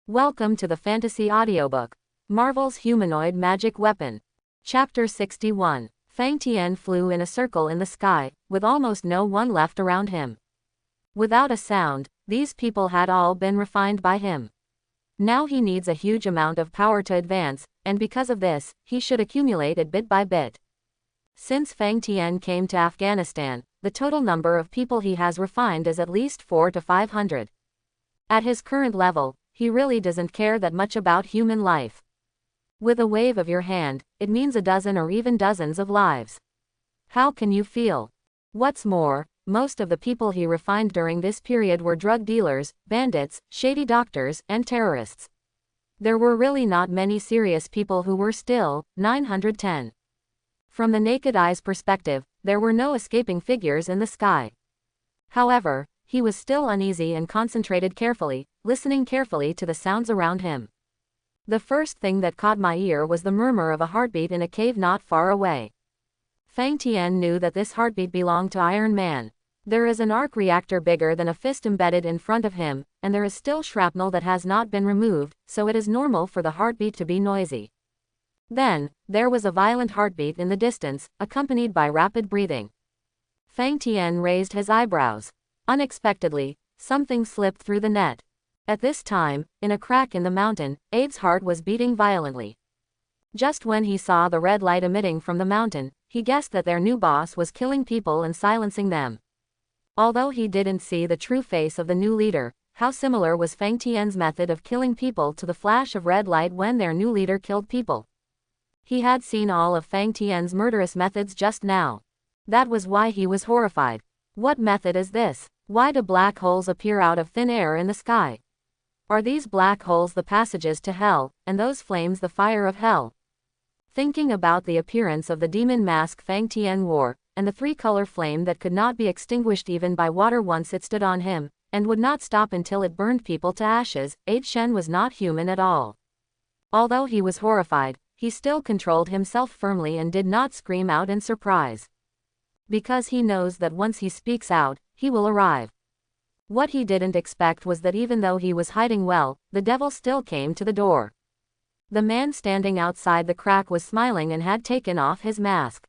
Welcome to the Fantasy Audiobook. Marvel's Humanoid Magic Weapon. Chapter 61. Fang Tian flew in a circle in the sky, with almost no one left around him. Without a sound, these people had all been refined by him. Now he needs a huge amount of power to advance, and because of this, he should accumulate it bit by bit. Since Fang Tian came to Afghanistan, the total number of people he has refined is at least 400 to 500. At his current level, he really doesn't care that much about human life. With a wave of your hand, it means a dozen or even dozens of lives. How can you feel? What's more, most of the people he refined during this period were drug dealers, bandits, shady doctors, and terrorists. There were really not many serious people who were still 910. From the naked eye's perspective, there were no escaping figures in the sky. However, he was still uneasy and concentrated carefully, listening carefully to the sounds around him. The first thing that caught my ear was the murmur of a heartbeat in a cave not far away. Fang Tian knew that this heartbeat belonged to Iron Man. There is an arc reactor bigger than a fist embedded in front of him, and there is still shrapnel that has not been removed, so it is normal for the heartbeat to be noisy. Then, there was a violent heartbeat in the distance, accompanied by rapid breathing. Fang Tian raised his eyebrows. Unexpectedly, something slipped through the net. At this time, in a crack in the mountain, Ade's heart was beating violently. Just when he saw the red light emitting from the mountain, he guessed that their new boss was killing people and silencing them. Although he didn't see the true face of the new leader, how similar was Fang Tian's method of killing people to the flash of red light when their new leader killed people. He had seen all of Fang Tian's murderous methods just now. That was why he was horrified. What method is this? Why do black holes appear out of thin air in the sky? Are these black holes the passages to hell, and those flames the fire of hell? Thinking about the appearance of the demon mask Fang Tian wore, and the three-color flame that could not be extinguished even by water once it stood on him, and would not stop until it burned people to ashes, Ade Shen was not human at all. Although he was horrified, he still controlled himself firmly and did not scream out in surprise. Because he knows that once he speaks out, he will arrive. What he didn't expect was that even though he was hiding well, the devil still came to the door. The man standing outside the crack was smiling and had taken off his mask.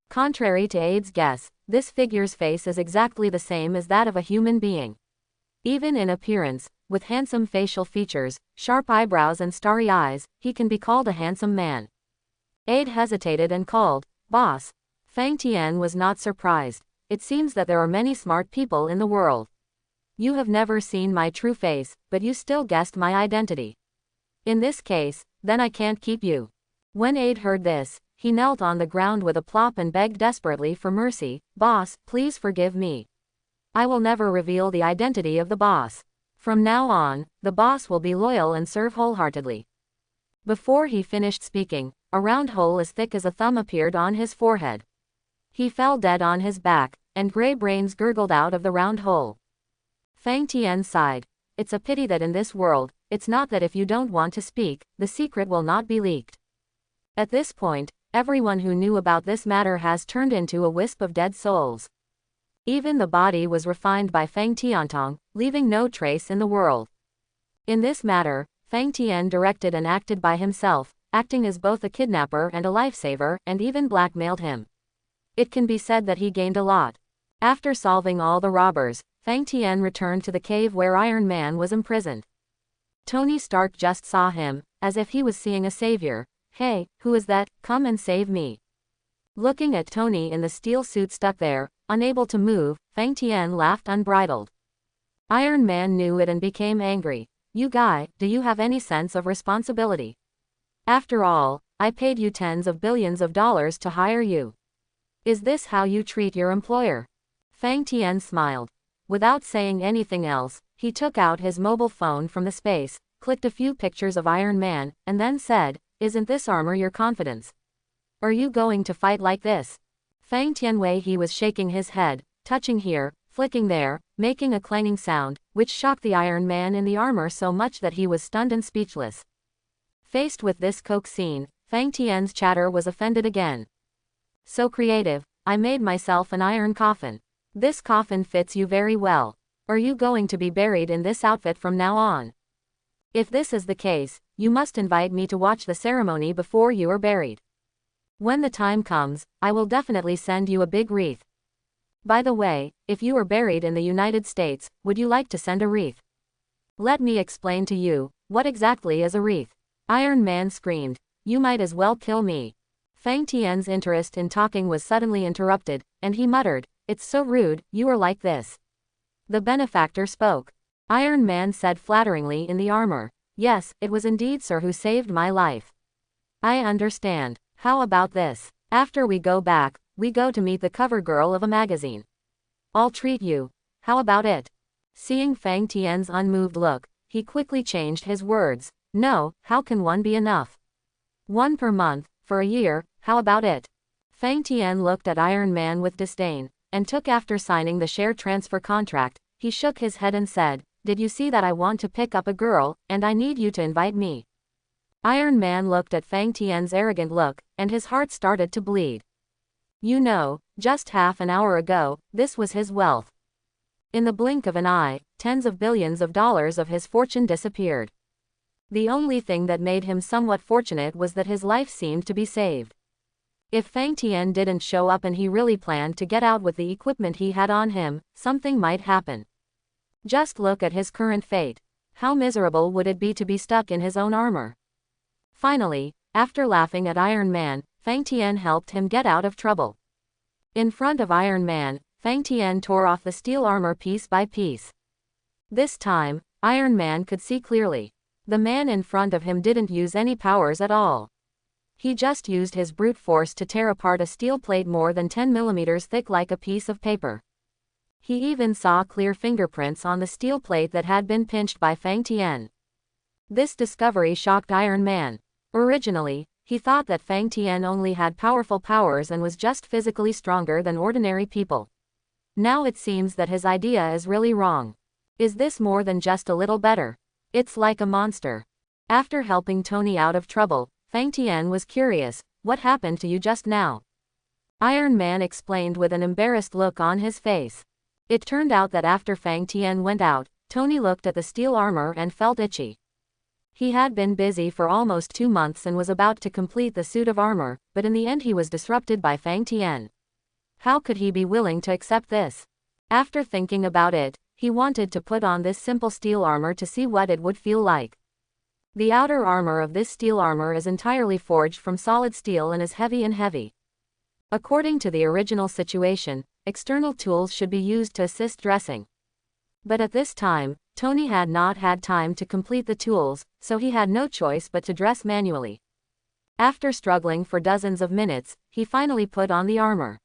Contrary to Ade's guess, this figure's face is exactly the same as that of a human being. Even in appearance, with handsome facial features, sharp eyebrows and starry eyes, he can be called a handsome man. Ade hesitated and called, "Boss." Fang Tian was not surprised. It seems that there are many smart people in the world. You have never seen my true face, but you still guessed my identity. In this case, then I can't keep you. When Ade heard this, he knelt on the ground with a plop and begged desperately for mercy. "Boss, please forgive me. I will never reveal the identity of the boss. From now on, the boss will be loyal and serve wholeheartedly." Before he finished speaking, a round hole as thick as a thumb appeared on his forehead. He fell dead on his back, and gray brains gurgled out of the round hole. Fang Tian sighed. It's a pity that in this world, it's not that if you don't want to speak, the secret will not be leaked. At this point, everyone who knew about this matter has turned into a wisp of dead souls. Even the body was refined by Fang Tiantong, leaving no trace in the world. In this matter, Fang Tian directed and acted by himself, acting as both a kidnapper and a lifesaver, and even blackmailed him. It can be said that he gained a lot. After solving all the robbers, Fang Tian returned to the cave where Iron Man was imprisoned. Tony Stark just saw him, as if he was seeing a savior. "Hey, who is that? Come and save me." Looking at Tony in the steel suit stuck there, unable to move, Fang Tian laughed unbridled. Iron Man knew it and became angry. "You guy, do you have any sense of responsibility? After all, I paid you tens of billions of dollars to hire you. Is this how you treat your employer?" Fang Tian smiled. Without saying anything else, he took out his mobile phone from the space, clicked a few pictures of Iron Man, and then said, "Isn't this armor your confidence? Are you going to fight like this?" Fang Tianwei he was shaking his head, touching here, flicking there, making a clanging sound, which shocked the Iron Man in the armor so much that he was stunned and speechless. Faced with this coke scene, Fang Tian's chatter was offended again. "So creative, I made myself an iron coffin. This coffin fits you very well. Are you going to be buried in this outfit from now on?" If this is the case, you must invite me to watch the ceremony before you are buried. When the time comes, I will definitely send you a big wreath. By the way, if you are buried in the United States, would you like to send a wreath? Let me explain to you, what exactly is a wreath? Iron Man screamed. You might as well kill me. Fang Tian's interest in talking was suddenly interrupted, and he muttered, it's so rude, you are like this. The benefactor spoke. Iron Man said flatteringly in the armor. Yes, it was indeed sir who saved my life. I understand. How about this? After we go back, we go to meet the cover girl of a magazine. I'll treat you. How about it? Seeing Fang Tian's unmoved look, he quickly changed his words. No, how can one be enough? One per month, for a year, how about it? Fang Tian looked at Iron Man with disdain, and took after signing the share transfer contract, he shook his head and said, did you see that I want to pick up a girl, and I need you to invite me? Iron Man looked at Fang Tian's arrogant look, and his heart started to bleed. You know, just half an hour ago, this was his wealth. In the blink of an eye, tens of billions of dollars of his fortune disappeared. The only thing that made him somewhat fortunate was that his life seemed to be saved. If Fang Tian didn't show up and he really planned to get out with the equipment he had on him, something might happen. Just look at his current fate. How miserable would it be to be stuck in his own armor? Finally, after laughing at Iron Man, Fang Tian helped him get out of trouble. In front of Iron Man, Fang Tian tore off the steel armor piece by piece. This time, Iron Man could see clearly. The man in front of him didn't use any powers at all. He just used his brute force to tear apart a steel plate more than 10 millimeters thick like a piece of paper. He even saw clear fingerprints on the steel plate that had been pinched by Fang Tian. This discovery shocked Iron Man. Originally, he thought that Fang Tian only had powerful powers and was just physically stronger than ordinary people. Now it seems that his idea is really wrong. Is this more than just a little better? It's like a monster. After helping Tony out of trouble, Fang Tian was curious, what happened to you just now? Iron Man explained with an embarrassed look on his face. It turned out that after Fang Tian went out, Tony looked at the steel armor and felt itchy. He had been busy for almost 2 months and was about to complete the suit of armor, but in the end he was disrupted by Fang Tian. How could he be willing to accept this? After thinking about it, he wanted to put on this simple steel armor to see what it would feel like. The outer armor of this steel armor is entirely forged from solid steel and is heavy. According to the original situation, external tools should be used to assist dressing. But at this time, Tony had not had time to complete the tools, so he had no choice but to dress manually. After struggling for dozens of minutes, he finally put on the armor.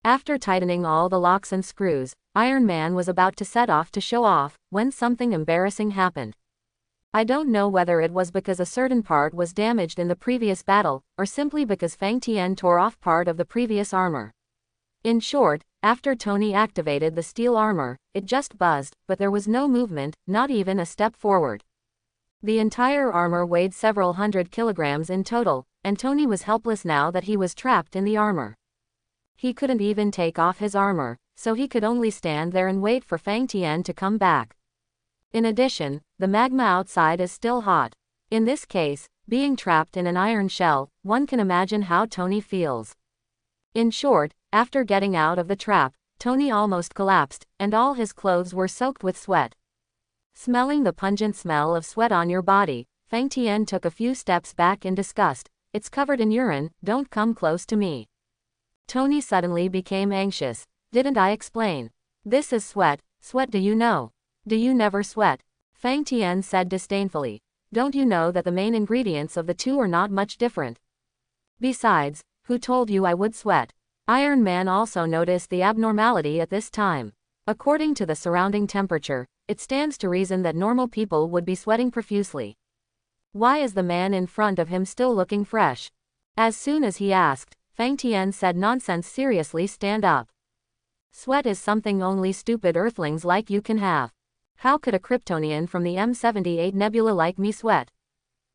After tightening all the locks and screws, Iron Man was about to set off to show off, when something embarrassing happened. I don't know whether it was because a certain part was damaged in the previous battle, or simply because Fang Tian tore off part of the previous armor. In short, after Tony activated the steel armor, it just buzzed, but there was no movement, not even a step forward. The entire armor weighed several hundred kilograms in total, and Tony was helpless now that he was trapped in the armor. He couldn't even take off his armor, so he could only stand there and wait for Fang Tian to come back. In addition, the magma outside is still hot. In this case, being trapped in an iron shell, one can imagine how Tony feels. In short, after getting out of the trap, Tony almost collapsed, and all his clothes were soaked with sweat. Smelling the pungent smell of sweat on your body, Fang Tian took a few steps back in disgust. It's covered in urine, don't come close to me. Tony suddenly became anxious. Didn't I explain? This is sweat, do you know? Do you never sweat? Fang Tian said disdainfully. Don't you know that the main ingredients of the two are not much different? Besides, who told you I would sweat? Iron Man also noticed the abnormality at this time. According to the surrounding temperature, it stands to reason that normal people would be sweating profusely. Why is the man in front of him still looking fresh? As soon as he asked, Fang Tian said nonsense, seriously, stand up. Sweat is something only stupid earthlings like you can have. How could a Kryptonian from the M78 nebula like me sweat?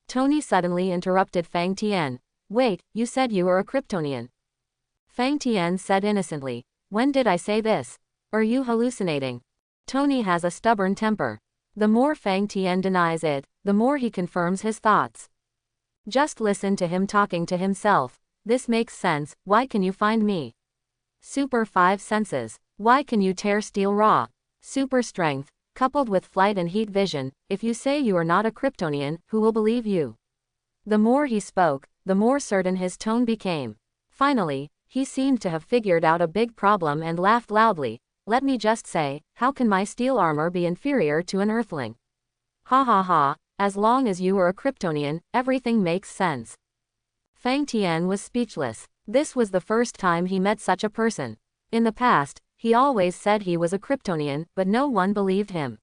Tony suddenly interrupted Fang Tian. Wait, you said you were a Kryptonian. Fang Tian said innocently. When did I say this? Are you hallucinating? Tony has a stubborn temper. The more Fang Tian denies it, the more he confirms his thoughts. Just listen to him talking to himself. This makes sense. Why can you find me? Super 5 senses. Why can you tear steel raw? Super strength, coupled with flight and heat vision. If you say you are not a Kryptonian, who will believe you? The more he spoke, the more certain his tone became. Finally, he seemed to have figured out a big problem and laughed loudly. Let me just say, how can my steel armor be inferior to an Earthling? Ha ha ha, as long as you are a Kryptonian, everything makes sense. Fang Tian was speechless. This was the first time he met such a person. In the past, he always said he was a Kryptonian, but no one believed him.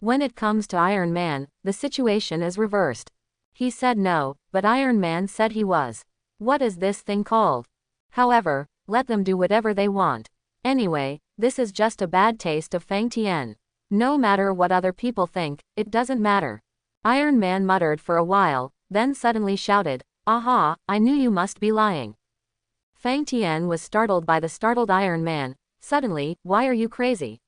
When it comes to Iron Man, the situation is reversed. He said no, but Iron Man said he was. What is this thing called? However, let them do whatever they want. Anyway, this is just a bad taste of Fang Tian. No matter what other people think, it doesn't matter. Iron Man muttered for a while, then suddenly shouted, "Aha, I knew you must be lying." Fang Tian was startled by the startled Iron Man. Suddenly, why are you crazy?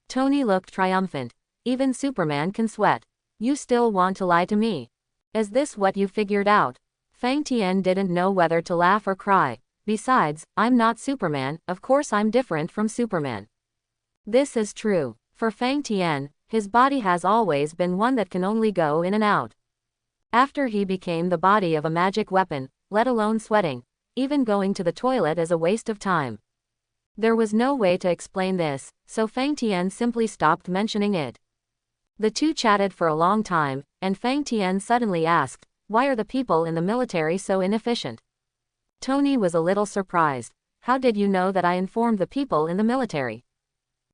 Tony looked triumphant. Even Superman can sweat. You still want to lie to me? Is this what you figured out? Fang Tian didn't know whether to laugh or cry. Besides, I'm not Superman, of course I'm different from Superman. This is true. For Fang Tian, his body has always been one that can only go in and out. After he became the body of a magic weapon, let alone sweating, even going to the toilet is a waste of time. There was no way to explain this, so Fang Tian simply stopped mentioning it. The two chatted for a long time, and Fang Tian suddenly asked, "Why are the people in the military so inefficient?" Tony was a little surprised. How did you know that I informed the people in the military?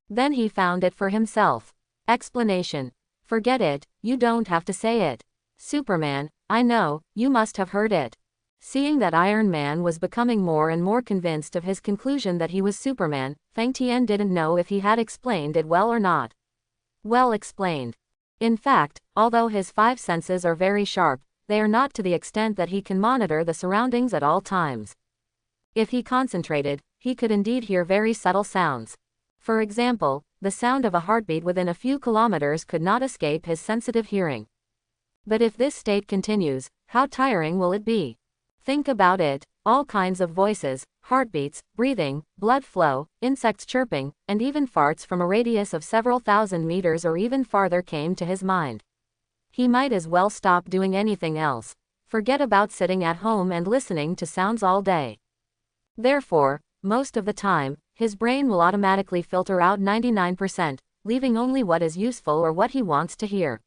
Then he found it for himself. Explanation. Forget it, you don't have to say it. Superman, I know, you must have heard it. Seeing that Iron Man was becoming more and more convinced of his conclusion that he was Superman, Fang Tian didn't know if he had explained it well or not. Well explained. In fact, although his 5 senses are very sharp, they are not to the extent that he can monitor the surroundings at all times. If he concentrated, he could indeed hear very subtle sounds. For example, the sound of a heartbeat within a few kilometers could not escape his sensitive hearing. But if this state continues, how tiring will it be? Think about it, all kinds of voices, heartbeats, breathing, blood flow, insects chirping, and even farts from a radius of several thousand meters or even farther came to his mind. He might as well stop doing anything else. Forget about sitting at home and listening to sounds all day. Therefore, most of the time, his brain will automatically filter out 99%, leaving only what is useful or what he wants to hear.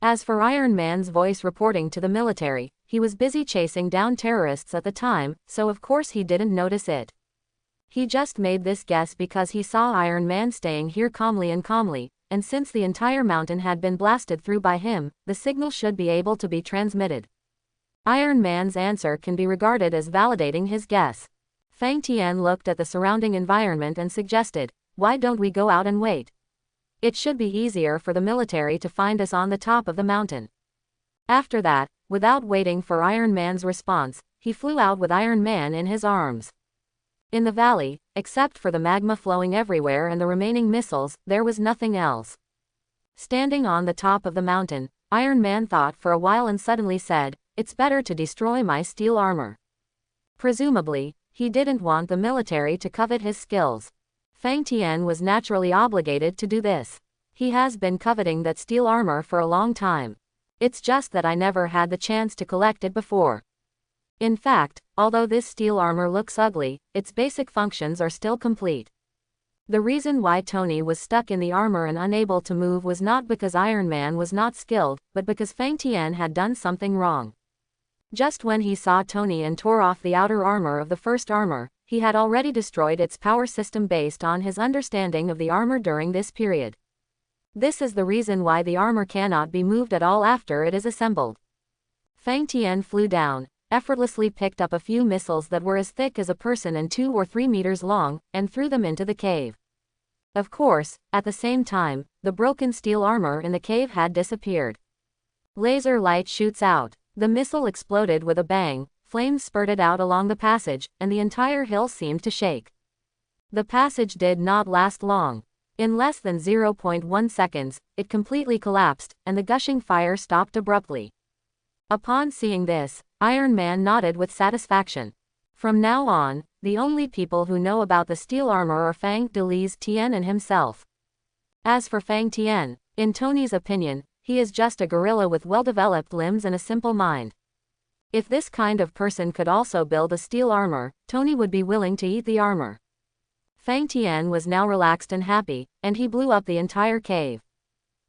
As for Iron Man's voice reporting to the military, he was busy chasing down terrorists at the time, so of course he didn't notice it. He just made this guess because he saw Iron Man staying here calmly, and since the entire mountain had been blasted through by him, the signal should be able to be transmitted. Iron Man's answer can be regarded as validating his guess. Fang Tian looked at the surrounding environment and suggested, "Why don't we go out and wait? It should be easier for the military to find us on the top of the mountain." After that, without waiting for Iron Man's response, he flew out with Iron Man in his arms. In the valley, except for the magma flowing everywhere and the remaining missiles, there was nothing else. Standing on the top of the mountain, Iron Man thought for a while and suddenly said, "It's better to destroy my steel armor." Presumably, he didn't want the military to covet his skills. Fang Tian was naturally obligated to do this. He has been coveting that steel armor for a long time. It's just that I never had the chance to collect it before. In fact, although this steel armor looks ugly, its basic functions are still complete. The reason why Tony was stuck in the armor and unable to move was not because Iron Man was not skilled, but because Fang Tian had done something wrong. Just when he saw Tony and tore off the outer armor of the first armor, he had already destroyed its power system based on his understanding of the armor during this period. This is the reason why the armor cannot be moved at all after it is assembled. Fang Tian flew down, effortlessly picked up a few missiles that were as thick as a person and 2 or 3 meters long, and threw them into the cave. Of course, at the same time, the broken steel armor in the cave had disappeared. Laser light shoots out. The missile exploded with a bang, flames spurted out along the passage, and the entire hill seemed to shake. The passage did not last long. In less than 0.1 seconds, it completely collapsed, and the gushing fire stopped abruptly. Upon seeing this, Iron Man nodded with satisfaction. From now on, the only people who know about the steel armor are Fang Delise Tien and himself. As for Fang Tien, in Tony's opinion, he is just a gorilla with well-developed limbs and a simple mind. If this kind of person could also build a steel armor, Tony would be willing to eat the armor. Fang Tien was now relaxed and happy, and he blew up the entire cave.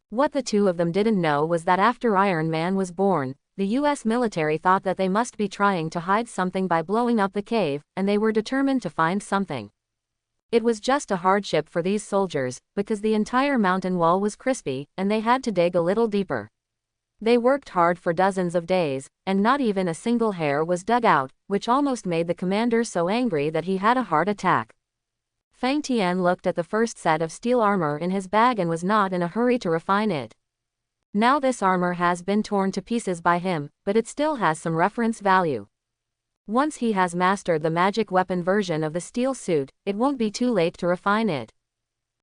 What the two of them didn't know was that after Iron Man was born, the US military thought that they must be trying to hide something by blowing up the cave, and they were determined to find something. It was just a hardship for these soldiers, because the entire mountain wall was crispy, and they had to dig a little deeper. They worked hard for dozens of days, and not even a single hair was dug out, which almost made the commander so angry that he had a heart attack. Fang Tien looked at the first set of steel armor in his bag and was not in a hurry to refine it. Now this armor has been torn to pieces by him, but it still has some reference value. Once he has mastered the magic weapon version of the steel suit, it won't be too late to refine it.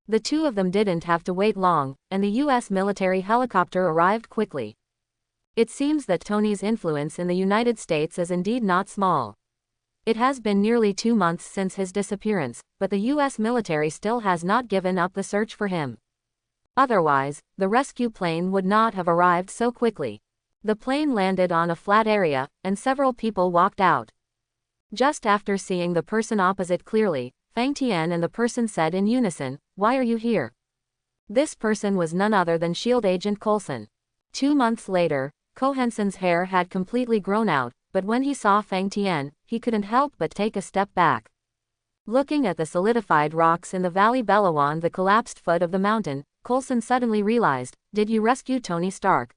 The two of them didn't have to wait long, and the US military helicopter arrived quickly. It seems that Tony's influence in the United States is indeed not small. It has been nearly 2 months since his disappearance, but the US military still has not given up the search for him. Otherwise, the rescue plane would not have arrived so quickly. The plane landed on a flat area, and several people walked out. Just after seeing the person opposite clearly, Fang Tien and the person said in unison, "Why are you here?" This person was none other than SHIELD agent Coulson. 2 months later, Coulson's hair had completely grown out, but when he saw Fang Tien, he couldn't help but take a step back. Looking at the solidified rocks in the valley below the collapsed foot of the mountain, Coulson suddenly realized, "Did you rescue Tony Stark?"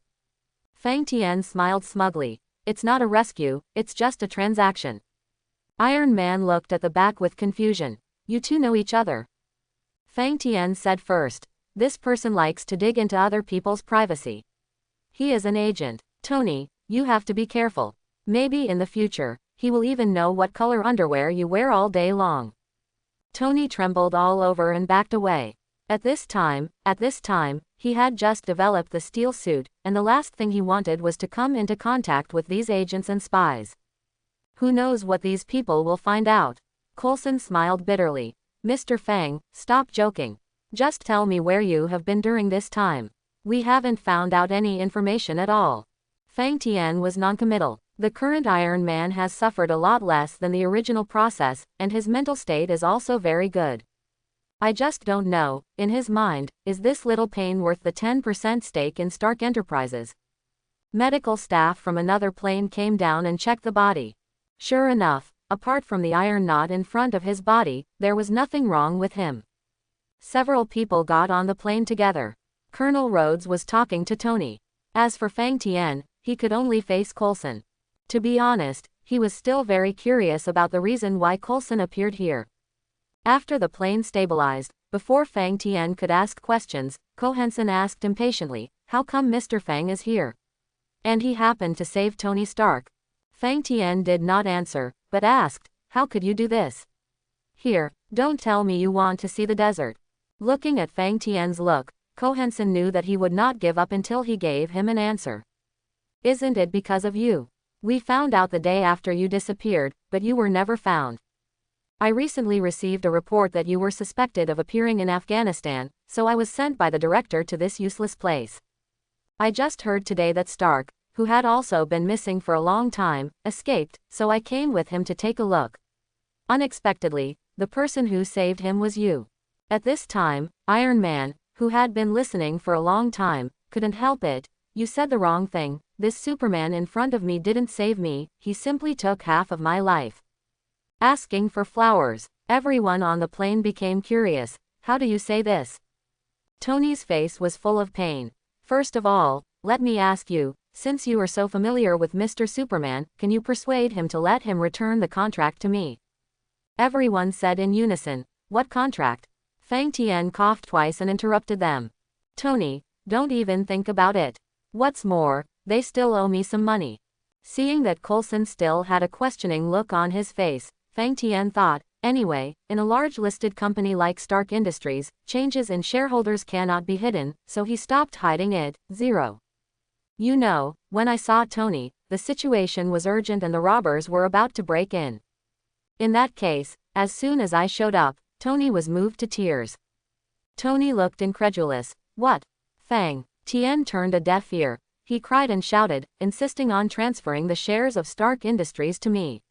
Fang Tien smiled smugly. "It's not a rescue, it's just a transaction." Iron Man looked at the back with confusion. "You two know each other?" Fang Tien said first. "This person likes to dig into other people's privacy. He is an agent. Tony, you have to be careful. Maybe in the future, he will even know what color underwear you wear all day long." Tony trembled all over and backed away. At this time, he had just developed the steel suit, and the last thing he wanted was to come into contact with these agents and spies. Who knows what these people will find out? Coulson smiled bitterly. "Mr. Fang, stop joking. Just tell me where you have been during this time. We haven't found out any information at all." Fang Tien was noncommittal. The current Iron Man has suffered a lot less than the original process, and his mental state is also very good. "I just don't know," in his mind, "is this little pain worth the 10% stake in Stark Enterprises?" Medical staff from another plane came down and checked the body. Sure enough, apart from the iron knot in front of his body, there was nothing wrong with him. Several people got on the plane together. Colonel Rhodes was talking to Tony. As for Fang Tien, he could only face Coulson. To be honest, he was still very curious about the reason why Coulson appeared here. After the plane stabilized, before Fang Tien could ask questions, Coulson asked impatiently, "How come Mr. Fang is here? And he happened to save Tony Stark?" Fang Tien did not answer, but asked, "How could you do this? Here, don't tell me you want to see the desert." Looking at Fang Tien's look, Coulson knew that he would not give up until he gave him an answer. "Isn't it because of you? We found out the day after you disappeared, but you were never found. I recently received a report that you were suspected of appearing in Afghanistan, so I was sent by the director to this useless place. I just heard today that Stark, who had also been missing for a long time, escaped, so I came with him to take a look. Unexpectedly, the person who saved him was you." At this time, Iron Man, who had been listening for a long time, couldn't help it. "You said the wrong thing. This Superman in front of me didn't save me, he simply took half of my life." Asking for flowers. Everyone on the plane became curious. "How do you say this?" Tony's face was full of pain. "First of all, let me ask you, since you are so familiar with Mr. Superman, can you persuade him to let him return the contract to me?" Everyone said in unison, "What contract?" Fang Tien coughed twice and interrupted them. "Tony, don't even think about it. What's more, they still owe me some money." Seeing that Coulson still had a questioning look on his face, Fang Tien thought, Anyway, in a large listed company like Stark Industries, changes in shareholders cannot be hidden, so he stopped hiding it. 0. You know, when I saw Tony, the situation was urgent and the robbers were about to break in. In that case, as soon as I showed up, Tony was moved to tears. Tony looked incredulous. What? Fang. Tien turned a deaf ear. He cried and shouted, insisting on transferring the shares of Stark Industries to me.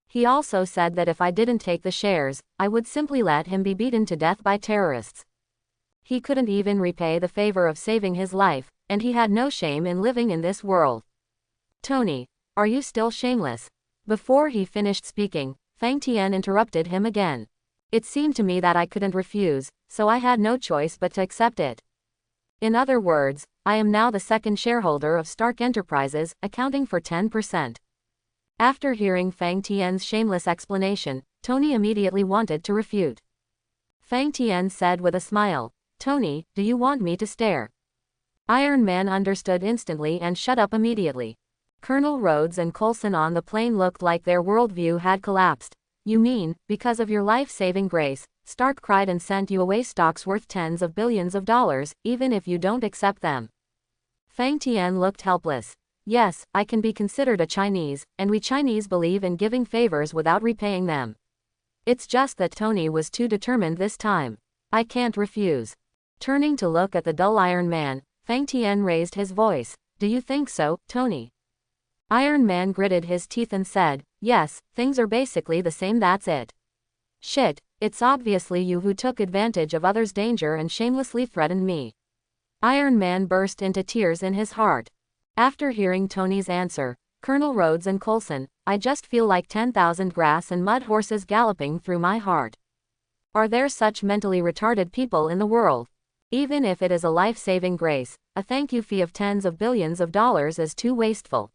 He also said that if I didn't take the shares, I would simply let him be beaten to death by terrorists. He couldn't even repay the favor of saving his life, and he had no shame in living in this world. Tony, are you still shameless? Before he finished speaking, Fang Tian interrupted him again. It seemed to me that I couldn't refuse, so I had no choice but to accept it. In other words, I am now the second shareholder of Stark Enterprises, accounting for 10%. After hearing Fang Tian's shameless explanation, Tony immediately wanted to refute. Fang Tian said with a smile, Tony, do you want me to stare? Iron Man understood instantly and shut up immediately. Colonel Rhodes and Coulson on the plane looked like their worldview had collapsed. You mean, because of your life-saving grace, Stark cried and sent you away stocks worth tens of billions of dollars, even if you don't accept them? Fang Tian looked helpless. Yes, I can be considered a Chinese, and we Chinese believe in giving favors without repaying them. It's just that Tony was too determined this time. I can't refuse. Turning to look at the dull Iron Man, Fang Tian raised his voice. Do you think so, Tony? Iron Man gritted his teeth and said, yes, things are basically the same, that's it. Shit, it's obviously you who took advantage of others' danger and shamelessly threatened me. Iron Man burst into tears in his heart. After hearing Tony's answer, Colonel Rhodes and Coulson, I just feel like 10,000 grass and mud horses galloping through my heart. Are there such mentally retarded people in the world? Even if it is a life-saving grace, a thank you fee of tens of billions of dollars is too wasteful.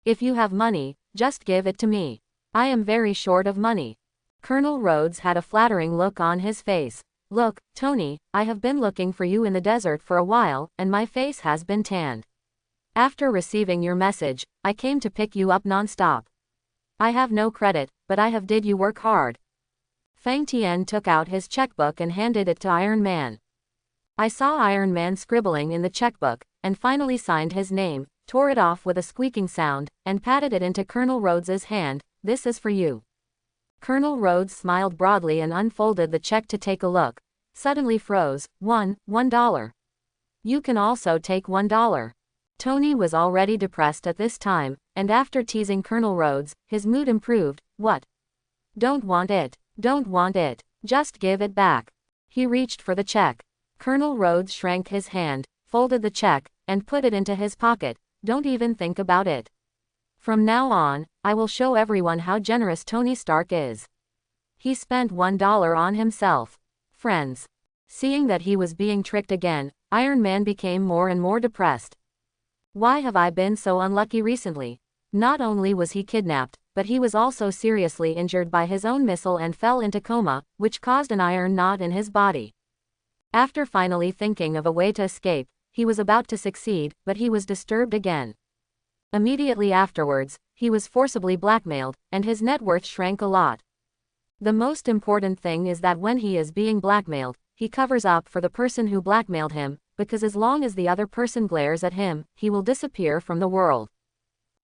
If you have money, just give it to me. I am very short of money. Colonel Rhodes had a flattering look on his face. Look, Tony, I have been looking for you in the desert for a while, and my face has been tanned. After receiving your message, I came to pick you up non-stop. I have no credit, but I have did you work hard. Fang Tian took out his checkbook and handed it to Iron Man. I saw Iron Man scribbling in the checkbook, and finally signed his name, tore it off with a squeaking sound, and patted it into Colonel Rhodes's hand. This is for you. Colonel Rhodes smiled broadly and unfolded the check to take a look. Suddenly froze. $1. You can also take $1. Tony was already depressed at this time, and after teasing Colonel Rhodes, his mood improved. What? Don't want it. Don't want it. Just give it back. He reached for the check. Colonel Rhodes shrank his hand, folded the check, and put it into his pocket. Don't even think about it. From now on, I will show everyone how generous Tony Stark is. He spent $1 on himself. Friends. Seeing that he was being tricked again, Iron Man became more and more depressed. Why have I been so unlucky recently? Not only was he kidnapped, but he was also seriously injured by his own missile and fell into coma, which caused an iron knot in his body. After finally thinking of a way to escape, he was about to succeed, but he was disturbed again. Immediately afterwards, he was forcibly blackmailed, and his net worth shrank a lot. The most important thing is that when he is being blackmailed, he covers up for the person who blackmailed him, because as long as the other person glares at him, he will disappear from the world.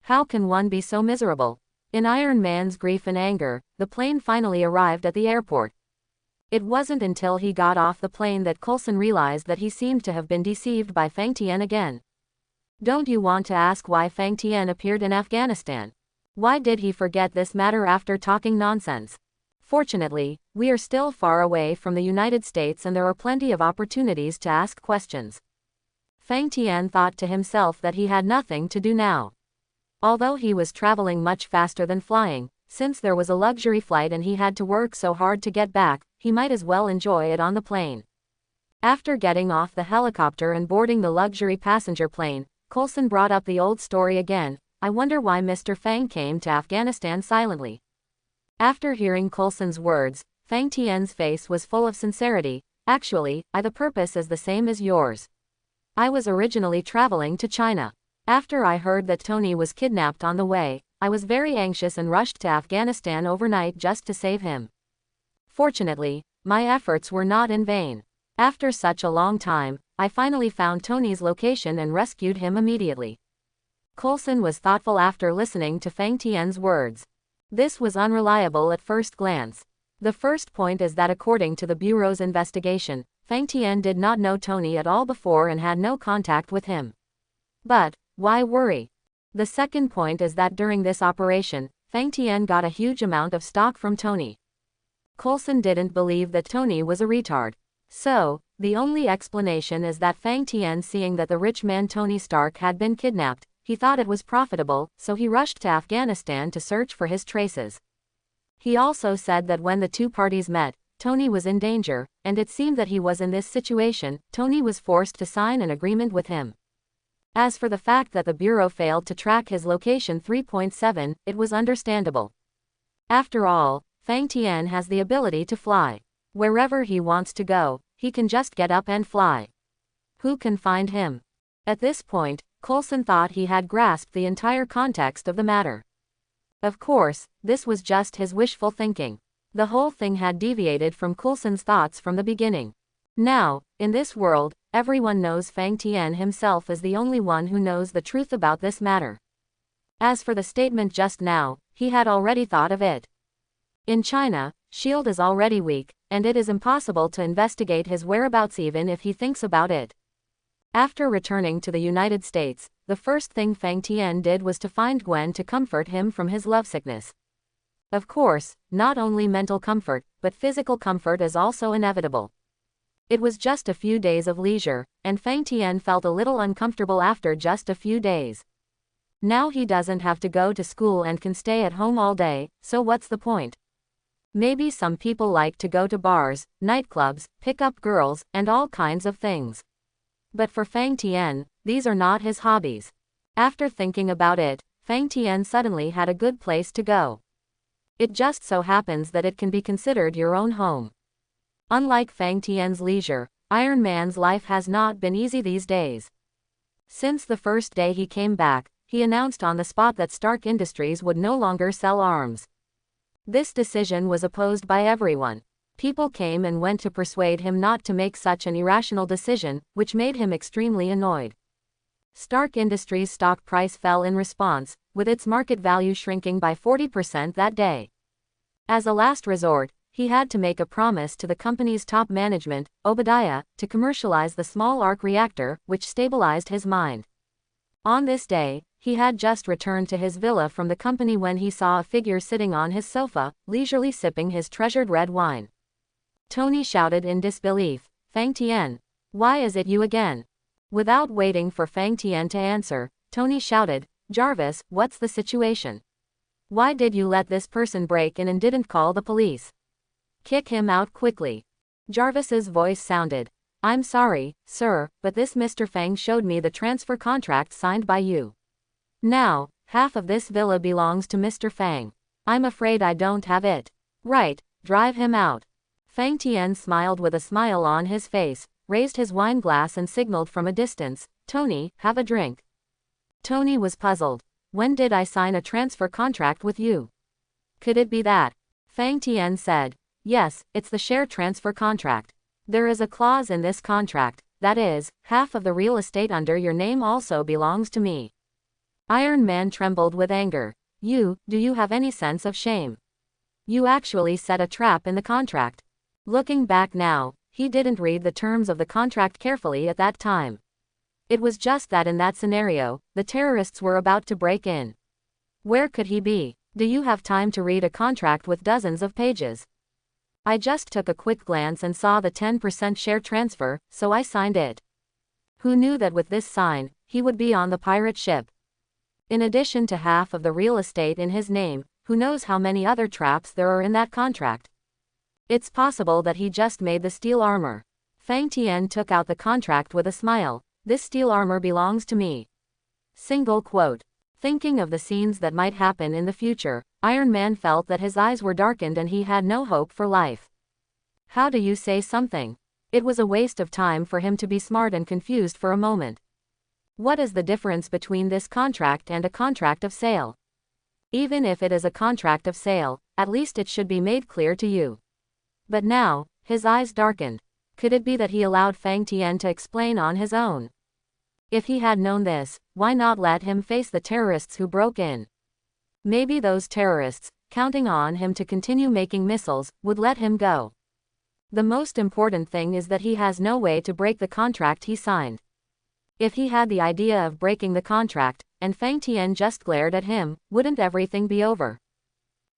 How can one be so miserable? In Iron Man's grief and anger, the plane finally arrived at the airport. It wasn't until he got off the plane that Coulson realized that he seemed to have been deceived by Fang Tian again. Don't you want to ask why Fang Tian appeared in Afghanistan? Why did he forget this matter after talking nonsense? Fortunately, we are still far away from the United States and there are plenty of opportunities to ask questions. Fang Tian thought to himself that he had nothing to do now. Although he was traveling much faster than flying, since there was a luxury flight and he had to work so hard to get back, he might as well enjoy it on the plane. After getting off the helicopter and boarding the luxury passenger plane, Coulson brought up the old story again. I wonder why Mr. Fang came to Afghanistan silently. After hearing Coulson's words, Fang Tian's face was full of sincerity. Actually, the purpose is the same as yours. I was originally traveling to China. After I heard that Tony was kidnapped on the way, I was very anxious and rushed to Afghanistan overnight just to save him. Fortunately, my efforts were not in vain. After such a long time, I finally found Tony's location and rescued him immediately. Coulson was thoughtful after listening to Fang Tian's words. This was unreliable at first glance. The first point is that according to the Bureau's investigation, Fang Tian did not know Tony at all before and had no contact with him. But, why worry? The second point is that during this operation, Fang Tian got a huge amount of stock from Tony. Coulson didn't believe that Tony was a retard. So, the only explanation is that Fang Tian, seeing that the rich man Tony Stark had been kidnapped, he thought it was profitable, so he rushed to Afghanistan to search for his traces. He also said that when the two parties met, Tony was in danger, and it seemed that he was in this situation. Tony was forced to sign an agreement with him. As for the fact that the Bureau failed to track his location 3.7, it was understandable. After all, Fang Tian has the ability to fly. Wherever he wants to go, he can just get up and fly. Who can find him? At this point, Coulson thought he had grasped the entire context of the matter. Of course, this was just his wishful thinking. The whole thing had deviated from Coulson's thoughts from the beginning. Now, in this world, everyone knows Fang Tian himself is the only one who knows the truth about this matter. As for the statement just now, he had already thought of it. In China, S.H.I.E.L.D. is already weak, and it is impossible to investigate his whereabouts even if he thinks about it. After returning to the United States, the first thing Fang Tian did was to find Gwen to comfort him from his lovesickness. Of course, not only mental comfort, but physical comfort is also inevitable. It was just a few days of leisure, and Fang Tian felt a little uncomfortable after just a few days. Now he doesn't have to go to school and can stay at home all day, so what's the point? Maybe some people like to go to bars, nightclubs, pick up girls, and all kinds of things. But for Fang Tian, these are not his hobbies. After thinking about it, Fang Tian suddenly had a good place to go. It just so happens that it can be considered your own home. Unlike Fang Tian's leisure, Iron Man's life has not been easy these days. Since the first day he came back, he announced on the spot that Stark Industries would no longer sell arms. This decision was opposed by everyone. People came and went to persuade him not to make such an irrational decision, which made him extremely annoyed. Stark Industries' stock price fell in response, with its market value shrinking by 40% that day. As a last resort, he had to make a promise to the company's top management, Obadiah, to commercialize the small arc reactor, which stabilized his mind. On this day, he had just returned to his villa from the company when he saw a figure sitting on his sofa, leisurely sipping his treasured red wine. Tony shouted in disbelief, "Fang Tian, why is it you again?" Without waiting for Fang Tian to answer, Tony shouted, "Jarvis, what's the situation? Why did you let this person break in and didn't call the police? Kick him out quickly." Jarvis's voice sounded, "I'm sorry, sir, but this Mr. Fang showed me the transfer contract signed by you. Now, half of this villa belongs to Mr. Fang. I'm afraid I don't have it." "Right, drive him out." Fang Tian smiled with a smile on his face, raised his wine glass and signaled from a distance, "Tony, have a drink." Tony was puzzled. "When did I sign a transfer contract with you? Could it be that?" Fang Tian said, "Yes, it's the share transfer contract. There is a clause in this contract, that is, half of the real estate under your name also belongs to me." Iron Man trembled with anger. Do you have any sense of shame? You actually set a trap in the contract." Looking back now, he didn't read the terms of the contract carefully at that time. It was just that in that scenario, the terrorists were about to break in. Where could he be? Do you have time to read a contract with dozens of pages? I just took a quick glance and saw the 10% share transfer, so I signed it. Who knew that with this sign, he would be on the pirate ship? In addition to half of the real estate in his name, who knows how many other traps there are in that contract? It's possible that he just made the steel armor. Fang Tian took out the contract with a smile. "This steel armor belongs to me." Single quote. Thinking of the scenes that might happen in the future, Iron Man felt that his eyes were darkened and he had no hope for life. How do you say something? It was a waste of time for him to be smart and confused for a moment. What is the difference between this contract and a contract of sale? Even if it is a contract of sale, at least it should be made clear to you. But now, his eyes darkened. Could it be that he allowed Fang Tian to explain on his own? If he had known this, why not let him face the terrorists who broke in? Maybe those terrorists, counting on him to continue making missiles, would let him go. The most important thing is that he has no way to break the contract he signed. If he had the idea of breaking the contract, and Fang Tian just glared at him, wouldn't everything be over?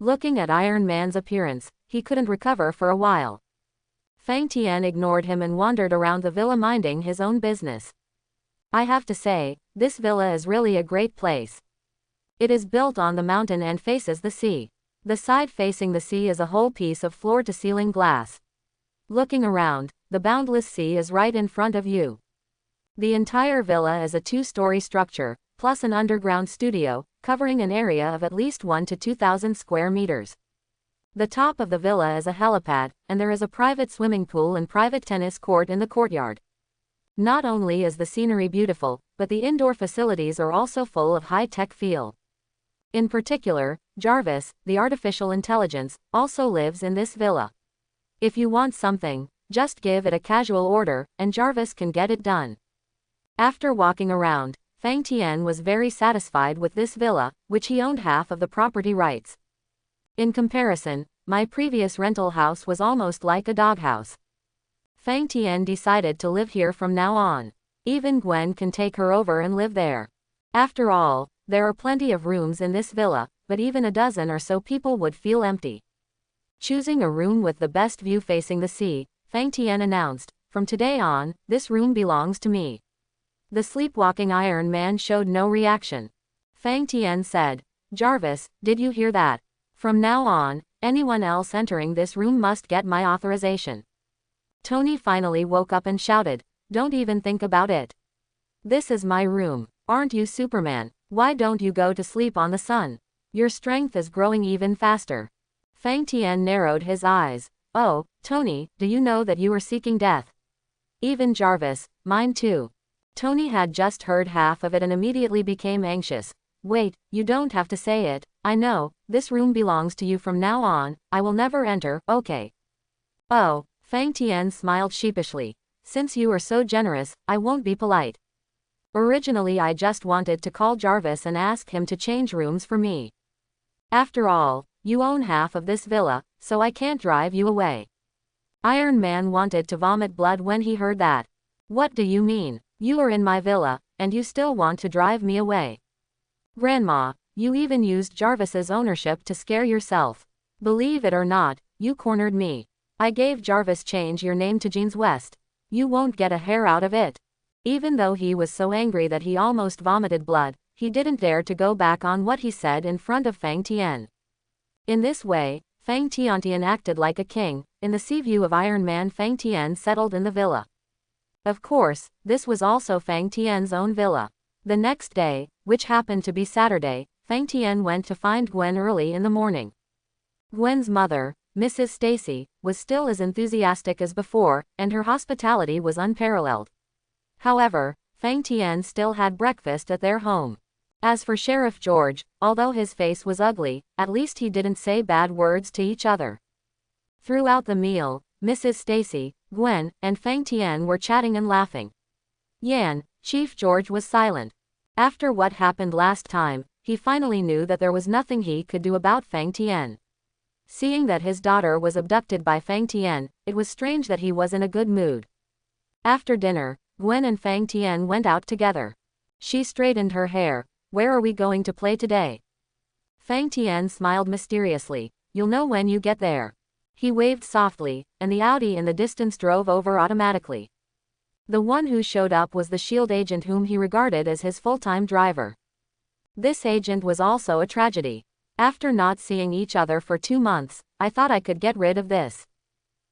Looking at Iron Man's appearance, he couldn't recover for a while. Fang Tian ignored him and wandered around the villa minding his own business. I have to say, this villa is really a great place. It is built on the mountain and faces the sea. The side facing the sea is a whole piece of floor-to-ceiling glass. Looking around, the boundless sea is right in front of you. The entire villa is a 2-story structure, plus an underground studio, covering an area of at least 1,000 to 2,000 square meters. The top of the villa is a helipad, and there is a private swimming pool and private tennis court in the courtyard. Not only is the scenery beautiful, but the indoor facilities are also full of high-tech feel. In particular, Jarvis, the artificial intelligence, also lives in this villa. If you want something, just give it a casual order, and Jarvis can get it done. After walking around, Fang Tian was very satisfied with this villa, which he owned half of the property rights. In comparison, my previous rental house was almost like a doghouse. Fang Tian decided to live here from now on. Even Gwen can take her over and live there. After all, there are plenty of rooms in this villa, but even a dozen or so people would feel empty. Choosing a room with the best view facing the sea, Fang Tian announced, "From today on, this room belongs to me." The sleepwalking Iron Man showed no reaction. Fang Tian said, "Jarvis, did you hear that? From now on, anyone else entering this room must get my authorization." Tony finally woke up and shouted, "Don't even think about it. This is my room. Aren't you Superman? Why don't you go to sleep on the sun? Your strength is growing even faster." Fang Tian narrowed his eyes. "Oh, Tony, do you know that you are seeking death?" Even Jarvis, "Mine too." Tony had just heard half of it and immediately became anxious. "Wait, you don't have to say it. I know, this room belongs to you from now on. I will never enter, okay?" "Oh." Fang Tian smiled sheepishly. "Since you are so generous, I won't be polite. Originally I just wanted to call Jarvis and ask him to change rooms for me. After all, you own half of this villa, so I can't drive you away." Iron Man wanted to vomit blood when he heard that. "What do you mean? You are in my villa, and you still want to drive me away? Grandma, you even used Jarvis's ownership to scare yourself. Believe it or not, you cornered me. I gave Jarvis change your name to Jeans West. You won't get a hair out of it." Even though he was so angry that he almost vomited blood, he didn't dare to go back on what he said in front of Fang Tian. In this way, Fang Tian acted like a king. In the sea view of Iron Man, Fang Tian settled in the villa. Of course, this was also Fang Tian's own villa. The next day, which happened to be Saturday, Fang Tian went to find Gwen early in the morning. Gwen's mother, Mrs. Stacy, was still as enthusiastic as before, and her hospitality was unparalleled. However, Fang Tian still had breakfast at their home. As for Sheriff George, although his face was ugly, at least he didn't say bad words to each other. Throughout the meal, Mrs. Stacy, Gwen, and Fang Tian were chatting and laughing. Yan, Chief George was silent. After what happened last time, he finally knew that there was nothing he could do about Fang Tian. Seeing that his daughter was abducted by Fang Tian, it was strange that he was in a good mood. After dinner, Gwen and Fang Tian went out together. She straightened her hair. "Where are we going to play today?" Fang Tian smiled mysteriously. "You'll know when you get there." He waved softly, and the Audi in the distance drove over automatically. The one who showed up was the S.H.I.E.L.D. agent whom he regarded as his full-time driver. This agent was also a tragedy. "After not seeing each other for 2 months, I thought I could get rid of this."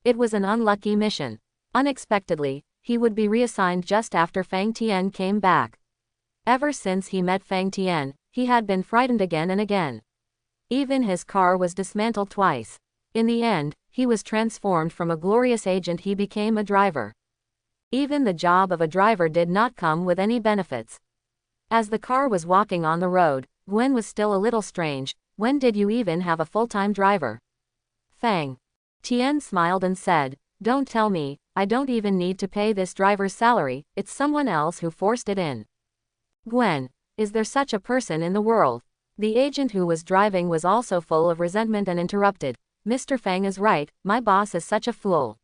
It was an unlucky mission. Unexpectedly, he would be reassigned just after Fang Tian came back. Ever since he met Fang Tian, he had been frightened again and again. Even his car was dismantled twice. In the end, he was transformed from a glorious agent he became a driver. Even the job of a driver did not come with any benefits. As the car was walking on the road, Gwen was still a little strange. "When did you even have a full-time driver?" Fang Tien smiled and said, "Don't tell me, I don't even need to pay this driver's salary, it's someone else who forced it in." Gwen, is there such a person in the world? The agent who was driving was also full of resentment and interrupted, "Mr. Fang is right, my boss is such a fool."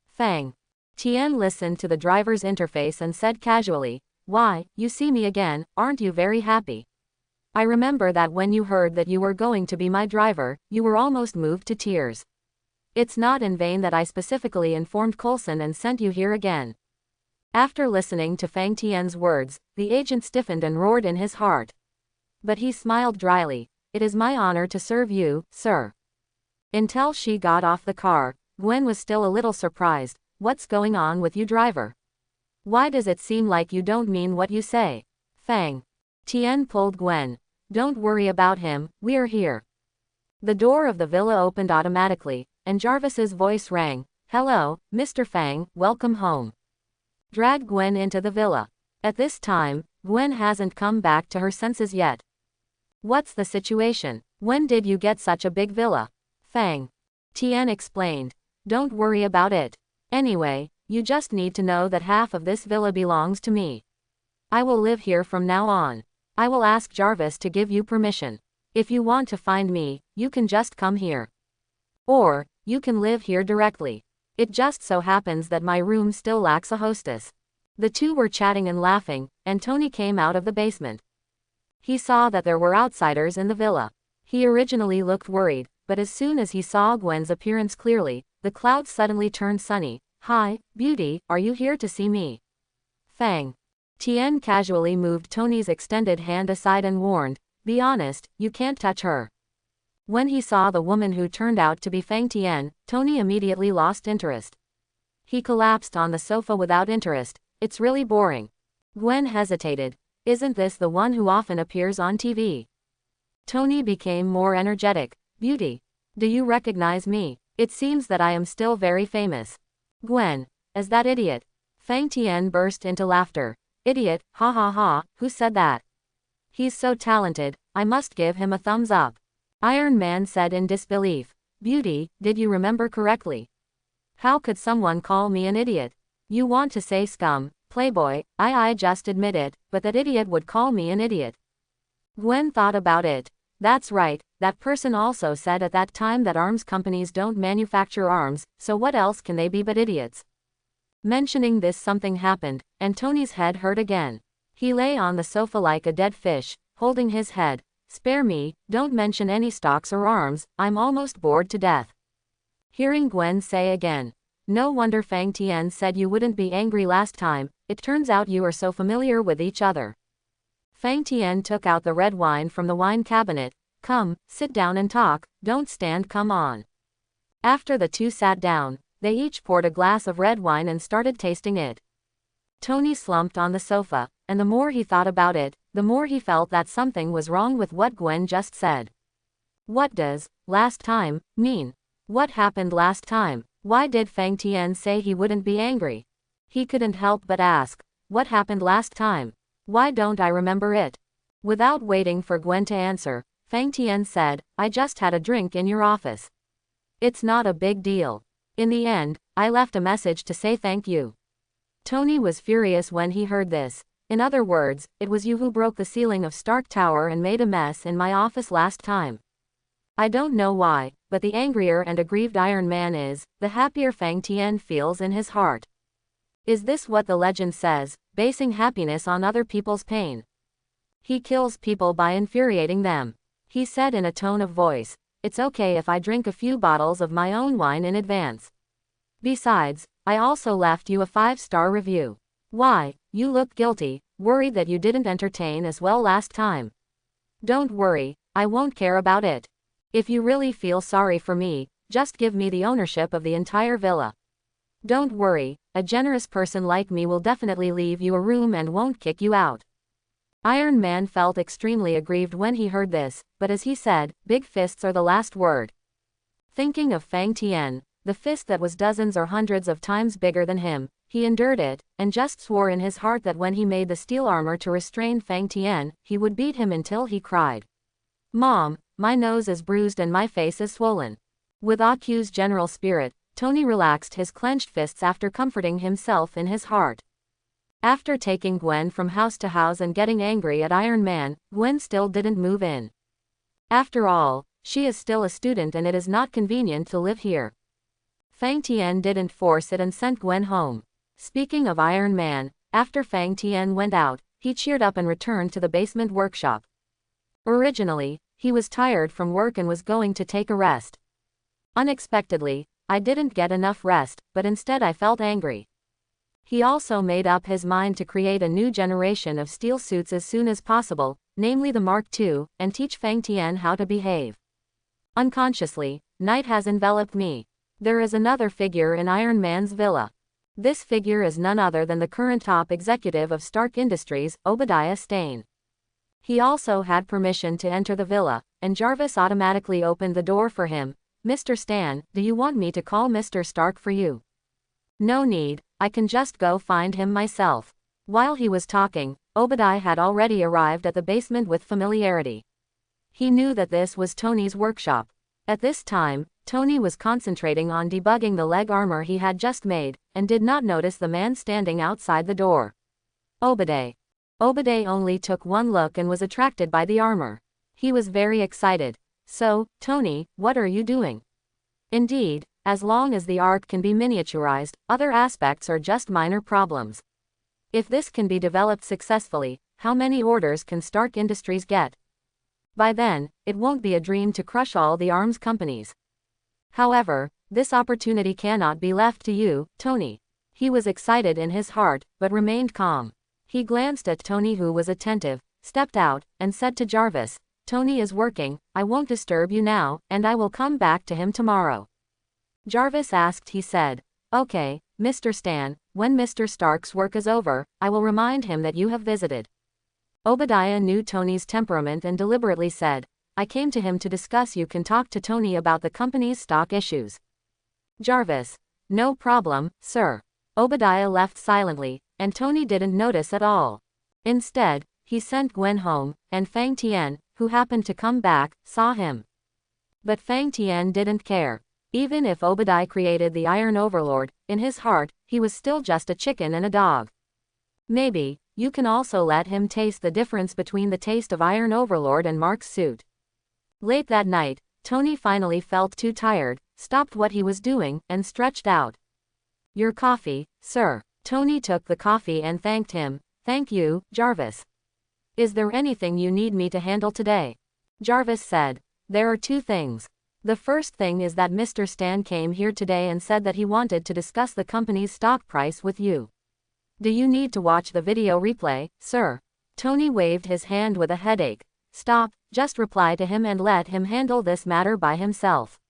Fang. Tien listened to the driver's interface and said casually, "Why, you see me again, aren't you very happy? I remember that when you heard that you were going to be my driver, you were almost moved to tears. It's not in vain that I specifically informed Coulson and sent you here again." After listening to Fang Tian's words, the agent stiffened and roared in his heart. But he smiled dryly, "It is my honor to serve you, sir." Until she got off the car, Gwen was still a little surprised. "What's going on with you, driver? Why does it seem like you don't mean what you say?" Fang. Tien pulled Gwen. "Don't worry about him, we're here." The door of the villa opened automatically, and Jarvis's voice rang, "Hello, Mr. Fang, welcome home." Drag Gwen into the villa. At this time, Gwen hasn't come back to her senses yet. "What's the situation? When did you get such a big villa?" Fang. Tien explained. "Don't worry about it. Anyway, you just need to know that half of this villa belongs to me. I will live here from now on. I will ask Jarvis to give you permission. If you want to find me, you can just come here. Or, you can live here directly. It just so happens that my room still lacks a hostess." The two were chatting and laughing, and Tony came out of the basement. He saw that there were outsiders in the villa. He originally looked worried, but as soon as he saw Gwen's appearance clearly, the clouds suddenly turned sunny. "Hi, beauty, are you here to see me?" Fang. Tien casually moved Tony's extended hand aside and warned, "Be honest, you can't touch her." When he saw the woman who turned out to be Fang Tien, Tony immediately lost interest. He collapsed on the sofa without interest. "It's really boring." Gwen hesitated. "Isn't this the one who often appears on TV?" Tony became more energetic. "Beauty, do you recognize me? It seems that I am still very famous." Gwen. "As that idiot?" Fang Tien burst into laughter. "Idiot, ha ha ha, who said that? He's so talented, I must give him a thumbs up." Iron Man said in disbelief. "Beauty, did you remember correctly? How could someone call me an idiot? You want to say scum, playboy, I just admit it, but that idiot would call me an idiot." Gwen thought about it. "That's right, that person also said at that time that arms companies don't manufacture arms, so what else can they be but idiots?" Mentioning this, something happened, and Tony's head hurt again. He lay on the sofa like a dead fish, holding his head. "Spare me, don't mention any stocks or arms, I'm almost bored to death." Hearing Gwen say again, "No wonder Fang Tien said you wouldn't be angry last time, it turns out you are so familiar with each other." Fang Tien took out the red wine from the wine cabinet. "Come, sit down and talk, don't stand, come on." After the two sat down, they each poured a glass of red wine and started tasting it. Tony slumped on the sofa, and the more he thought about it, the more he felt that something was wrong with what Gwen just said. What does "last time" mean? What happened last time? Why did Fang Tien say he wouldn't be angry? He couldn't help but ask, "What happened last time? Why don't I remember it?" Without waiting for Gwen to answer, Fang Tien said, "I just had a drink in your office. It's not a big deal. In the end, I left a message to say thank you." Tony was furious when he heard this. "In other words, it was you who broke the ceiling of Stark Tower and made a mess in my office last time." I don't know why, but the angrier and aggrieved Iron Man is, the happier Fang Tien feels in his heart. Is this what the legend says, basing happiness on other people's pain? He kills people by infuriating them. He said in a tone of voice, "It's okay if I drink a few bottles of my own wine in advance. Besides, I also left you a 5-star review. Why, you look guilty, worried that you didn't entertain as well last time. Don't worry, I won't care about it. If you really feel sorry for me, just give me the ownership of the entire villa. Don't worry, a generous person like me will definitely leave you a room and won't kick you out." Iron Man felt extremely aggrieved when he heard this, but as he said, big fists are the last word. Thinking of Fang Tien, the fist that was dozens or hundreds of times bigger than him, he endured it, and just swore in his heart that when he made the steel armor to restrain Fang Tien, he would beat him until he cried. "Mom, my nose is bruised and my face is swollen. With AQ's general spirit, Tony relaxed his clenched fists after comforting himself in his heart. After taking Gwen from house to house and getting angry at Iron Man, Gwen still didn't move in. After all, she is still a student and it is not convenient to live here. Fang Tian didn't force it and sent Gwen home. Speaking of Iron Man, after Fang Tian went out, he cheered up and returned to the basement workshop. Originally, he was tired from work and was going to take a rest. Unexpectedly, I didn't get enough rest, but instead I felt angry. He also made up his mind to create a new generation of steel suits as soon as possible, namely the Mark II, and teach Fang Tian how to behave. Unconsciously, night has enveloped me. There is another figure in Iron Man's villa. This figure is none other than the current top executive of Stark Industries, Obadiah Stane. He also had permission to enter the villa, and Jarvis automatically opened the door for him. "Mr. Stan, do you want me to call Mr. Stark for you?" "No need, I can just go find him myself." While he was talking, Obadiah had already arrived at the basement with familiarity. He knew that this was Tony's workshop. At this time, Tony was concentrating on debugging the leg armor he had just made, and did not notice the man standing outside the door. Obadiah. Obadiah only took one look and was attracted by the armor. He was very excited. "So, Tony, what are you doing?" "Indeed, as long as the arc can be miniaturized, other aspects are just minor problems. If this can be developed successfully, how many orders can Stark Industries get? By then, it won't be a dream to crush all the arms companies. However, this opportunity cannot be left to you, Tony." He was excited in his heart, but remained calm. He glanced at Tony, who was attentive, stepped out, and said to Jarvis, "Tony is working, I won't disturb you now, and I will come back to him tomorrow." Jarvis asked. He said, "Okay, Mr. Stan, when Mr. Stark's work is over, I will remind him that you have visited." Obadiah knew Tony's temperament and deliberately said, "I came to him to discuss. You can talk to Tony about the company's stock issues." Jarvis, "No problem, sir." Obadiah left silently, and Tony didn't notice at all. Instead, he sent Gwen home, and Fang Tian, who happened to come back, saw him. But Fang Tian didn't care. Even if Obadiah created the Iron Overlord, in his heart, he was still just a chicken and a dog. "Maybe, you can also let him taste the difference between the taste of Iron Overlord and Mark's suit." Late that night, Tony finally felt too tired, stopped what he was doing, and stretched out. "Your coffee, sir." Tony took the coffee and thanked him. "Thank you, Jarvis. Is there anything you need me to handle today?" Jarvis said, "There are two things. The first thing is that Mr. Stan came here today and said that he wanted to discuss the company's stock price with you. Do you need to watch the video replay, sir?" Tony waved his hand with a headache. "Stop, just reply to him and let him handle this matter by himself.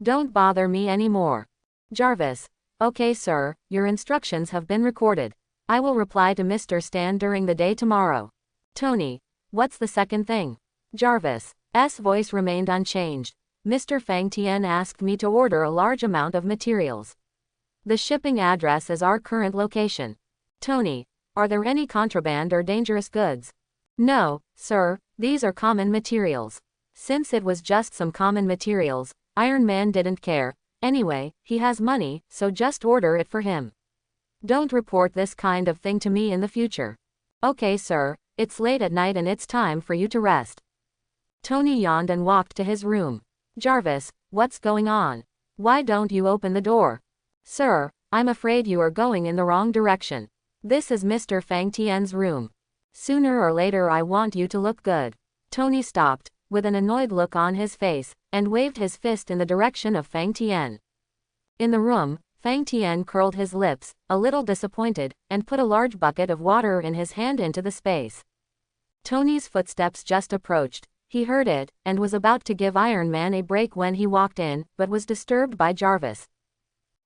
Don't bother me anymore." Jarvis, "Okay, sir, your instructions have been recorded. I will reply to Mr. Stan during the day tomorrow." Tony, "What's the second thing?" Jarvis' voice remained unchanged. "Mr. Fang Tian asked me to order a large amount of materials. The shipping address is our current location." Tony, "Are there any contraband or dangerous goods?" "No, sir, these are common materials." Since it was just some common materials, Iron Man didn't care. Anyway, he has money, so just order it for him. Don't report this kind of thing to me in the future. Okay, sir, it's late at night and it's time for you to rest. Tony yawned and walked to his room. Jarvis, what's going on? Why don't you open the door? Sir, I'm afraid you are going in the wrong direction. This is Mr. Fang Tian's room. Sooner or later I want you to look good. Tony stopped, with an annoyed look on his face, and waved his fist in the direction of Fang Tian. In the room, Fang Tian curled his lips, a little disappointed, and put a large bucket of water in his hand into the space. Tony's footsteps just approached. He heard it, and was about to give Iron Man a break when he walked in, but was disturbed by Jarvis.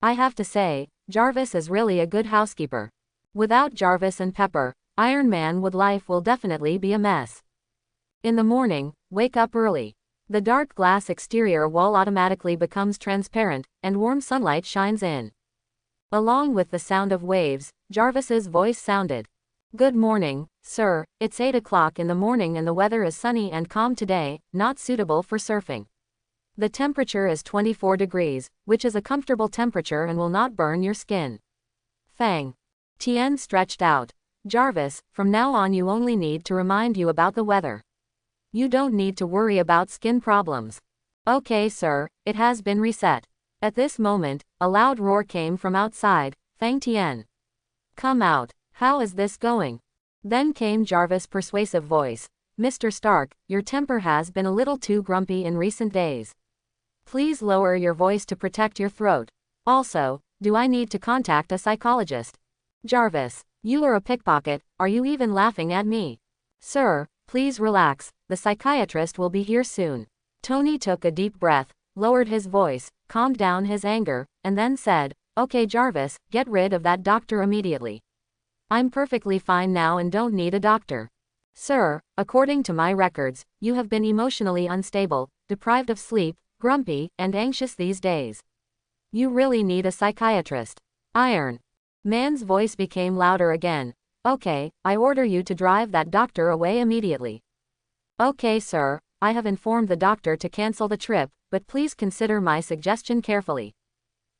I have to say, Jarvis is really a good housekeeper. Without Jarvis and Pepper, Iron Man life will definitely be a mess. In the morning, wake up early. The dark glass exterior wall automatically becomes transparent, and warm sunlight shines in. Along with the sound of waves, Jarvis's voice sounded. Good morning, sir, it's 8 o'clock in the morning and the weather is sunny and calm today, not suitable for surfing. The temperature is 24 degrees, which is a comfortable temperature and will not burn your skin. Fang. Tien stretched out. Jarvis, from now on you only need to remind you about the weather. You don't need to worry about skin problems. Okay, sir, it has been reset. At this moment, a loud roar came from outside. Fang Tien. Come out. How is this going? Then came Jarvis' persuasive voice. Mr. Stark, your temper has been a little too grumpy in recent days. Please lower your voice to protect your throat. Also, do I need to contact a psychologist? Jarvis, you are a pickpocket, are you even laughing at me? Sir, please relax, the psychiatrist will be here soon. Tony took a deep breath, lowered his voice, calmed down his anger, and then said, Okay Jarvis, get rid of that doctor immediately. I'm perfectly fine now and don't need a doctor. Sir, according to my records, you have been emotionally unstable, deprived of sleep, grumpy, and anxious these days. You really need a psychiatrist. Iron Man's voice became louder again. Okay, I order you to drive that doctor away immediately. Okay, sir, I have informed the doctor to cancel the trip, but please consider my suggestion carefully.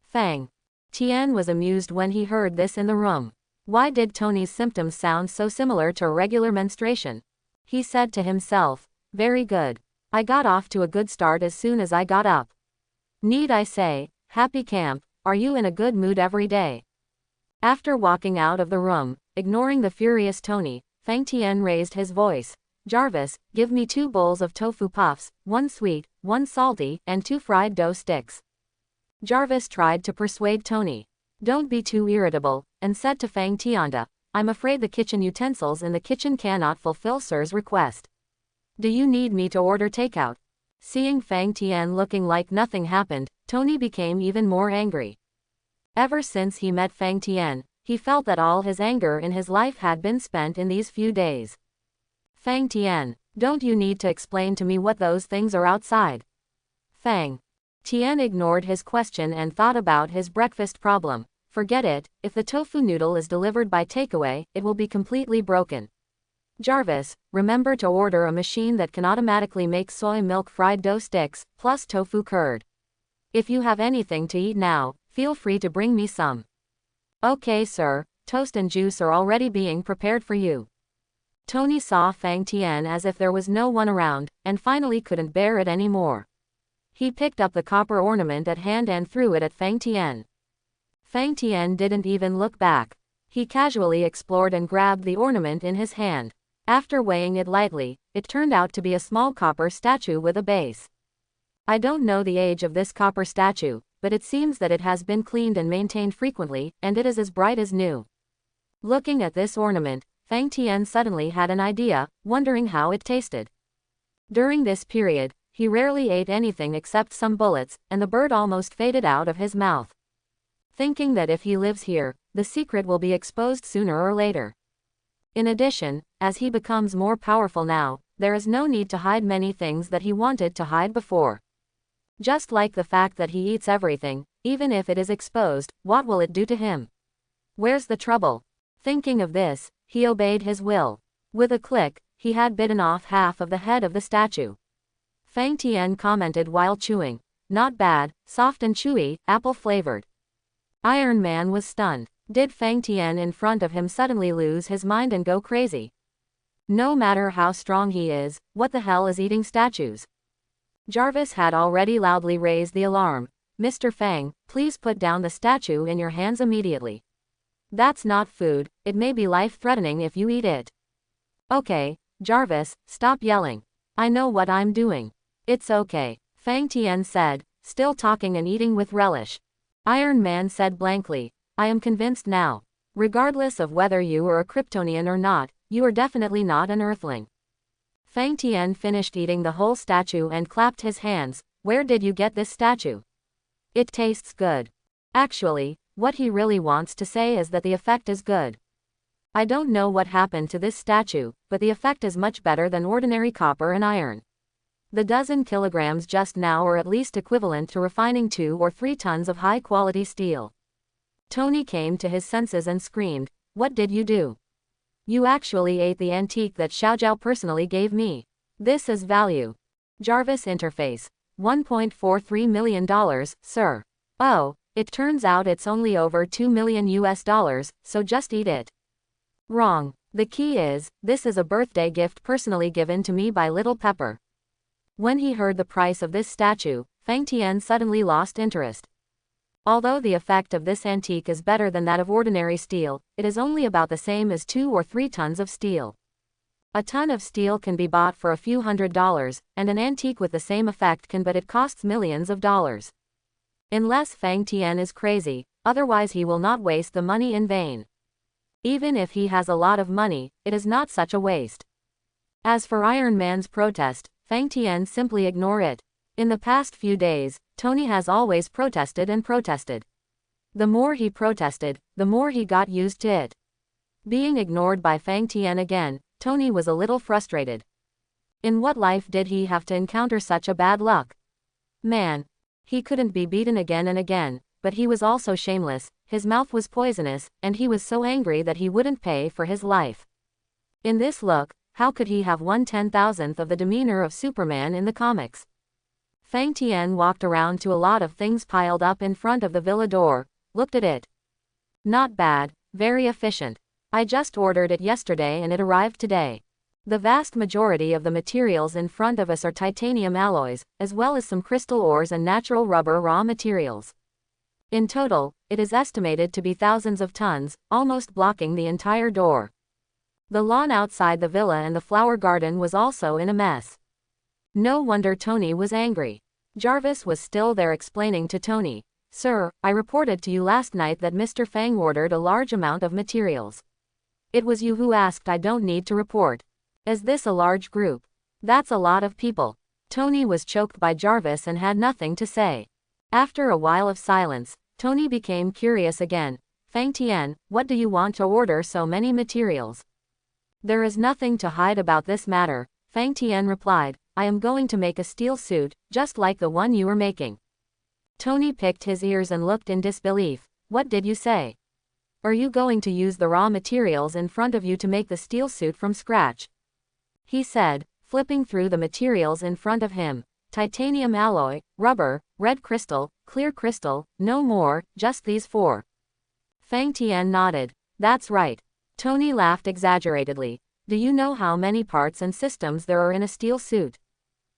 Fang. Tien was amused when he heard this in the room. Why did Tony's symptoms sound so similar to regular menstruation? He said to himself, very good. I got off to a good start as soon as I got up. Need I say, happy camp, are you in a good mood every day? After walking out of the room, ignoring the furious Tony, Fang Tien raised his voice. Jarvis, give me 2 bowls of tofu puffs, 1 sweet, 1 salty, and 2 fried dough sticks. Jarvis tried to persuade Tony. Don't be too irritable, and said to Fang Tianda, I'm afraid the kitchen utensils in the kitchen cannot fulfill sir's request. Do you need me to order takeout? Seeing Fang Tien looking like nothing happened, Tony became even more angry. Ever since he met Fang Tien, he felt that all his anger in his life had been spent in these few days. Fang Tien, don't you need to explain to me what those things are outside? Fang Tien ignored his question and thought about his breakfast problem. Forget it, if the tofu noodle is delivered by takeaway, it will be completely broken. Jarvis, remember to order a machine that can automatically make soy milk fried dough sticks, plus tofu curd. If you have anything to eat now, feel free to bring me some. Okay sir, toast and juice are already being prepared for you. Tony saw Fang Tien as if there was no one around, and finally couldn't bear it anymore. He picked up the copper ornament at hand and threw it at Fang Tien. Fang Tien didn't even look back. He casually explored and grabbed the ornament in his hand. After weighing it lightly, it turned out to be a small copper statue with a base. I don't know the age of this copper statue, but it seems that it has been cleaned and maintained frequently, and it is as bright as new. Looking at this ornament, Fang Tien suddenly had an idea, wondering how it tasted. During this period, he rarely ate anything except some bullets, and the bird almost faded out of his mouth. Thinking that if he lives here, the secret will be exposed sooner or later. In addition, as he becomes more powerful now, there is no need to hide many things that he wanted to hide before. Just like the fact that he eats everything, even if it is exposed, what will it do to him? Where's the trouble? Thinking of this, he obeyed his will. With a click, he had bitten off half of the head of the statue. Fang Tien commented while chewing. Not bad, soft and chewy, apple-flavored. Iron Man was stunned. Did Fang Tien in front of him suddenly lose his mind and go crazy? No matter how strong he is, what the hell is eating statues? Jarvis had already loudly raised the alarm. Mr. Fang, please put down the statue in your hands immediately. That's not food, it may be life-threatening if you eat it. Okay, Jarvis, stop yelling. I know what I'm doing. It's okay, Fang Tien said, still talking and eating with relish. Iron Man said blankly, I am convinced now. Regardless of whether you are a Kryptonian or not, you are definitely not an Earthling. Fang Tien finished eating the whole statue and clapped his hands. Where did you get this statue? It tastes good. Actually, what he really wants to say is that the effect is good. I don't know what happened to this statue, but the effect is much better than ordinary copper and iron. The dozen kilograms just now are at least equivalent to refining 2 or 3 tons of high-quality steel. Tony came to his senses and screamed, what did you do? You actually ate the antique that Xiaojiao personally gave me. This is value. Jarvis interface. $1.43 million, sir. Oh, it turns out it's only over $2 million US, so just eat it. Wrong. The key is, this is a birthday gift personally given to me by Little Pepper. When he heard the price of this statue, Fang Tian suddenly lost interest. Although the effect of this antique is better than that of ordinary steel, it is only about the same as 2 or 3 tons of steel. A ton of steel can be bought for a few $100s, and an antique with the same effect can, but it costs millions of dollars. Unless Fang Tian is crazy, otherwise he will not waste the money in vain. Even if he has a lot of money, it is not such a waste. As for Iron Man's protest, Fang Tian simply ignore it. In the past few days, Tony has always protested and protested. The more he protested, the more he got used to it. Being ignored by Fang Tian again, Tony was a little frustrated. In what life did he have to encounter such a bad luck? Man. He couldn't be beaten again and again, but he was also shameless, his mouth was poisonous, and he was so angry that he wouldn't pay for his life. In this look, how could he have 1/10,000th of the demeanor of Superman in the comics? Fang Tian walked around to a lot of things piled up in front of the villa door, looked at it. Not bad, very efficient. I just ordered it yesterday and it arrived today. The vast majority of the materials in front of us are titanium alloys, as well as some crystal ores and natural rubber raw materials. In total, it is estimated to be thousands of tons, almost blocking the entire door. The lawn outside the villa and the flower garden was also in a mess. No wonder Tony was angry. Jarvis was still there explaining to Tony, "Sir, I reported to you last night that Mr. Fang ordered a large amount of materials. It was you who asked. I don't need to report. Is this a large group? That's a lot of people." Tony was choked by Jarvis and had nothing to say. After a while of silence, Tony became curious again. "Fang Tian, what do you want to order so many materials?" "There is nothing to hide about this matter," Fang Tian replied. "I am going to make a steel suit, just like the one you were making." Tony picked his ears and looked in disbelief. "What did you say? Are you going to use the raw materials in front of you to make the steel suit from scratch?" He said, flipping through the materials in front of him. "Titanium alloy, rubber, red crystal, clear crystal, no more, just these 4. Fang Tian nodded. "That's right." Tony laughed exaggeratedly. "Do you know how many parts and systems there are in a steel suit?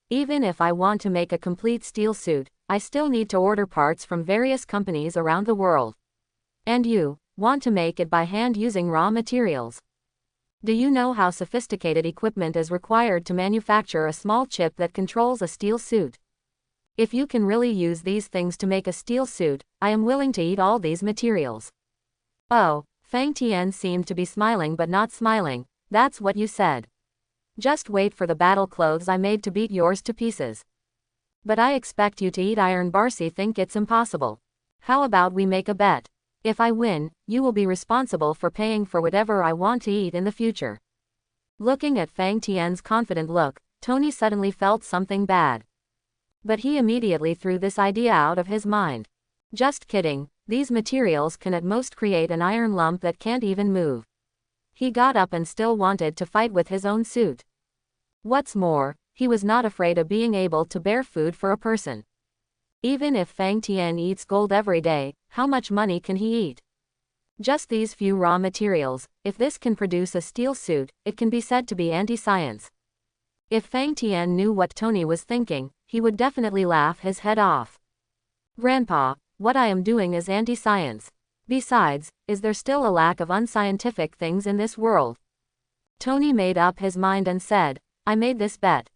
Even if I want to make a complete steel suit, I still need to order parts from various companies around the world. And you want to make it by hand using raw materials. Do you know how sophisticated equipment is required to manufacture a small chip that controls a steel suit? If you can really use these things to make a steel suit, I am willing to eat all these materials." "Oh," Fang Tian seemed to be smiling but not smiling. "That's what you said. Just wait for the battle clothes I made to beat yours to pieces. But I expect you to eat iron. Barcy think it's impossible. How about we make a bet? If I win, you will be responsible for paying for whatever I want to eat in the future." Looking at Fang Tian's confident look, Tony suddenly felt something bad. But he immediately threw this idea out of his mind. "Just kidding, these materials can at most create an iron lump that can't even move." He got up and still wanted to fight with his own suit. What's more, he was not afraid of being able to bear food for a person. Even if Fang Tian eats gold every day, how much money can he eat? Just these few raw materials, if this can produce a steel suit, it can be said to be anti-science. If Fang Tian knew what Tony was thinking, he would definitely laugh his head off. "Grandpa, what I am doing is anti-science. Besides, is there still a lack of unscientific things in this world?" Tony made up his mind and said, "I made this bet.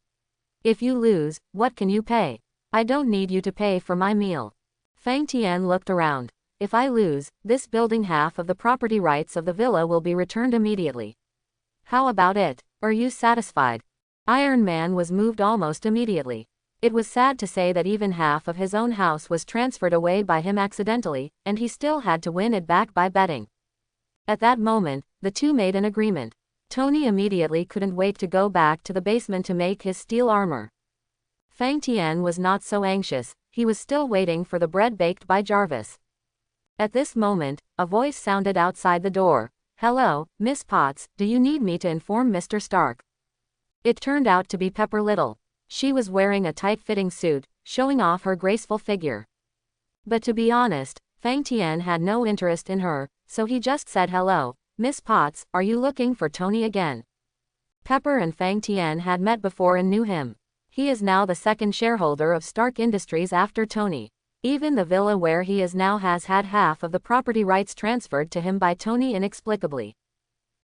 If you lose, what can you pay? I don't need you to pay for my meal." Fang Tian looked around. "If I lose, this building, half of the property rights of the villa will be returned immediately. How about it? Are you satisfied?" Iron Man was moved almost immediately. It was sad to say that even half of his own house was transferred away by him accidentally, and he still had to win it back by betting. At that moment, the two made an agreement. Tony immediately couldn't wait to go back to the basement to make his steel armor. Fang Tian was not so anxious, he was still waiting for the bread baked by Jarvis. At this moment, a voice sounded outside the door. "Hello, Miss Potts, do you need me to inform Mr. Stark?" It turned out to be Pepper Little. She was wearing a tight-fitting suit, showing off her graceful figure. But to be honest, Fang Tian had no interest in her, so he just said hello, Miss Potts, are you looking for Tony again? Pepper and Fang Tian had met before and knew him. He is now the second shareholder of Stark Industries after Tony. Even the villa where he is now has had half of the property rights transferred to him by Tony inexplicably.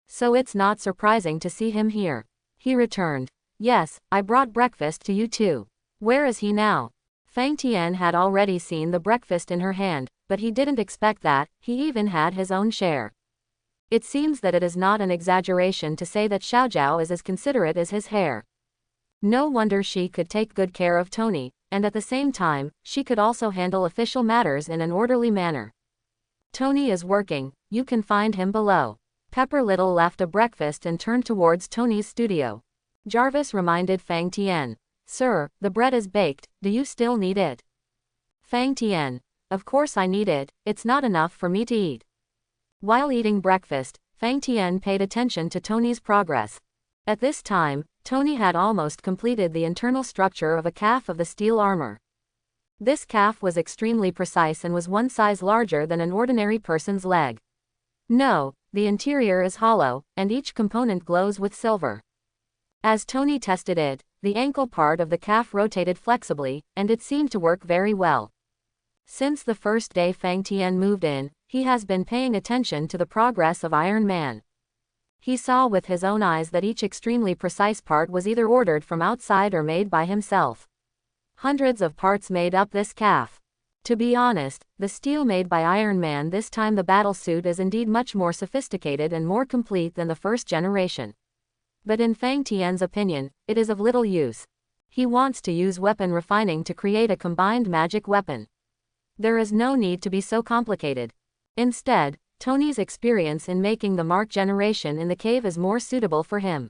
So it's not surprising to see him here. He returned. Yes, I brought breakfast to you too. Where is he now? Fang Tian had already seen the breakfast in her hand, but he didn't expect that, he even had his own share. It seems that it is not an exaggeration to say that Xiaojiao is as considerate as his hair. No wonder she could take good care of Tony, and at the same time, she could also handle official matters in an orderly manner. Tony is working, you can find him below. Pepper Little left a breakfast and turned towards Tony's studio. Jarvis reminded Fang Tian. Sir, the bread is baked, do you still need it? Fang Tian. Of course I need it, it's not enough for me to eat. While eating breakfast, Fang Tian paid attention to Tony's progress. At this time, Tony had almost completed the internal structure of a calf of the steel armor. This calf was extremely precise and was one size larger than an ordinary person's leg. No, the interior is hollow, and each component glows with silver. As Tony tested it, the ankle part of the calf rotated flexibly, and it seemed to work very well. Since the first day Fang Tian moved in, he has been paying attention to the progress of Iron Man. He saw with his own eyes that each extremely precise part was either ordered from outside or made by himself. Hundreds of parts made up this calf. To be honest, the steel made by Iron Man this time the battle suit is indeed much more sophisticated and more complete than the first generation. But in Fang Tian's opinion, it is of little use. He wants to use weapon refining to create a combined magic weapon. There is no need to be so complicated. Instead, Tony's experience in making the Mark generation in the cave is more suitable for him.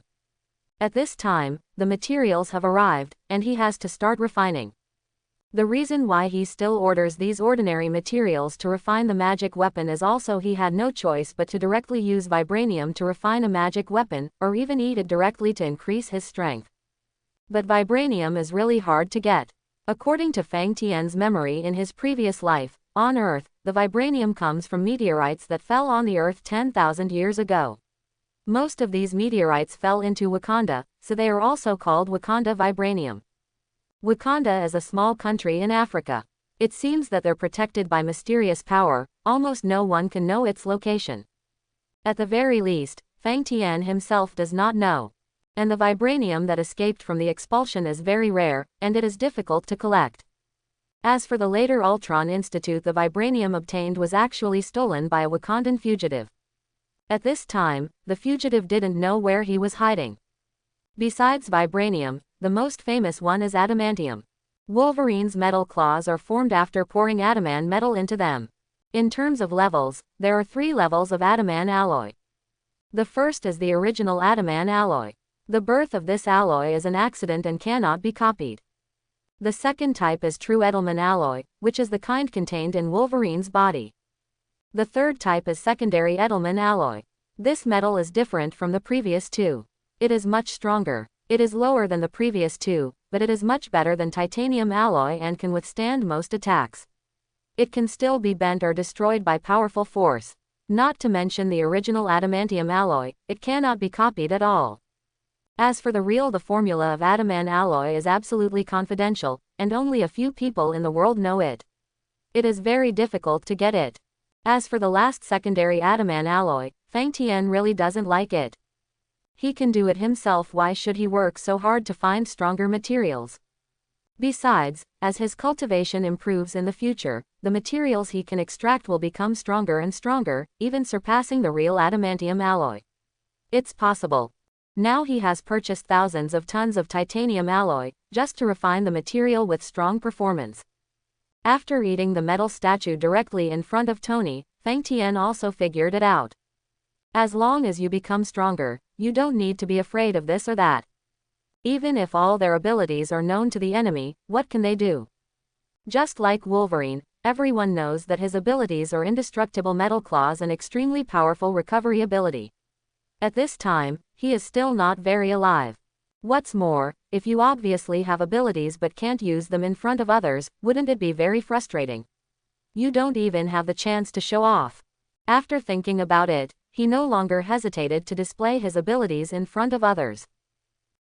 At this time, the materials have arrived, and he has to start refining. The reason why he still orders these ordinary materials to refine the magic weapon is also he had no choice but to directly use vibranium to refine a magic weapon, or even eat it directly to increase his strength. But vibranium is really hard to get. According to Fang Tian's memory in his previous life, on Earth, the vibranium comes from meteorites that fell on the Earth 10,000 years ago. Most of these meteorites fell into Wakanda, so they are also called Wakanda vibranium. Wakanda is a small country in Africa. It seems that they're protected by mysterious power, almost no one can know its location. At the very least, Fang Tian himself does not know. And the vibranium that escaped from the expulsion is very rare, and it is difficult to collect. As for the later Ultron Institute, the vibranium obtained was actually stolen by a Wakandan fugitive. At this time, the fugitive didn't know where he was hiding. Besides vibranium, the most famous one is adamantium. Wolverine's metal claws are formed after pouring adamant metal into them. In terms of levels, there are 3 levels of adamant alloy. The first is the original adamant alloy. The birth of this alloy is an accident and cannot be copied. The second type is true Edelman alloy, which is the kind contained in Wolverine's body. The third type is secondary Edelman alloy. This metal is different from the previous 2. It is much stronger. It is lower than the previous 2, but it is much better than titanium alloy and can withstand most attacks. It can still be bent or destroyed by powerful force. Not to mention the original adamantium alloy, it cannot be copied at all. As for the formula of adamant alloy is absolutely confidential, and only a few people in the world know it. It is very difficult to get it. As for the last secondary adamant alloy, Fang Tian really doesn't like it. He can do it himself, why should he work so hard to find stronger materials? Besides, as his cultivation improves in the future, the materials he can extract will become stronger and stronger, even surpassing the real adamantium alloy. It's possible. Now he has purchased thousands of tons of titanium alloy, just to refine the material with strong performance. After eating the metal statue directly in front of Tony, Fang Tian also figured it out. As long as you become stronger, you don't need to be afraid of this or that. Even if all their abilities are known to the enemy, what can they do? Just like Wolverine, everyone knows that his abilities are indestructible metal claws and extremely powerful recovery ability. At this time, he is still not very alive. What's more, if you obviously have abilities but can't use them in front of others, wouldn't it be very frustrating? You don't even have the chance to show off. After thinking about it, he no longer hesitated to display his abilities in front of others.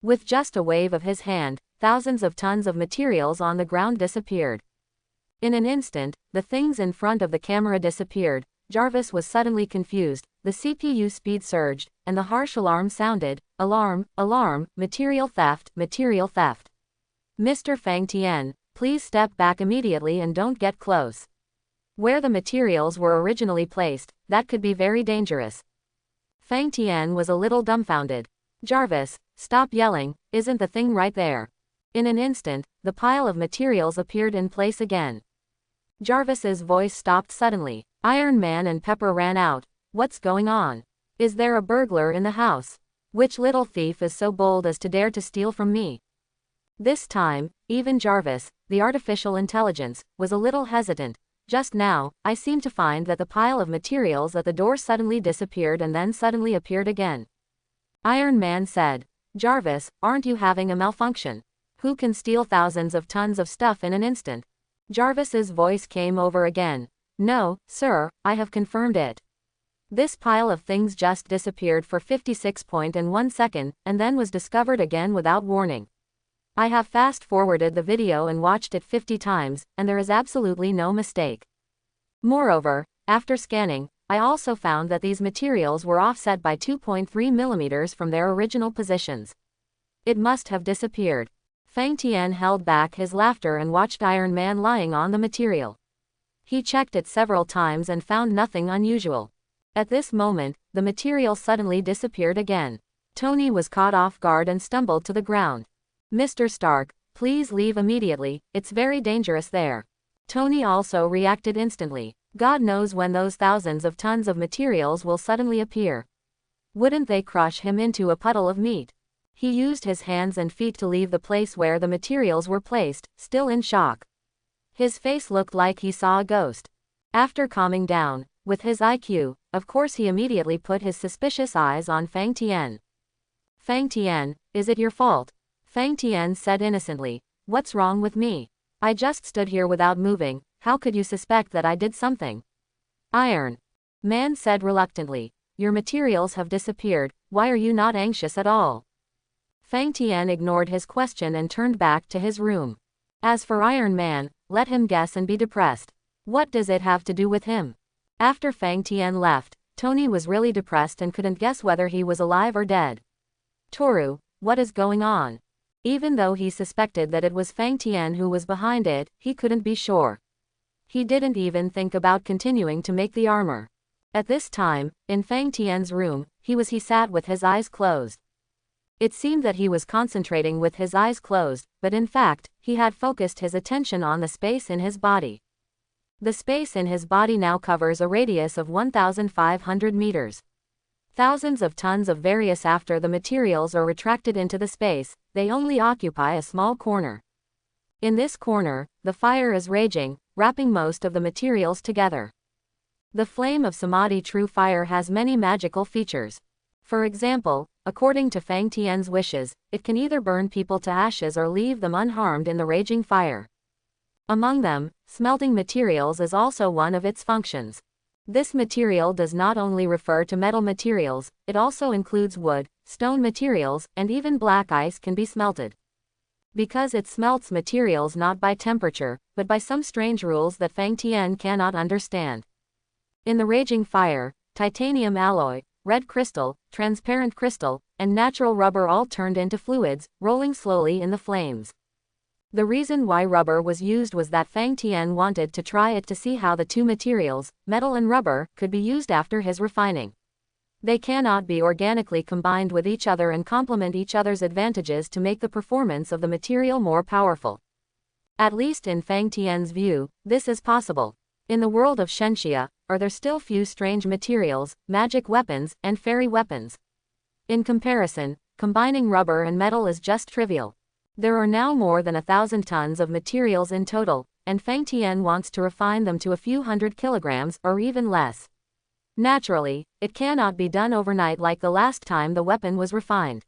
With just a wave of his hand, thousands of tons of materials on the ground disappeared. In an instant, the things in front of the camera disappeared. Jarvis was suddenly confused, the CPU speed surged, and the harsh alarm sounded. Alarm, alarm, material theft, material theft. Mr. Fang Tian, please step back immediately and don't get close. Where the materials were originally placed, that could be very dangerous. Fang Tian was a little dumbfounded. Jarvis, stop yelling, isn't the thing right there? In an instant, the pile of materials appeared in place again. Jarvis's voice stopped suddenly. Iron Man and Pepper ran out. What's going on? Is there a burglar in the house? Which little thief is so bold as to dare to steal from me? This time, even Jarvis, the artificial intelligence, was a little hesitant. Just now, I seem to find that the pile of materials at the door suddenly disappeared and then suddenly appeared again. Iron Man said, Jarvis, aren't you having a malfunction? Who can steal thousands of tons of stuff in an instant? Jarvis's voice came over again. No, sir, I have confirmed it. This pile of things just disappeared for 56.1 seconds, and then was discovered again without warning. I have fast-forwarded the video and watched it 50 times, and there is absolutely no mistake. Moreover, after scanning, I also found that these materials were offset by 2.3 millimeters from their original positions. It must have disappeared. Fang Tian held back his laughter and watched Iron Man lying on the material. He checked it several times and found nothing unusual. At this moment, the material suddenly disappeared again. Tony was caught off guard and stumbled to the ground. Mr. Stark, please leave immediately, it's very dangerous there. Tony also reacted instantly. God knows when those thousands of tons of materials will suddenly appear. Wouldn't they crush him into a puddle of meat? He used his hands and feet to leave the place where the materials were placed, still in shock. His face looked like he saw a ghost. After calming down, with his IQ, of course he immediately put his suspicious eyes on Fang Tian. Fang Tian, is it your fault? Fang Tian said innocently, what's wrong with me? I just stood here without moving, how could you suspect that I did something? Iron Man said reluctantly, your materials have disappeared, why are you not anxious at all? Fang Tian ignored his question and turned back to his room. As for Iron Man, let him guess and be depressed. What does it have to do with him? After Fang Tian left, Tony was really depressed and couldn't guess whether he was alive or dead. Toru, what is going on? Even though he suspected that it was Fang Tian who was behind it, he couldn't be sure. He didn't even think about continuing to make the armor. At this time, in Fang Tian's room, he sat with his eyes closed. It seemed that he was concentrating with his eyes closed, but in fact, he had focused his attention on the space in his body. The space in his body now covers a radius of 1,500 meters. Thousands of tons of various after the materials are retracted into the space, they only occupy a small corner. In this corner, the fire is raging, wrapping most of the materials together. The flame of Samadhi true fire has many magical features. For example, according to Fang Tian's wishes, it can either burn people to ashes or leave them unharmed in the raging fire. Among them, smelting materials is also one of its functions. This material does not only refer to metal materials, it also includes wood, stone materials, and even black ice can be smelted. Because it smelts materials not by temperature, but by some strange rules that Fang Tian cannot understand. In the raging fire, titanium alloy, red crystal, transparent crystal, and natural rubber all turned into fluids, rolling slowly in the flames. The reason why rubber was used was that Fang Tian wanted to try it to see how the two materials, metal and rubber, could be used after his refining. They cannot be organically combined with each other and complement each other's advantages to make the performance of the material more powerful. At least in Fang Tian's view, this is possible. In the world of Shenxia, are there still few strange materials, magic weapons, and fairy weapons. In comparison, combining rubber and metal is just trivial. There are now more than 1,000 tons of materials in total, and Fang Tian wants to refine them to a few hundred kilograms or even less. Naturally, it cannot be done overnight like the last time the weapon was refined.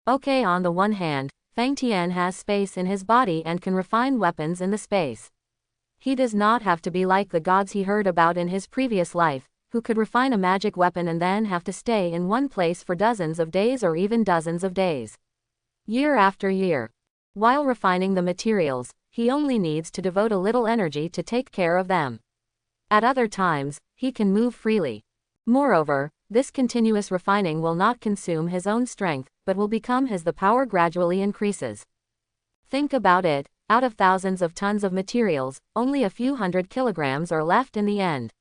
Okay, on the one hand, Fang Tian has space in his body and can refine weapons in the space. He does not have to be like the gods he heard about in his previous life, who could refine a magic weapon and then have to stay in one place for dozens of days or even dozens of days. Year after year. While refining the materials, he only needs to devote a little energy to take care of them. At other times, he can move freely. Moreover, this continuous refining will not consume his own strength, but will become his the power gradually increases. Think about it, out of thousands of tons of materials, only a few hundred kilograms are left in the end.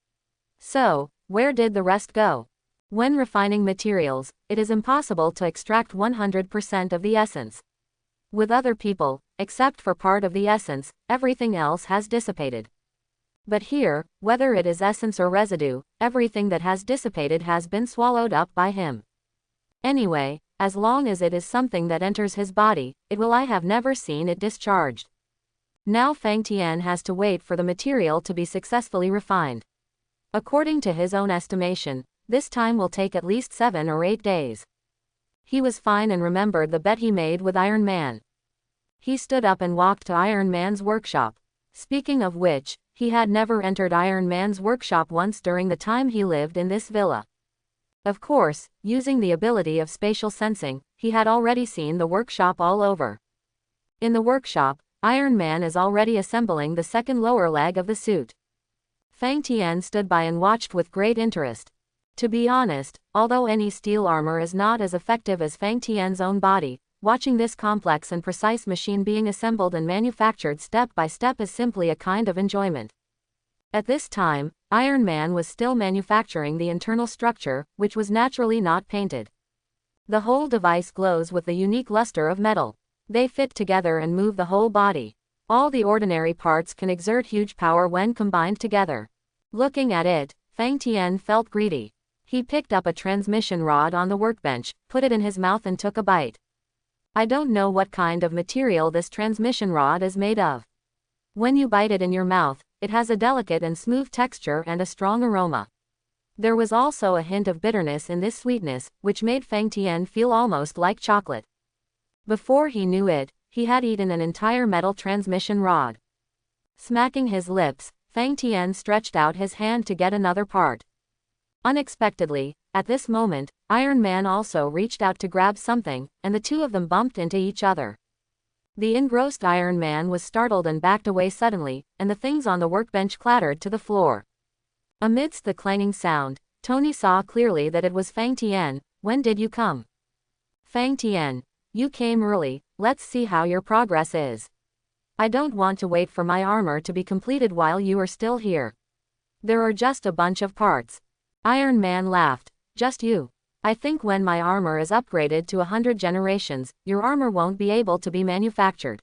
So, where did the rest go? When refining materials, it is impossible to extract 100% of the essence. With other people, except for part of the essence, everything else has dissipated. But here, whether it is essence or residue, everything that has dissipated has been swallowed up by him. Anyway, as long as it is something that enters his body, I have never seen it discharged. Now Fang Tian has to wait for the material to be successfully refined. According to his own estimation, this time will take at least 7 or 8 days. He was fine and remembered the bet he made with Iron Man. He stood up and walked to Iron Man's workshop. Speaking of which, he had never entered Iron Man's workshop once during the time he lived in this villa. Of course, using the ability of spatial sensing, he had already seen the workshop all over. In the workshop, Iron Man is already assembling the second lower leg of the suit. Fang Tian stood by and watched with great interest. To be honest, although any steel armor is not as effective as Fang Tian's own body, watching this complex and precise machine being assembled and manufactured step by step is simply a kind of enjoyment. At this time, Iron Man was still manufacturing the internal structure, which was naturally not painted. The whole device glows with the unique luster of metal. They fit together and move the whole body. All the ordinary parts can exert huge power when combined together. Looking at it, Fang Tian felt greedy. He picked up a transmission rod on the workbench, put it in his mouth and took a bite. I don't know what kind of material this transmission rod is made of. When you bite it in your mouth, it has a delicate and smooth texture and a strong aroma. There was also a hint of bitterness in this sweetness, which made Fang Tian feel almost like chocolate. Before he knew it, he had eaten an entire metal transmission rod. Smacking his lips, Fang Tian stretched out his hand to get another part. Unexpectedly, at this moment, Iron Man also reached out to grab something, and the two of them bumped into each other. The engrossed Iron Man was startled and backed away suddenly, and the things on the workbench clattered to the floor. Amidst the clanging sound, Tony saw clearly that it was Fang Tian. When did you come? Fang Tian, you came early, let's see how your progress is. I don't want to wait for my armor to be completed while you are still here. There are just a bunch of parts. Iron Man laughed. Just you. I think when my armor is upgraded to 100 generations, your armor won't be able to be manufactured.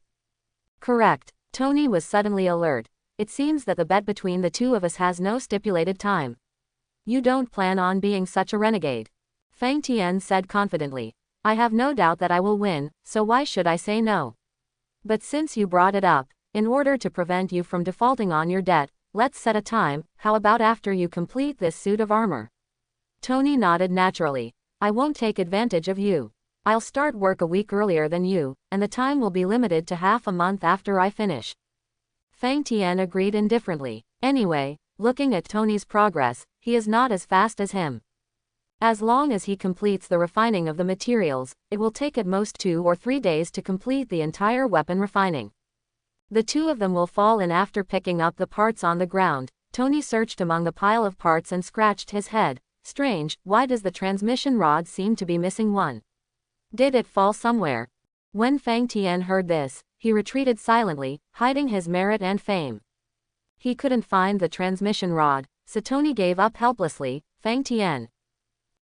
Correct. Tony was suddenly alert. It seems that the bet between the two of us has no stipulated time. You don't plan on being such a renegade. Fang Tian said confidently. I have no doubt that I will win, so why should I say no? But since you brought it up, in order to prevent you from defaulting on your debt, let's set a time. How about after you complete this suit of armor? Tony nodded naturally. I won't take advantage of you. I'll start work a week earlier than you, and the time will be limited to half a month after I finish. Fang Tian agreed indifferently. Anyway, looking at Tony's progress, he is not as fast as him. As long as he completes the refining of the materials, it will take at most 2 or 3 days to complete the entire weapon refining. The two of them will fall in after picking up the parts on the ground. Tony searched among the pile of parts and scratched his head. Strange, why does the transmission rod seem to be missing one? Did it fall somewhere? When Fang Tian heard this, he retreated silently, hiding his merit and fame. He couldn't find the transmission rod, so Tony gave up helplessly. Fang Tian.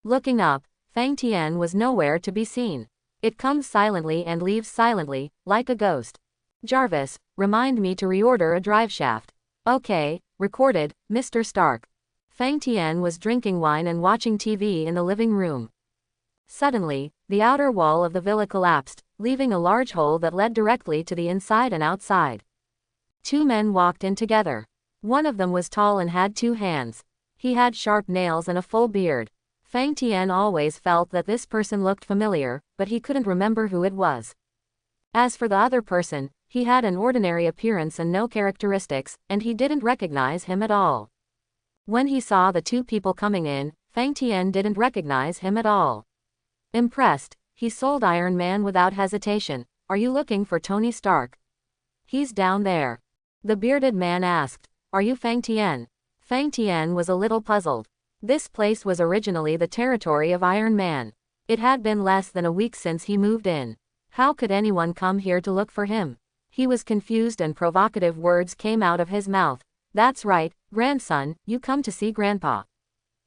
Looking up, Fang Tian was nowhere to be seen. It comes silently and leaves silently, like a ghost. Jarvis, remind me to reorder a driveshaft. Okay, recorded, Mr. Stark. Fang Tian was drinking wine and watching TV in the living room. Suddenly, the outer wall of the villa collapsed, leaving a large hole that led directly to the inside and outside. 2 men walked in together. One of them was tall and had 2 hands. He had sharp nails and a full beard. Fang Tian always felt that this person looked familiar, but he couldn't remember who it was. As for the other person, he had an ordinary appearance and no characteristics, and he didn't recognize him at all. When he saw the two people coming in, Fang Tian didn't recognize him at all. Impressed, he sold Iron Man without hesitation. Are you looking for Tony Stark? He's down there. The bearded man asked. Are you Fang Tian? Fang Tian was a little puzzled. This place was originally the territory of Iron Man. It had been less than a week since he moved in. How could anyone come here to look for him? He was confused and provocative words came out of his mouth. That's right, grandson, you come to see Grandpa.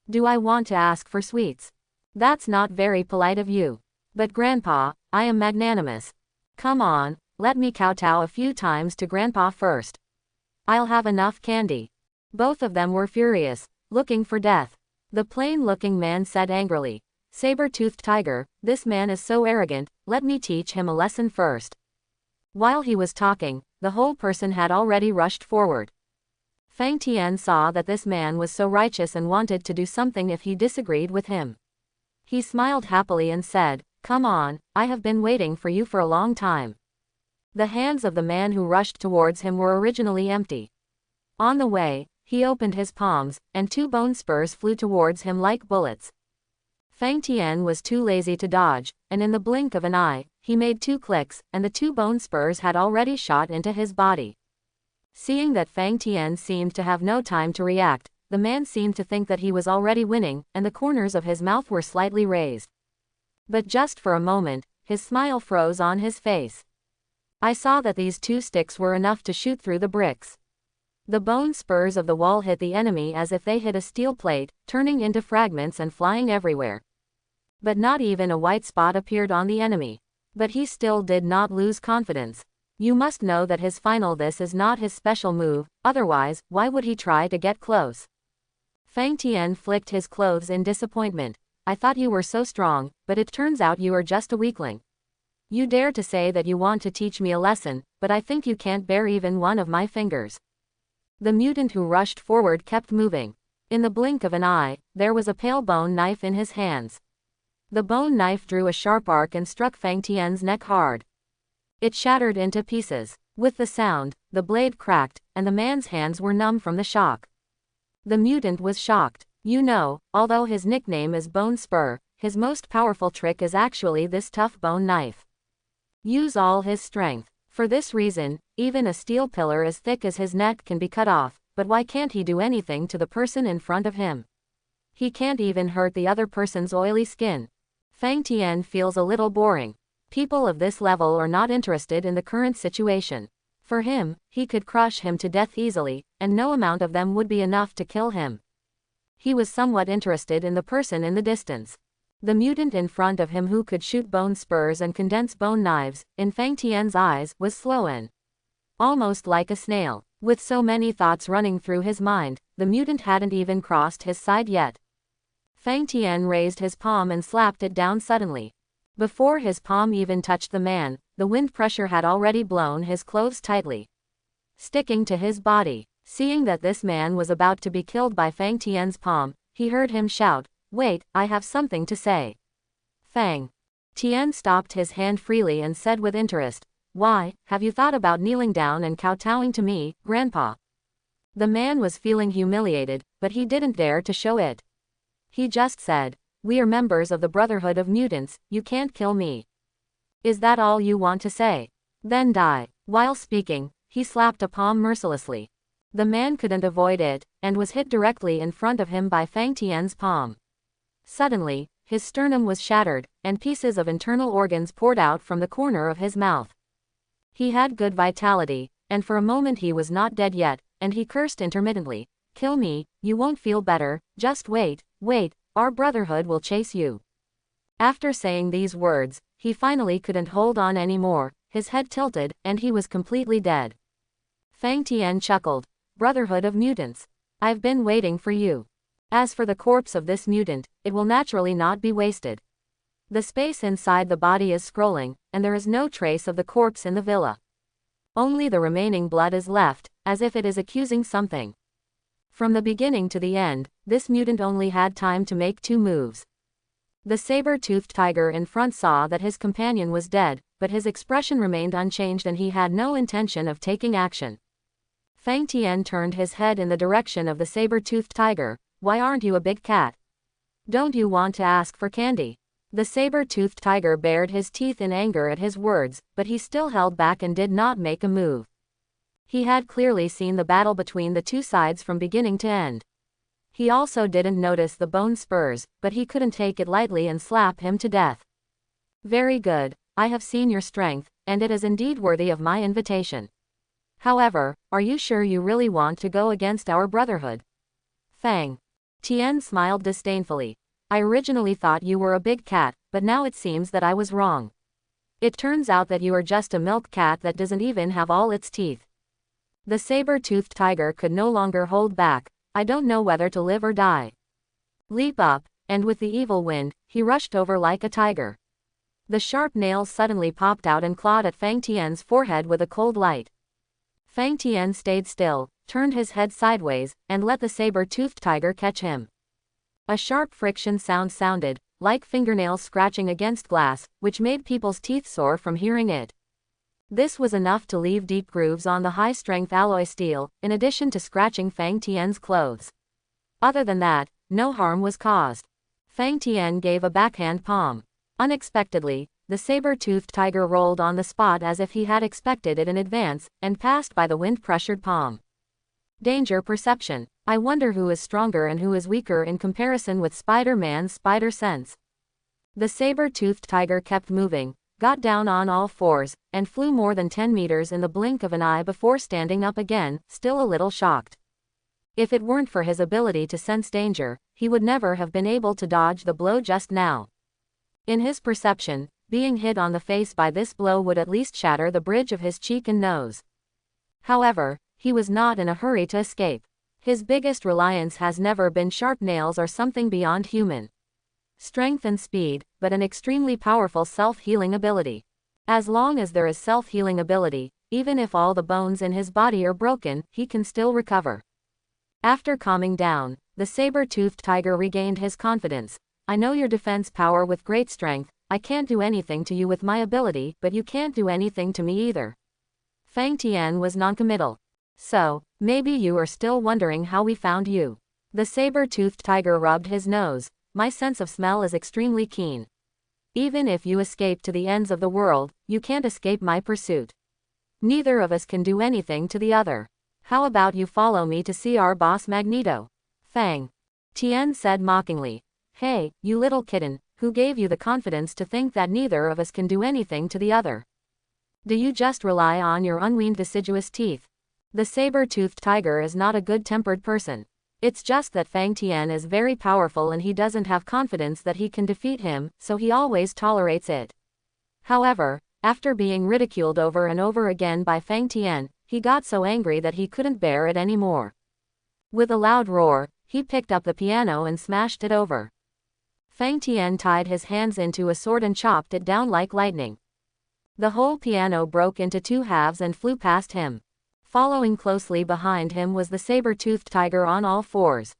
Do I want to ask for sweets? That's not very polite of you. But Grandpa, I am magnanimous. Come on, let me kowtow a few times to Grandpa first. I'll have enough candy. Both of them were furious, looking for death. The plain-looking man said angrily, Saber-toothed tiger, this man is so arrogant, let me teach him a lesson first. While he was talking, the whole person had already rushed forward. Fang Tian saw that this man was so righteous and wanted to do something if he disagreed with him. He smiled happily and said, Come on, I have been waiting for you for a long time. The hands of the man who rushed towards him were originally empty. On the way, he opened his palms, and two bone spurs flew towards him like bullets. Fang Tian was too lazy to dodge, and in the blink of an eye, he made two clicks, and the two bone spurs had already shot into his body. Seeing that Fang Tian seemed to have no time to react, the man seemed to think that he was already winning, and the corners of his mouth were slightly raised. But just for a moment, his smile froze on his face. I saw that these two sticks were enough to shoot through the bricks. The bone spurs of the wall hit the enemy as if they hit a steel plate, turning into fragments and flying everywhere. But not even a white spot appeared on the enemy. But he still did not lose confidence. You must know that his final this is not his special move, otherwise, why would he try to get close? Fang Tian flicked his clothes in disappointment. I thought you were so strong, but it turns out you are just a weakling. You dare to say that you want to teach me a lesson, but I think you can't bear even one of my fingers. The mutant who rushed forward kept moving. In the blink of an eye, there was a pale bone knife in his hands. The bone knife drew a sharp arc and struck Fang Tian's neck hard. It shattered into pieces. With the sound, the blade cracked, and the man's hands were numb from the shock. The mutant was shocked. You know, although his nickname is Bone Spur, his most powerful trick is actually this tough bone knife. Use all his strength. For this reason, even a steel pillar as thick as his neck can be cut off, but why can't he do anything to the person in front of him? He can't even hurt the other person's oily skin. Fang Tian feels a little boring. People of this level are not interested in the current situation. For him, he could crush him to death easily, and no amount of them would be enough to kill him. He was somewhat interested in the person in the distance. The mutant in front of him who could shoot bone spurs and condense bone knives, in Fang Tian's eyes, was slow and almost like a snail. With so many thoughts running through his mind, the mutant hadn't even crossed his side yet. Fang Tian raised his palm and slapped it down suddenly. Before his palm even touched the man, the wind pressure had already blown his clothes tightly, sticking to his body. Seeing that this man was about to be killed by Fang Tian's palm, he heard him shout, Wait, I have something to say. Fang Tian stopped his hand freely and said with interest, Why, have you thought about kneeling down and kowtowing to me, Grandpa? The man was feeling humiliated, but he didn't dare to show it. He just said, We are members of the Brotherhood of Mutants, you can't kill me. Is that all you want to say? Then die. While speaking, he slapped a palm mercilessly. The man couldn't avoid it, and was hit directly in front of him by Fang Tian's palm. Suddenly, his sternum was shattered, and pieces of internal organs poured out from the corner of his mouth. He had good vitality, and for a moment he was not dead yet, and he cursed intermittently, Kill me, you won't feel better, just wait, our Brotherhood will chase you. After saying these words, he finally couldn't hold on anymore, his head tilted, and he was completely dead. Fang Tian chuckled, Brotherhood of Mutants. I've been waiting for you. As for the corpse of this mutant, it will naturally not be wasted. The space inside the body is scrolling, and there is no trace of the corpse in the villa. Only the remaining blood is left, as if it is accusing something. From the beginning to the end, this mutant only had time to make 2 moves. The saber-toothed tiger in front saw that his companion was dead, but his expression remained unchanged and he had no intention of taking action. Fang Tian turned his head in the direction of the saber-toothed tiger. Why aren't you a big cat? Don't you want to ask for candy? The saber-toothed tiger bared his teeth in anger at his words, but he still held back and did not make a move. He had clearly seen the battle between the two sides from beginning to end. He also didn't notice the bone spurs, but he couldn't take it lightly and slap him to death. Very good, I have seen your strength, and it is indeed worthy of my invitation. However, are you sure you really want to go against our Brotherhood? Fang Tian smiled disdainfully. I originally thought you were a big cat, but now it seems that I was wrong. It turns out that you are just a milk cat that doesn't even have all its teeth. The saber-toothed tiger could no longer hold back. I don't know whether to live or die. Leap up, and with the evil wind, he rushed over like a tiger. The sharp nails suddenly popped out and clawed at Fang Tian's forehead with a cold light. Fang Tian stayed still, turned his head sideways, and let the saber-toothed tiger catch him. A sharp friction sound sounded, like fingernails scratching against glass, which made people's teeth sore from hearing it. This was enough to leave deep grooves on the high-strength alloy steel, in addition to scratching Fang Tian's clothes. Other than that, no harm was caused. Fang Tian gave a backhand palm. Unexpectedly, the saber-toothed tiger rolled on the spot as if he had expected it in advance, and passed by the wind-pressured palm. Danger perception. I wonder who is stronger and who is weaker in comparison with Spider-Man's spider sense. The saber-toothed tiger kept moving, got down on all fours, and flew more than 10 meters in the blink of an eye before standing up again, still a little shocked. If it weren't for his ability to sense danger, he would never have been able to dodge the blow just now. In his perception, being hit on the face by this blow would at least shatter the bridge of his cheek and nose. However, he was not in a hurry to escape. His biggest reliance has never been sharp nails or something beyond human strength and speed, but an extremely powerful self-healing ability. As long as there is self-healing ability, even if all the bones in his body are broken, he can still recover. After calming down, the saber-toothed tiger regained his confidence. I know your defense power with great strength. I can't do anything to you with my ability, but you can't do anything to me either. Fang Tian was noncommittal. So, maybe you are still wondering how we found you. The saber-toothed tiger rubbed his nose. My sense of smell is extremely keen. Even if you escape to the ends of the world, you can't escape my pursuit. Neither of us can do anything to the other. How about you follow me to see our boss Magneto? Fang Tian said mockingly. Hey, you little kitten, who gave you the confidence to think that neither of us can do anything to the other? Do you just rely on your unweaned deciduous teeth? The saber-toothed tiger is not a good-tempered person. It's just that Fang Tian is very powerful and he doesn't have confidence that he can defeat him, so he always tolerates it. However, after being ridiculed over and over again by Fang Tian, he got so angry that he couldn't bear it anymore. With a loud roar, he picked up the piano and smashed it over. Fang Tian tied his hands into a sword and chopped it down like lightning. The whole piano broke into two halves and flew past him. Following closely behind him was the saber-toothed tiger on all fours.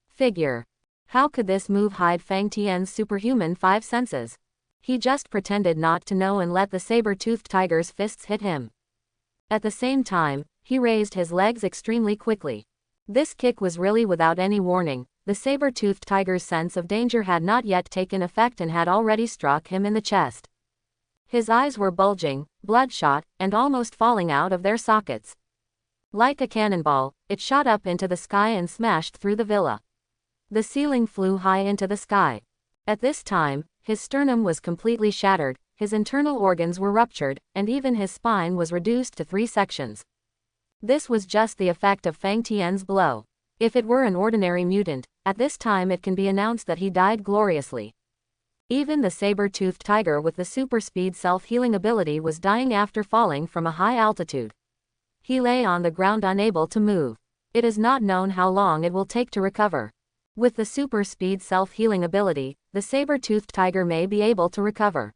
Figure. How could this move hide Fang Tian's superhuman five senses? He just pretended not to know and let the saber-toothed tiger's fists hit him. At the same time, he raised his legs extremely quickly. This kick was really without any warning. The saber-toothed tiger's sense of danger had not yet taken effect and had already struck him in the chest. His eyes were bulging, bloodshot, and almost falling out of their sockets. Like a cannonball, it shot up into the sky and smashed through the villa. The ceiling flew high into the sky. At this time, his sternum was completely shattered, his internal organs were ruptured, and even his spine was reduced to 3 sections. This was just the effect of Fang Tian's blow. If it were an ordinary mutant, at this time it can be announced that he died gloriously. Even the saber-toothed tiger with the super-speed self-healing ability was dying after falling from a high altitude. He lay on the ground unable to move. It is not known how long it will take to recover. With the super-speed self-healing ability, the saber-toothed tiger may be able to recover.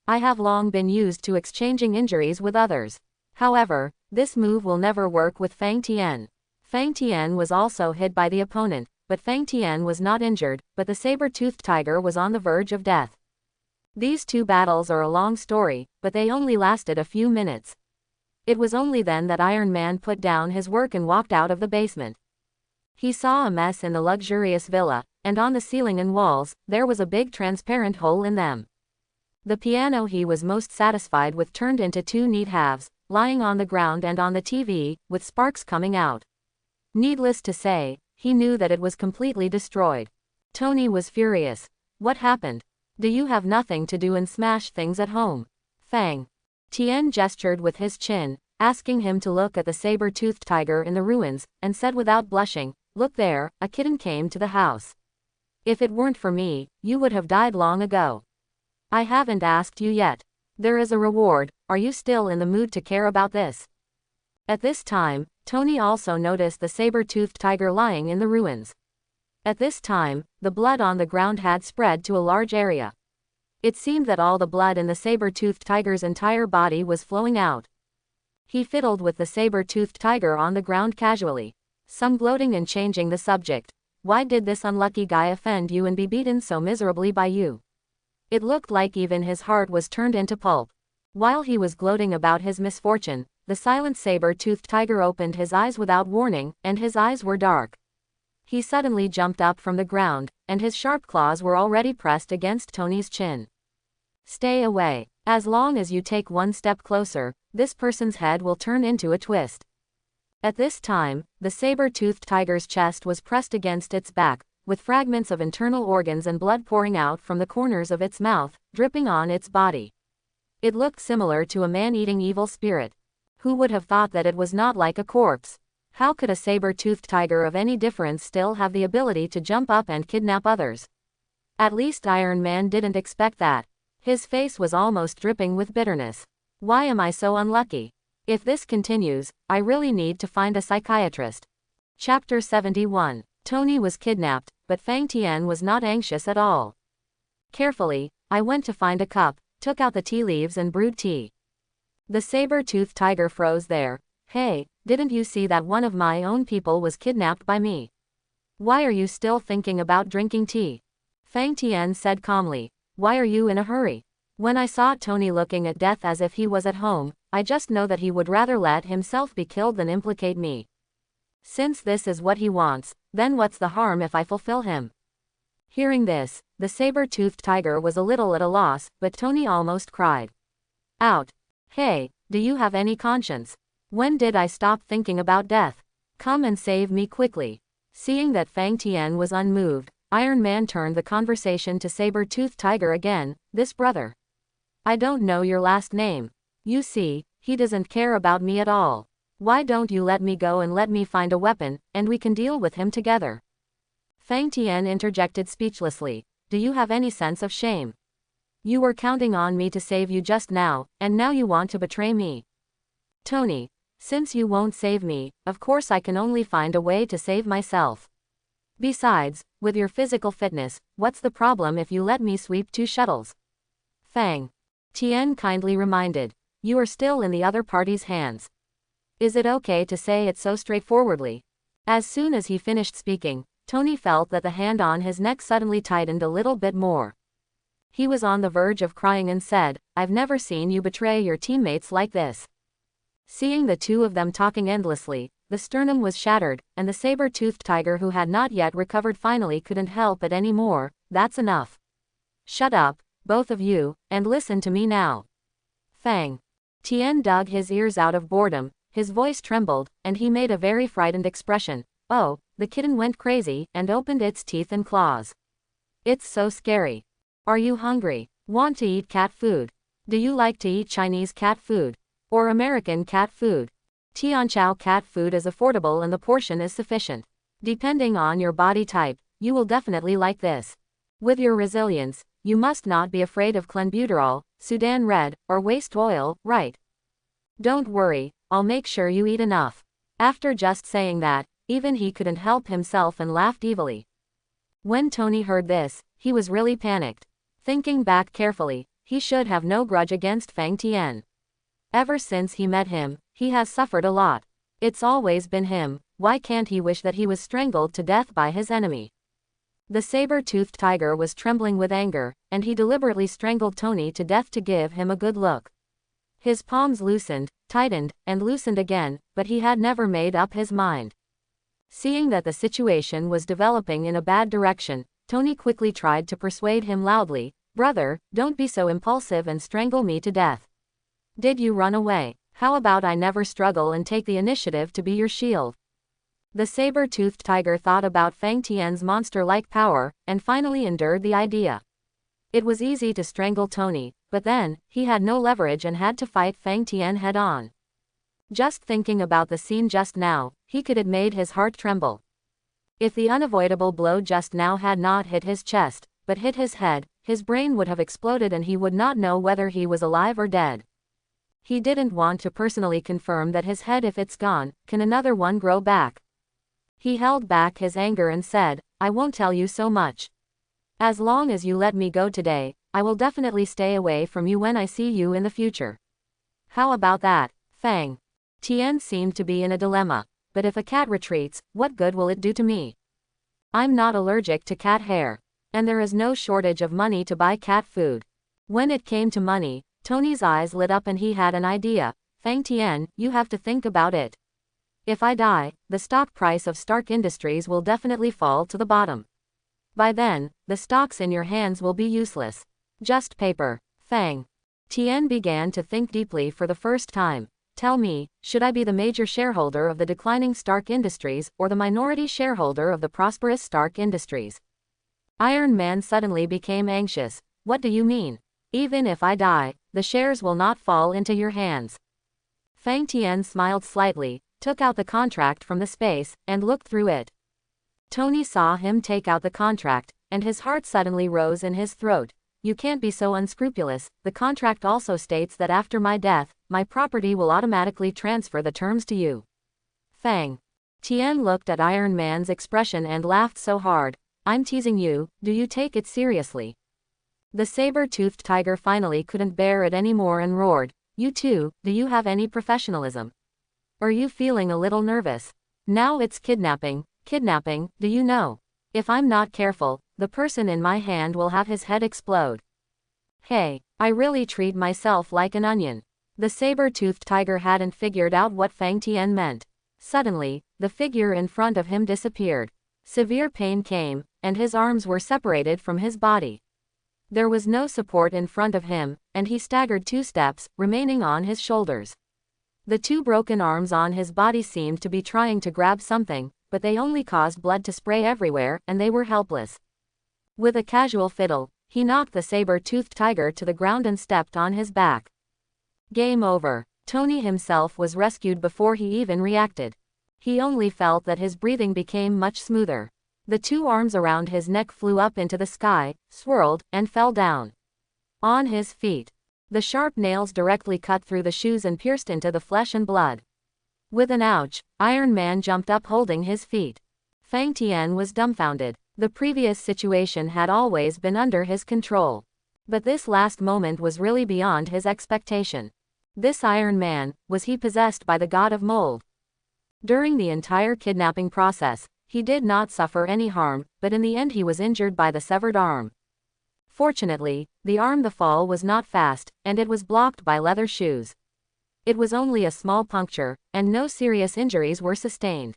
I have long been used to exchanging injuries with others. However, this move will never work with Fang Tian. Fang Tian was also hit by the opponent, but Fang Tian was not injured, but the saber-toothed tiger was on the verge of death. These two battles are a long story, but they only lasted a few minutes. It was only then that Iron Man put down his work and walked out of the basement. He saw a mess in the luxurious villa, and on the ceiling and walls, there was a big transparent hole in them. The piano he was most satisfied with turned into two neat halves, lying on the ground and on the TV, with sparks coming out. Needless to say, he knew that it was completely destroyed. Tony was furious. What happened? Do you have nothing to do and smash things at home? Fang Tian gestured with his chin, asking him to look at the saber-toothed tiger in the ruins, and said without blushing, "Look there, a kitten came to the house. If it weren't for me, you would have died long ago. I haven't asked you yet. There is a reward, are you still in the mood to care about this?" At this time, Tony also noticed the saber-toothed tiger lying in the ruins. At this time, the blood on the ground had spread to a large area. It seemed that all the blood in the saber-toothed tiger's entire body was flowing out. He fiddled with the saber-toothed tiger on the ground casually, some gloating and changing the subject. "Why did this unlucky guy offend you and be beaten so miserably by you?" It looked like even his heart was turned into pulp. While he was gloating about his misfortune, the silent saber-toothed tiger opened his eyes without warning, and his eyes were dark. He suddenly jumped up from the ground, and his sharp claws were already pressed against Tony's chin. "Stay away. As long as you take one step closer, this person's head will turn into a twist." At this time, the saber-toothed tiger's chest was pressed against its back, with fragments of internal organs and blood pouring out from the corners of its mouth, dripping on its body. It looked similar to a man-eating evil spirit. Who would have thought that it was not like a corpse? How could a saber-toothed tiger of any difference still have the ability to jump up and kidnap others? At least Iron Man didn't expect that. His face was almost dripping with bitterness. Why am I so unlucky? If this continues, I really need to find a psychiatrist. Chapter 71. Tony was kidnapped, but Fang Tian was not anxious at all. Carefully, I went to find a cup, took out the tea leaves and brewed tea. The saber-toothed tiger froze there. "Hey, didn't you see that one of my own people was kidnapped by me? Why are you still thinking about drinking tea?" Fang Tian said calmly. "Why are you in a hurry? When I saw Tony looking at death as if he was at home, I just know that he would rather let himself be killed than implicate me. Since this is what he wants, then what's the harm if I fulfill him?" Hearing this, the saber-toothed tiger was a little at a loss, but Tony almost cried out. "Hey, do you have any conscience? When did I stop thinking about death? Come and save me quickly." Seeing that Fang Tian was unmoved, Iron Man turned the conversation to saber-toothed tiger again. "This brother. I don't know your last name. You see, he doesn't care about me at all. Why don't you let me go and let me find a weapon, and we can deal with him together?" Fang Tian interjected speechlessly. "Do you have any sense of shame? You were counting on me to save you just now, and now you want to betray me. Tony, since you won't save me, of course I can only find a way to save myself. Besides, with your physical fitness, what's the problem if you let me sweep 2 shuttles?" Fang Tian kindly reminded. "You are still in the other party's hands. Is it okay to say it so straightforwardly?" As soon as he finished speaking, Tony felt that the hand on his neck suddenly tightened a little bit more. He was on the verge of crying and said, "I've never seen you betray your teammates like this." Seeing the two of them talking endlessly, the sternum was shattered, and the saber-toothed tiger who had not yet recovered finally couldn't help it any more. "That's enough. Shut up, both of you, and listen to me now." Fang Tian dug his ears out of boredom, his voice trembled, and he made a very frightened expression. "Oh," the kitten went crazy, and opened its teeth and claws. "It's so scary. Are you hungry? Want to eat cat food? Do you like to eat Chinese cat food? Or American cat food? Tianchao cat food is affordable and the portion is sufficient. Depending on your body type, you will definitely like this. With your resilience, you must not be afraid of clenbuterol, Sudan red, or waste oil, right? Don't worry, I'll make sure you eat enough." After just saying that, even he couldn't help himself and laughed evilly. When Tony heard this, he was really panicked. Thinking back carefully, he should have no grudge against Fang Tian. Ever since he met him, he has suffered a lot. It's always been him, why can't he wish that he was strangled to death by his enemy? The saber-toothed tiger was trembling with anger, and he deliberately strangled Tony to death to give him a good look. His palms loosened, tightened, and loosened again, but he had never made up his mind. Seeing that the situation was developing in a bad direction, Tony quickly tried to persuade him loudly, "Brother, don't be so impulsive and strangle me to death. Did you run away? How about I never struggle and take the initiative to be your shield?" The saber-toothed tiger thought about Fang Tian's monster-like power, and finally endured the idea. It was easy to strangle Tony, but then, he had no leverage and had to fight Fang Tian head-on. Just thinking about the scene just now, he could have made his heart tremble. If the unavoidable blow just now had not hit his chest, but hit his head, his brain would have exploded and he would not know whether he was alive or dead. He didn't want to personally confirm that his head, if it's gone, can another one grow back? He held back his anger and said, "I won't tell you so much. As long as you let me go today, I will definitely stay away from you when I see you in the future. How about that, Fang?" Tian seemed to be in a dilemma. But if a cat retreats, what good will it do to me? I'm not allergic to cat hair. And there is no shortage of money to buy cat food. When it came to money, Tony's eyes lit up and he had an idea. "Fang Tian, you have to think about it. If I die, the stock price of Stark Industries will definitely fall to the bottom. By then, the stocks in your hands will be useless. Just paper." Fang Tian began to think deeply for the first time. "Tell me, should I be the major shareholder of the declining Stark Industries, or the minority shareholder of the prosperous Stark Industries?" Iron Man suddenly became anxious. "What do you mean? Even if I die, the shares will not fall into your hands." Fang Tian smiled slightly, took out the contract from the space, and looked through it. Tony saw him take out the contract, and his heart suddenly rose in his throat. "You can't be so unscrupulous. The contract also states that after my death, my property will automatically transfer the terms to you." Fang Tian looked at Iron Man's expression and laughed so hard. "I'm teasing you, do you take it seriously?" The saber-toothed tiger finally couldn't bear it anymore and roared, "You too, do you have any professionalism? Are you feeling a little nervous? Now it's kidnapping, do you know? If I'm not careful, the person in my hand will have his head explode. Hey, I really treat myself like an onion." The saber-toothed tiger hadn't figured out what Fang Tian meant. Suddenly, the figure in front of him disappeared. Severe pain came, and his arms were separated from his body. There was no support in front of him, and he staggered 2 steps, remaining on his shoulders. The 2 broken arms on his body seemed to be trying to grab something, but they only caused blood to spray everywhere, and they were helpless. With a casual fiddle, he knocked the saber-toothed tiger to the ground and stepped on his back. Game over. Tony himself was rescued before he even reacted. He only felt that his breathing became much smoother. The 2 arms around his neck flew up into the sky, swirled, and fell down. On his feet, the sharp nails directly cut through the shoes and pierced into the flesh and blood. With an ouch, Iron Man jumped up holding his feet. Fang Tian was dumbfounded. The previous situation had always been under his control. But this last moment was really beyond his expectation. This Iron Man, was he possessed by the god of mold? During the entire kidnapping process, he did not suffer any harm, but in the end he was injured by the severed arm. Fortunately, the arm the fall was not fast, and it was blocked by leather shoes. It was only a small puncture, and no serious injuries were sustained.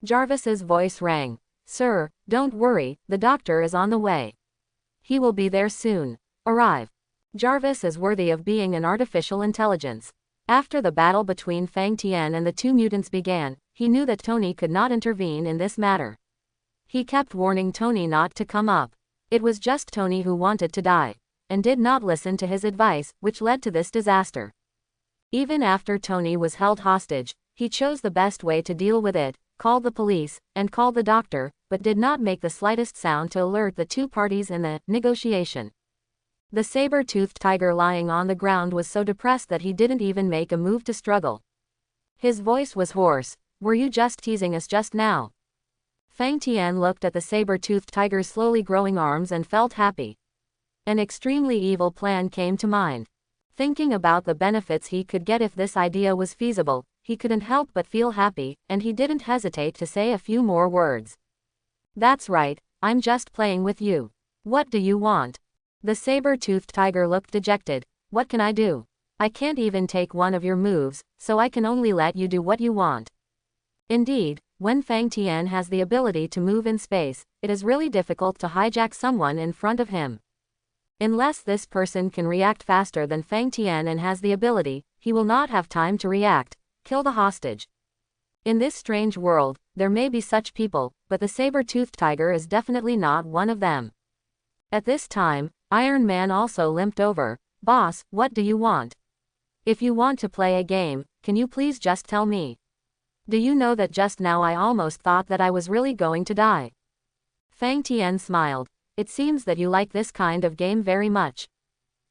Jarvis's voice rang. "Sir, don't worry, the doctor is on the way. He will be there soon. Arrive." Jarvis is worthy of being an artificial intelligence. After the battle between Fang Tian and the 2 mutants began, he knew that Tony could not intervene in this matter. He kept warning Tony not to come up. It was just Tony who wanted to die, and did not listen to his advice, which led to this disaster. Even after Tony was held hostage, he chose the best way to deal with it, called the police, and called the doctor, but did not make the slightest sound to alert the 2 parties in the negotiation. The saber-toothed tiger lying on the ground was so depressed that he didn't even make a move to struggle. His voice was hoarse. "Were you just teasing us just now?" Fang Tian looked at the saber-toothed tiger's slowly growing arms and felt happy. An extremely evil plan came to mind. Thinking about the benefits he could get if this idea was feasible, he couldn't help but feel happy, and he didn't hesitate to say a few more words. That's right, I'm just playing with you. What do you want? The saber-toothed tiger looked dejected. What can I do? I can't even take one of your moves, so I can only let you do what you want. Indeed, when Fang Tian has the ability to move in space, it is really difficult to hijack someone in front of him. Unless this person can react faster than Fang Tian and has the ability, he will not have time to react. Kill the hostage. In this strange world, there may be such people, but the saber-toothed tiger is definitely not one of them. At this time, Iron Man also limped over. Boss, what do you want? If you want to play a game, can you please just tell me? Do you know that just now I almost thought that I was really going to die? Fang Tian smiled. It seems that you like this kind of game very much.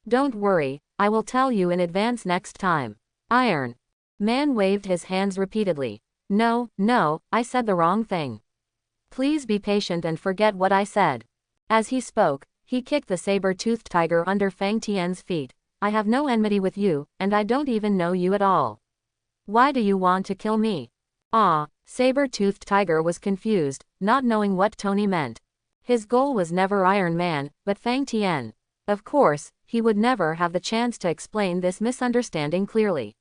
Don't worry, I will tell you in advance next time. Iron Man waved his hands repeatedly. No, I said the wrong thing. Please be patient and forget what I said. As he spoke, he kicked the saber-toothed tiger under Fang Tian's feet. I have no enmity with you, and I don't even know you at all. Why do you want to kill me? Saber-toothed tiger was confused, not knowing what Tony meant. His goal was never Iron Man, but Fang Tian. Of course, he would never have the chance to explain this misunderstanding clearly.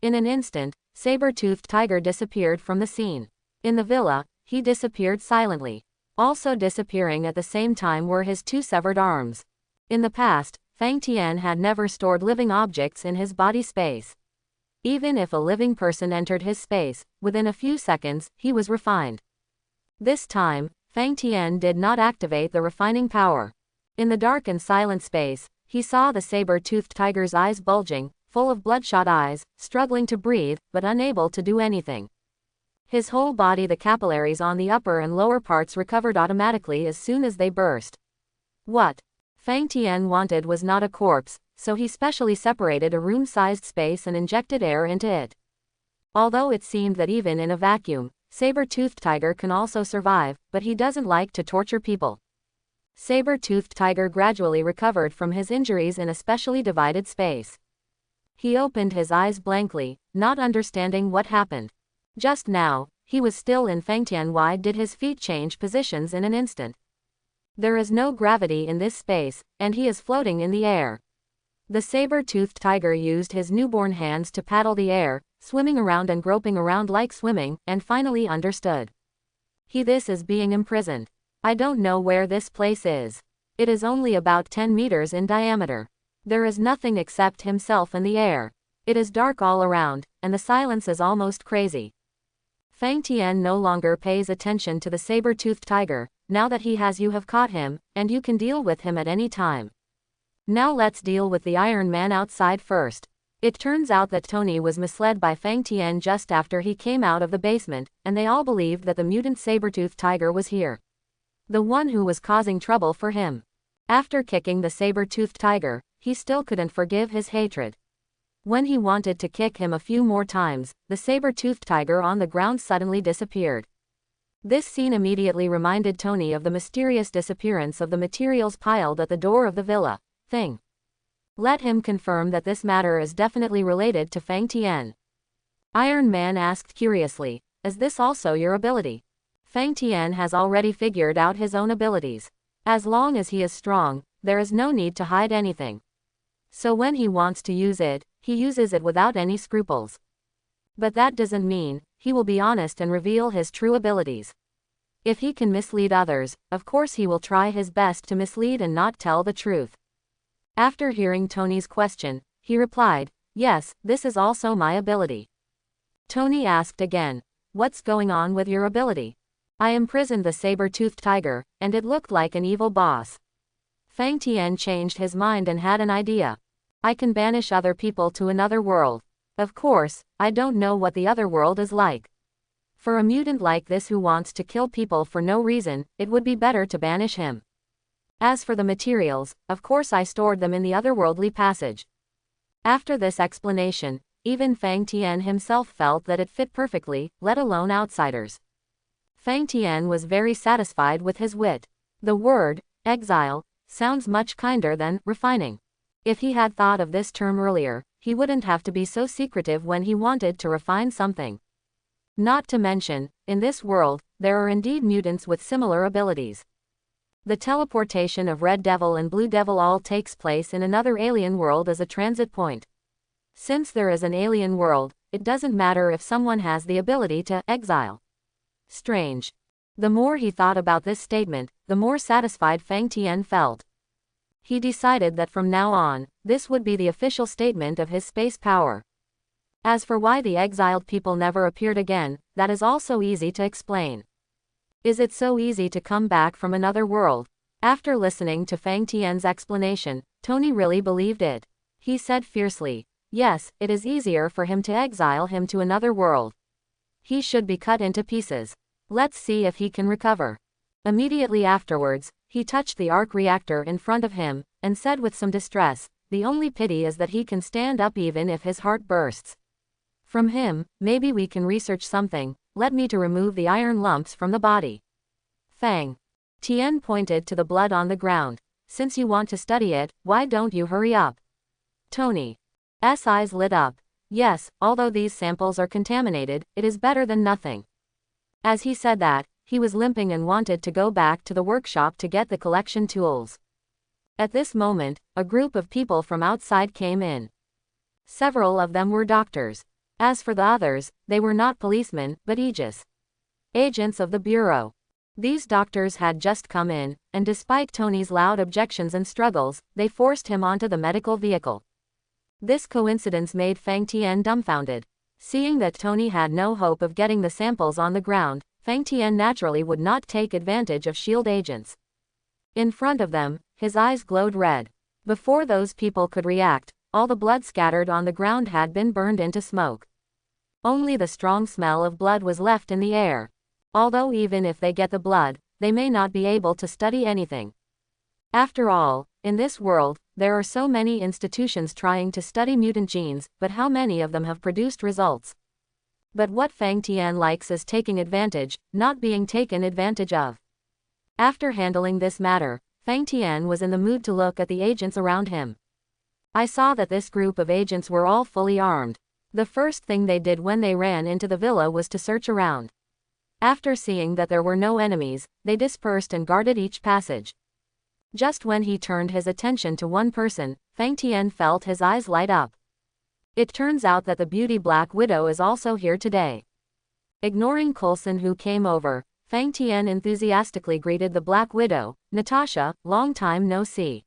In an instant, saber-toothed tiger disappeared from the scene. In the villa, he disappeared silently. Also disappearing at the same time were his two severed arms. In the past, Fang Tian had never stored living objects in his body space. Even if a living person entered his space, within a few seconds, he was refined. This time, Fang Tian did not activate the refining power. In the dark and silent space, he saw the saber-toothed tiger's eyes bulging, full of bloodshot eyes, struggling to breathe, but unable to do anything. His whole body, the capillaries on the upper and lower parts, recovered automatically as soon as they burst. What Fang Tian wanted was not a corpse, so he specially separated a room-sized space and injected air into it. Although it seemed that even in a vacuum, saber-toothed tiger can also survive, but he doesn't like to torture people. Saber-toothed tiger gradually recovered from his injuries in a specially divided space. He opened his eyes blankly, not understanding what happened. Just now, he was still in Fang Tian. Why did his feet change positions in an instant? There is no gravity in this space, and he is floating in the air. The saber-toothed tiger used his newborn hands to paddle the air, swimming around and groping around like swimming, and finally understood. This is being imprisoned. I don't know where this place is. It is only about 10 meters in diameter. There is nothing except himself and the air. It is dark all around, and the silence is almost crazy. Fang Tian no longer pays attention to the saber-toothed tiger. Now that you have caught him, and you can deal with him at any time. Now let's deal with the Iron Man outside first. It turns out that Tony was misled by Fang Tian just after he came out of the basement, and they all believed that the mutant saber-toothed tiger was here. The one who was causing trouble for him. After kicking the saber-toothed tiger, he still couldn't forgive his hatred. When he wanted to kick him a few more times, the saber-toothed tiger on the ground suddenly disappeared. This scene immediately reminded Tony of the mysterious disappearance of the materials piled at the door of the villa. Let him confirm that this matter is definitely related to Fang Tian. Iron Man asked curiously, is this also your ability? Fang Tian has already figured out his own abilities. As long as he is strong, there is no need to hide anything. So when he wants to use it, he uses it without any scruples. But that doesn't mean he will be honest and reveal his true abilities. If he can mislead others, of course he will try his best to mislead and not tell the truth. After hearing Tony's question, he replied, yes, this is also my ability. Tony asked again, what's going on with your ability? I imprisoned the saber-toothed tiger, and it looked like an evil boss. Fang Tian changed his mind and had an idea. I can banish other people to another world. Of course, I don't know what the other world is like. For a mutant like this who wants to kill people for no reason, it would be better to banish him. As for the materials, of course I stored them in the otherworldly passage. After this explanation, even Fang Tian himself felt that it fit perfectly, let alone outsiders. Fang Tian was very satisfied with his wit. The word, exile, sounds much kinder than refining. If he had thought of this term earlier, he wouldn't have to be so secretive when he wanted to refine something. Not to mention, in this world, there are indeed mutants with similar abilities. The teleportation of Red Devil and Blue Devil all takes place in another alien world as a transit point. Since there is an alien world, it doesn't matter if someone has the ability to exile. Strange. The more he thought about this statement, the more satisfied Fang Tian felt. He decided that from now on, this would be the official statement of his space power. As for why the exiled people never appeared again, that is also easy to explain. Is it so easy to come back from another world? After listening to Fang Tian's explanation, Tony really believed it. He said fiercely, yes, it is easier for him to exile him to another world. He should be cut into pieces. Let's see if he can recover. Immediately afterwards, he touched the arc reactor in front of him, and said with some distress, the only pity is that he can stand up even if his heart bursts. From him, maybe we can research something. Let me to remove the iron lumps from the body. Fang Tian pointed to the blood on the ground. Since you want to study it, why don't you hurry up? Tony's eyes lit up. Yes, although these samples are contaminated, it is better than nothing. As he said that, he was limping and wanted to go back to the workshop to get the collection tools. At this moment, a group of people from outside came in. Several of them were doctors. As for the others, they were not policemen, but agents of the Bureau. These doctors had just come in, and despite Tony's loud objections and struggles, they forced him onto the medical vehicle. This coincidence made Fang Tian dumbfounded. Seeing that Tony had no hope of getting the samples on the ground, Fang Tian naturally would not take advantage of SHIELD agents. In front of them, his eyes glowed red. Before those people could react, all the blood scattered on the ground had been burned into smoke. Only the strong smell of blood was left in the air. Although even if they get the blood, they may not be able to study anything. After all, in this world, there are so many institutions trying to study mutant genes, but how many of them have produced results? But what Fang Tian likes is taking advantage, not being taken advantage of. After handling this matter, Fang Tian was in the mood to look at the agents around him. I saw that this group of agents were all fully armed. The first thing they did when they ran into the villa was to search around. After seeing that there were no enemies, they dispersed and guarded each passage. Just when he turned his attention to one person, Fang Tian felt his eyes light up. It turns out that the beauty Black Widow is also here today. Ignoring Coulson who came over, Fang Tian enthusiastically greeted the Black Widow. Natasha, long time no see.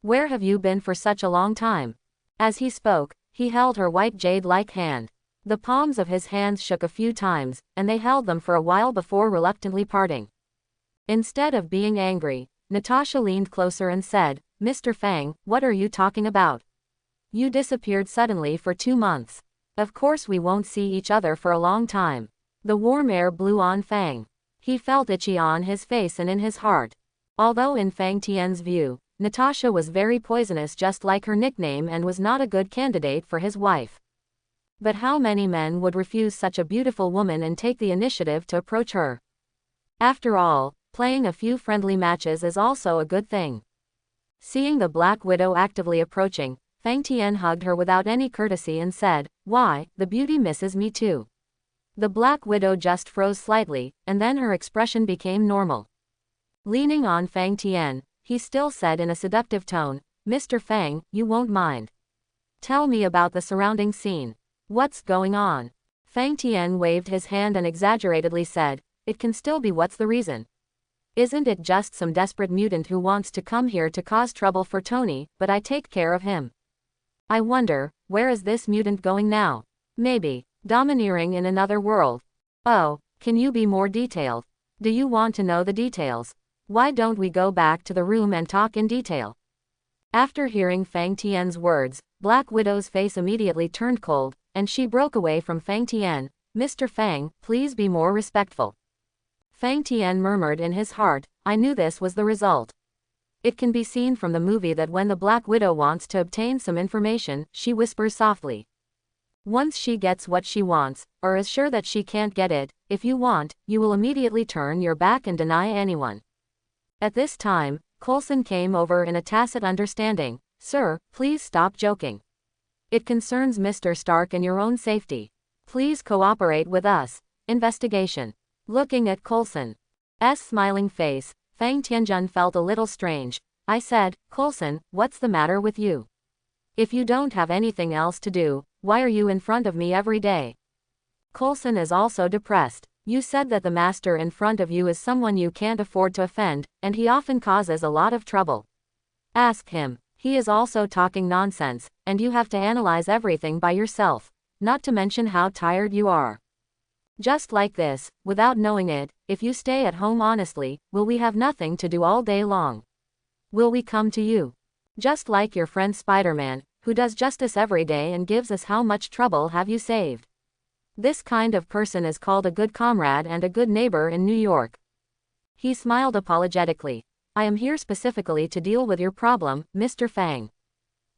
Where have you been for such a long time? As he spoke, he held her white jade-like hand. The palms of his hands shook a few times, and they held them for a while before reluctantly parting. Instead of being angry, Natasha leaned closer and said, Mr. Fang, what are you talking about? You disappeared suddenly for 2 months. Of course we won't see each other for a long time. The warm air blew on Fang. He felt itchy on his face and in his heart. Although in Fang Tian's view, Natasha was very poisonous just like her nickname and was not a good candidate for his wife. But how many men would refuse such a beautiful woman and take the initiative to approach her? After all, playing a few friendly matches is also a good thing. Seeing the Black Widow actively approaching, Fang Tian hugged her without any courtesy and said, why, the beauty misses me too. The Black Widow just froze slightly, and then her expression became normal. Leaning on Fang Tian, he still said in a seductive tone, Mr. Fang, you won't mind. Tell me about the surrounding scene. What's going on? Fang Tian waved his hand and exaggeratedly said, it can still be what's the reason? Isn't it just some desperate mutant who wants to come here to cause trouble for Tony, but I take care of him. I wonder, where is this mutant going now? Maybe, domineering in another world. Oh, can you be more detailed? Do you want to know the details? Why don't we go back to the room and talk in detail? After hearing Fang Tian's words, Black Widow's face immediately turned cold, and she broke away from Fang Tian. Mr. Fang, please be more respectful. Fang Tian murmured in his heart, I knew this was the result. It can be seen from the movie that when the Black Widow wants to obtain some information, she whispers softly. Once she gets what she wants, or is sure that she can't get it, if you want, you will immediately turn your back and deny anyone. At this time, Coulson came over in a tacit understanding. Sir, please stop joking. It concerns Mr. Stark and your own safety. Please cooperate with us. Investigation. Looking at Coulson's smiling face, Fang Tianjun felt a little strange. I said, Coulson, what's the matter with you? If you don't have anything else to do, why are you in front of me every day? Coulson is also depressed. You said that the master in front of you is someone you can't afford to offend, and he often causes a lot of trouble. Ask him. He is also talking nonsense, and you have to analyze everything by yourself, not to mention how tired you are. Just like this, without knowing it, if you stay at home honestly, will we have nothing to do all day long? Will we come to you? Just like your friend Spider-Man, who does justice every day and gives us how much trouble have you saved? This kind of person is called a good comrade and a good neighbor in New York. He smiled apologetically. I am here specifically to deal with your problem, Mr. Fang.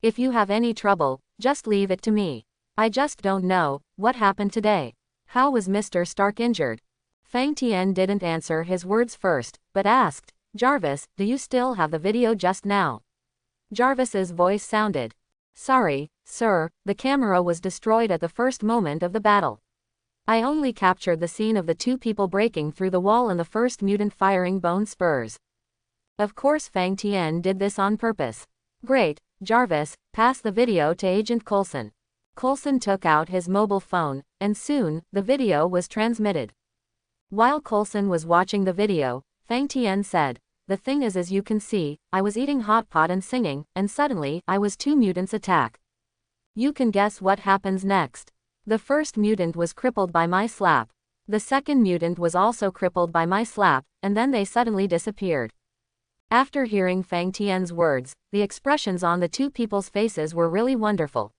If you have any trouble, just leave it to me. I just don't know, what happened today? How was Mr. Stark injured? Fang Tian didn't answer his words first, but asked, Jarvis, do you still have the video just now? Jarvis's voice sounded. Sorry, sir, the camera was destroyed at the first moment of the battle. I only captured the scene of the two people breaking through the wall and the first mutant firing bone spurs. Of course Fang Tian did this on purpose. Great, Jarvis, pass the video to Agent Coulson. Coulson took out his mobile phone, and soon, the video was transmitted. While Coulson was watching the video, Fang Tian said, the thing is, as you can see, I was eating hot pot and singing, and suddenly, I was two mutants attack. You can guess what happens next. The first mutant was crippled by my slap. The second mutant was also crippled by my slap, and then they suddenly disappeared. After hearing Fang Tian's words, the expressions on the two people's faces were really wonderful.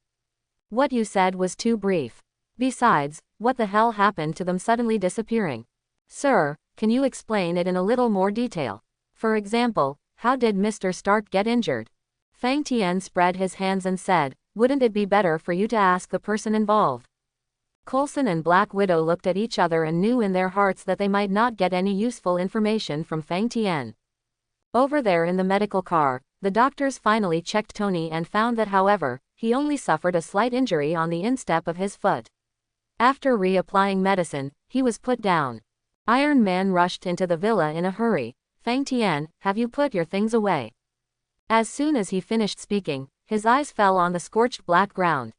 What you said was too brief. Besides, what the hell happened to them suddenly disappearing? Sir, can you explain it in a little more detail? For example, how did Mr. Stark get injured? Fang Tian spread his hands and said, wouldn't it be better for you to ask the person involved? Coulson and Black Widow looked at each other and knew in their hearts that they might not get any useful information from Fang Tian. Over there in the medical car, the doctors finally checked Tony and found that, however, he only suffered a slight injury on the instep of his foot. After reapplying medicine, he was put down. Iron Man rushed into the villa in a hurry. Fang Tian, have you put your things away? As soon as he finished speaking, his eyes fell on the scorched black ground.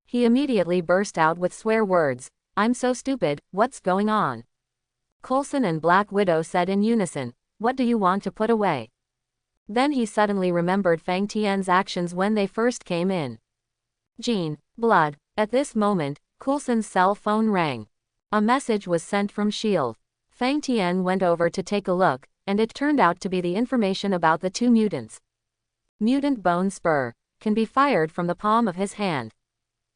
He immediately burst out with swear words. I'm so stupid, what's going on? Coulson and Black Widow said in unison, what do you want to put away? Then he suddenly remembered Fang Tian's actions when they first came in. Gene, blood. At this moment, Coulson's cell phone rang. A message was sent from S.H.I.E.L.D. Fang Tian went over to take a look, and it turned out to be the information about the two mutants. Mutant bone spur can be fired from the palm of his hand.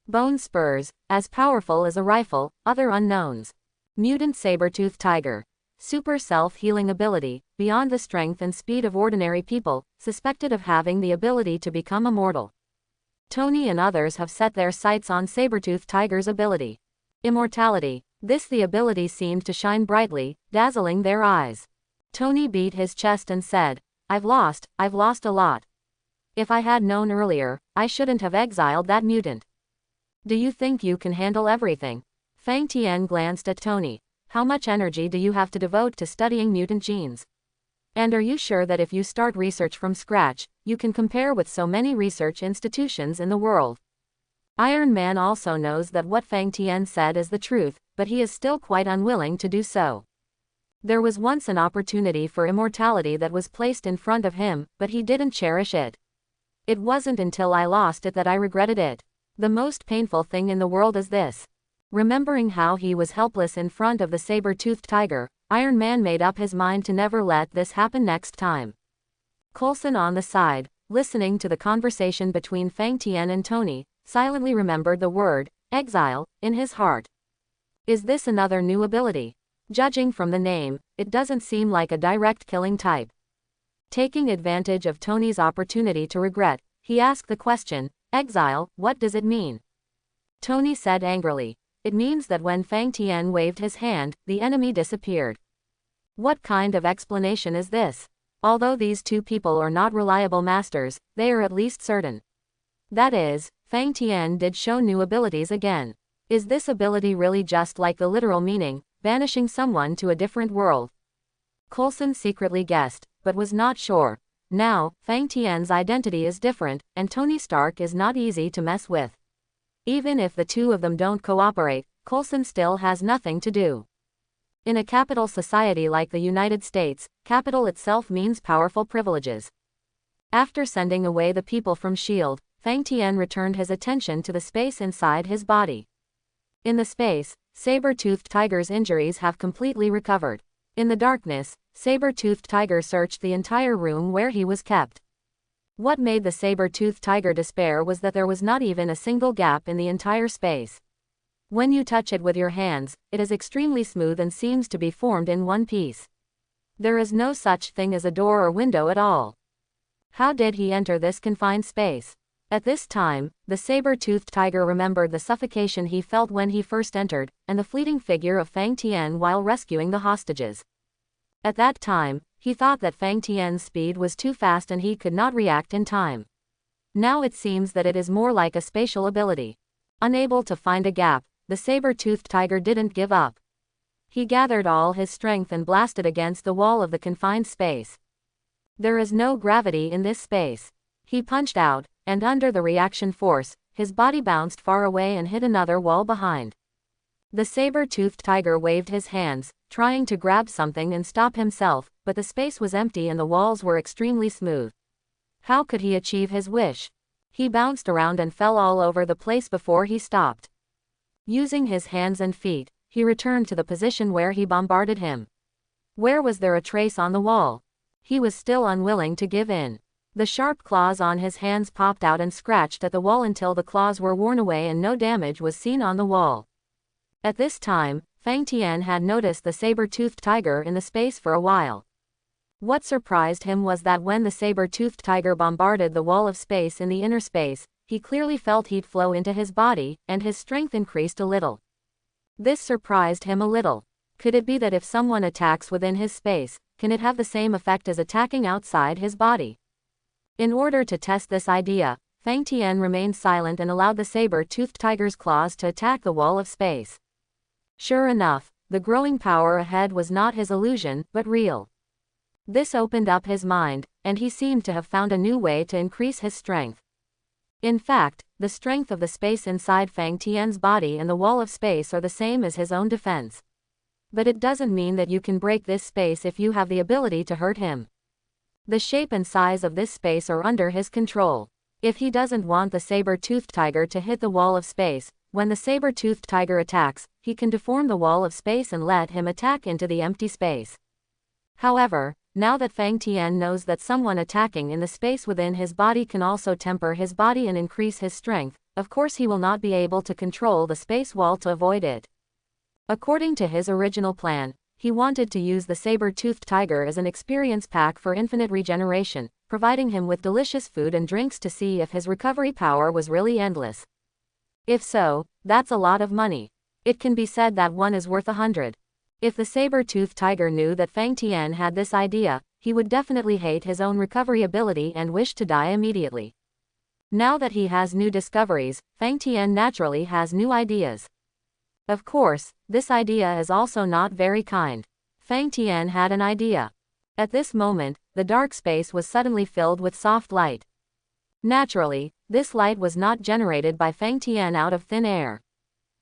Bone spurs, as powerful as a rifle, other unknowns. Mutant saber-tooth tiger. Super self-healing ability, beyond the strength and speed of ordinary people, suspected of having the ability to become immortal. Tony and others have set their sights on Saber-tooth Tiger's ability. Immortality. The ability seemed to shine brightly, dazzling their eyes. Tony beat his chest and said, I've lost a lot. If I had known earlier, I shouldn't have exiled that mutant. Do you think you can handle everything? Fang Tian glanced at Tony. How much energy do you have to devote to studying mutant genes? And are you sure that if you start research from scratch, you can compare with so many research institutions in the world? Iron Man also knows that what Fang Tian said is the truth, but he is still quite unwilling to do so. There was once an opportunity for immortality that was placed in front of him, but he didn't cherish it. It wasn't until I lost it that I regretted it. The most painful thing in the world is this. Remembering how he was helpless in front of the saber-toothed tiger, Iron Man made up his mind to never let this happen next time. Coulson on the side, listening to the conversation between Fang Tian and Tony, silently remembered the word, exile, in his heart. Is this another new ability? Judging from the name, it doesn't seem like a direct killing type. Taking advantage of Tony's opportunity to regret, he asked the question, exile, what does it mean? Tony said angrily. It means that when Fang Tian waved his hand, the enemy disappeared. What kind of explanation is this? Although these two people are not reliable masters, they are at least certain. That is, Fang Tian did show new abilities again. Is this ability really just like the literal meaning, banishing someone to a different world? Coulson secretly guessed, but was not sure. Now, Fang Tian's identity is different, and Tony Stark is not easy to mess with. Even if the two of them don't cooperate, Coulson still has nothing to do. In a capital society like the United States, capital itself means powerful privileges. After sending away the people from S.H.I.E.L.D., Fang Tian returned his attention to the space inside his body. In the space, saber-toothed tiger's injuries have completely recovered. In the darkness, saber-toothed tiger searched the entire room where he was kept. What made the saber-toothed tiger despair was that there was not even a single gap in the entire space. When you touch it with your hands, it is extremely smooth and seems to be formed in one piece. There is no such thing as a door or window at all. How did he enter this confined space? At this time, the saber-toothed tiger remembered the suffocation he felt when he first entered, and the fleeting figure of Fang Tian while rescuing the hostages. At that time, he thought that Fang Tian's speed was too fast and he could not react in time. Now it seems that it is more like a spatial ability. Unable to find a gap, the saber-toothed tiger didn't give up. He gathered all his strength and blasted against the wall of the confined space. There is no gravity in this space. He punched out, and under the reaction force, his body bounced far away and hit another wall behind. The saber-toothed tiger waved his hands, trying to grab something and stop himself, but the space was empty and the walls were extremely smooth. How could he achieve his wish? He bounced around and fell all over the place before he stopped. Using his hands and feet, he returned to the position where he bombarded him. Where was there a trace on the wall? He was still unwilling to give in. The sharp claws on his hands popped out and scratched at the wall until the claws were worn away and no damage was seen on the wall. At this time, Fang Tian had noticed the saber-toothed tiger in the space for a while. What surprised him was that when the saber-toothed tiger bombarded the wall of space in the inner space, he clearly felt heat flow into his body, and his strength increased a little. This surprised him a little. Could it be that if someone attacks within his space, can it have the same effect as attacking outside his body? In order to test this idea, Fang Tian remained silent and allowed the saber-toothed tiger's claws to attack the wall of space. Sure enough, the growing power ahead was not his illusion, but real. This opened up his mind, and he seemed to have found a new way to increase his strength. In fact, the strength of the space inside Fang Tian's body and the wall of space are the same as his own defense. But it doesn't mean that you can break this space if you have the ability to hurt him. The shape and size of this space are under his control. If he doesn't want the saber-toothed tiger to hit the wall of space, when the saber-toothed tiger attacks, he can deform the wall of space and let him attack into the empty space. However, now that Fang Tian knows that someone attacking in the space within his body can also temper his body and increase his strength, of course he will not be able to control the space wall to avoid it. According to his original plan, he wanted to use the saber-toothed tiger as an experience pack for infinite regeneration, providing him with delicious food and drinks to see if his recovery power was really endless. If so, that's a lot of money. It can be said that one is worth 100. If the saber-toothed tiger knew that Fang Tian had this idea, he would definitely hate his own recovery ability and wish to die immediately. Now that he has new discoveries, Fang Tian naturally has new ideas. Of course, this idea is also not very kind. Fang Tian had an idea. At this moment, the dark space was suddenly filled with soft light. Naturally, this light was not generated by Fang Tian out of thin air.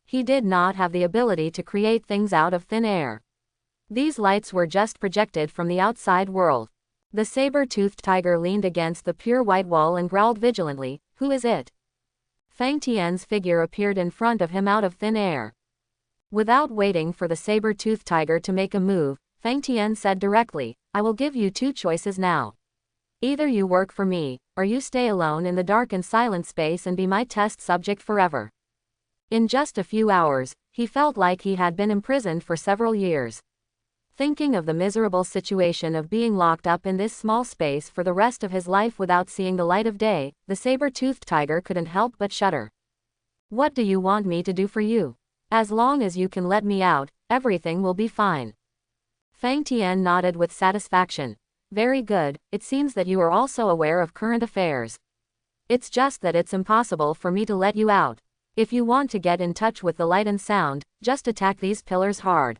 He did not have the ability to create things out of thin air. These lights were just projected from the outside world. The saber-toothed tiger leaned against the pure white wall and growled vigilantly, "Who is it?" Fang Tian's figure appeared in front of him out of thin air. Without waiting for the saber-toothed tiger to make a move, Fang Tian said directly, "I will give you two choices now. Either you work for me, or you stay alone in the dark and silent space and be my test subject forever." In just a few hours, he felt like he had been imprisoned for several years. Thinking of the miserable situation of being locked up in this small space for the rest of his life without seeing the light of day, the saber-toothed tiger couldn't help but shudder. "What do you want me to do for you? As long as you can let me out, everything will be fine." Fang Tian nodded with satisfaction. "Very good, it seems that you are also aware of current affairs. It's just that it's impossible for me to let you out. If you want to get in touch with the light and sound, just attack these pillars hard.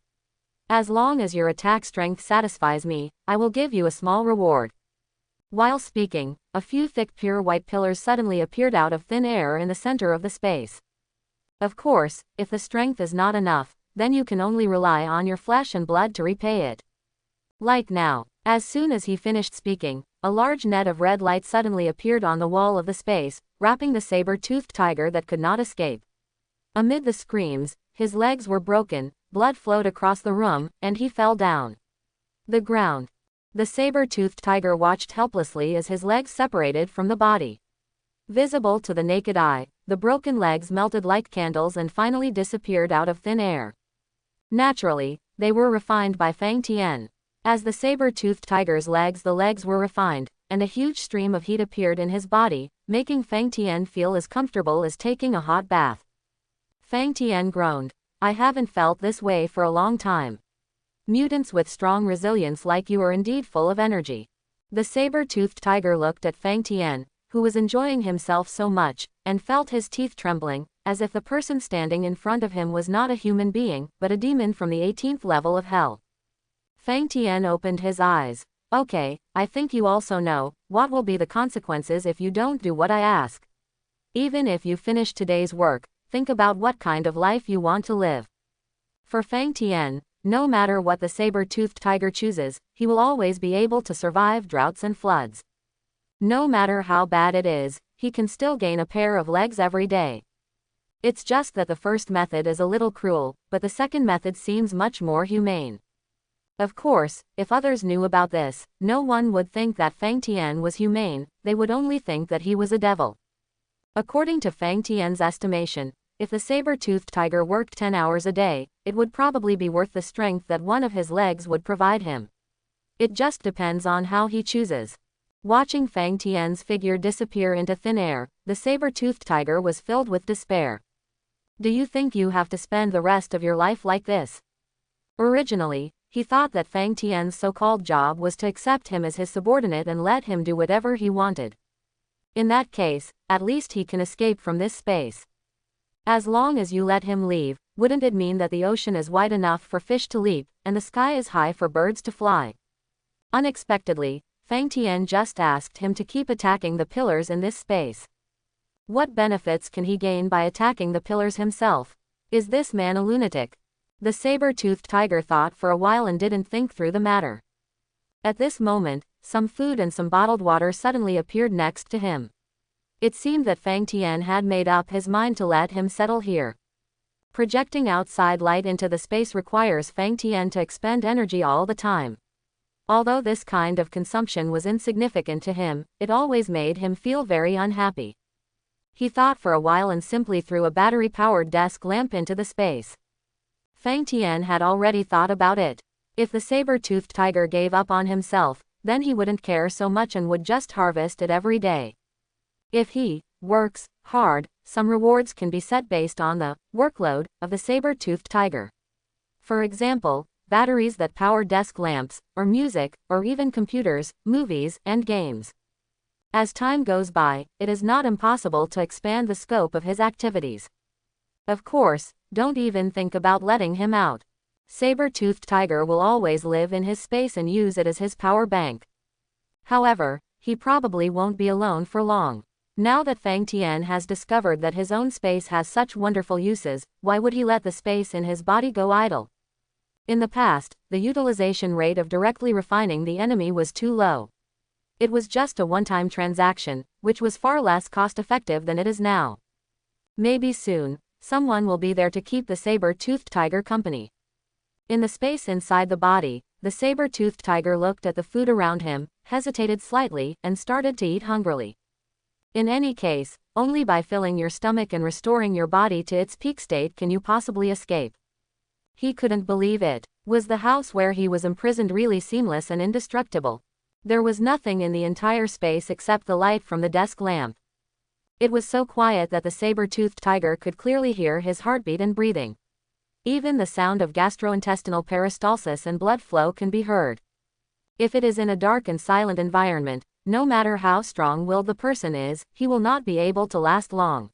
As long as your attack strength satisfies me, I will give you a small reward." While speaking, a few thick pure white pillars suddenly appeared out of thin air in the center of the space. Of course, if the strength is not enough, then you can only rely on your flesh and blood to repay it. Like now. As soon as he finished speaking, a large net of red light suddenly appeared on the wall of the space, wrapping the saber-toothed tiger that could not escape. Amid the screams, his legs were broken, blood flowed across the room, and he fell down. The ground. The saber-toothed tiger watched helplessly as his legs separated from the body. Visible to the naked eye, the broken legs melted like candles and finally disappeared out of thin air. Naturally, they were refined by Fang Tian. As the saber-toothed tiger's legs, the legs were refined, and a huge stream of heat appeared in his body, making Fang Tian feel as comfortable as taking a hot bath. Fang Tian groaned. "I haven't felt this way for a long time. Mutants with strong resilience like you are indeed full of energy." The saber-toothed tiger looked at Fang Tian, who was enjoying himself so much, and felt his teeth trembling, as if the person standing in front of him was not a human being, but a demon from the 18th level of hell. Fang Tian opened his eyes. "Okay, I think you also know what will be the consequences if you don't do what I ask. Even if you finish today's work, think about what kind of life you want to live." For Fang Tian, no matter what the saber-toothed tiger chooses, he will always be able to survive droughts and floods. No matter how bad it is, he can still gain a pair of legs every day. It's just that the first method is a little cruel, but the second method seems much more humane. Of course, if others knew about this, no one would think that Fang Tian was humane, they would only think that he was a devil. According to Fang Tian's estimation, if the saber-toothed tiger worked 10 hours a day, it would probably be worth the strength that one of his legs would provide him. It just depends on how he chooses. Watching Fang Tian's figure disappear into thin air, the saber-toothed tiger was filled with despair. "Do you think you have to spend the rest of your life like this?" Originally, he thought that Fang Tian's so-called job was to accept him as his subordinate and let him do whatever he wanted. In that case, at least he can escape from this space. As long as you let him leave, wouldn't it mean that the ocean is wide enough for fish to leap, and the sky is high for birds to fly? Unexpectedly, Fang Tian just asked him to keep attacking the pillars in this space. What benefits can he gain by attacking the pillars himself? Is this man a lunatic? The saber-toothed tiger thought for a while and didn't think through the matter. At this moment, some food and some bottled water suddenly appeared next to him. It seemed that Fang Tian had made up his mind to let him settle here. Projecting outside light into the space requires Fang Tian to expend energy all the time. Although this kind of consumption was insignificant to him, it always made him feel very unhappy. He thought for a while and simply threw a battery-powered desk lamp into the space. Fang Tian had already thought about it. If the saber-toothed tiger gave up on himself, then he wouldn't care so much and would just harvest it every day. If he works hard, some rewards can be set based on the workload of the saber-toothed tiger. For example, batteries that power desk lamps, or music, or even computers, movies, and games. As time goes by, it is not impossible to expand the scope of his activities. Of course, don't even think about letting him out. Saber-toothed tiger will always live in his space and use it as his power bank. However, he probably won't be alone for long. Now that Fang Tian has discovered that his own space has such wonderful uses, why would he let the space in his body go idle? In the past, the utilization rate of directly refining the enemy was too low. It was just a one-time transaction, which was far less cost-effective than it is now. Maybe soon, someone will be there to keep the saber-toothed tiger company. In the space inside the body, the saber-toothed tiger looked at the food around him, hesitated slightly, and started to eat hungrily. In any case, only by filling your stomach and restoring your body to its peak state can you possibly escape. He couldn't believe it. Was the house where he was imprisoned really seamless and indestructible? There was nothing in the entire space except the light from the desk lamp. It was so quiet that the saber-toothed tiger could clearly hear his heartbeat and breathing. Even the sound of gastrointestinal peristalsis and blood flow can be heard. If it is in a dark and silent environment, no matter how strong-willed the person is, he will not be able to last long.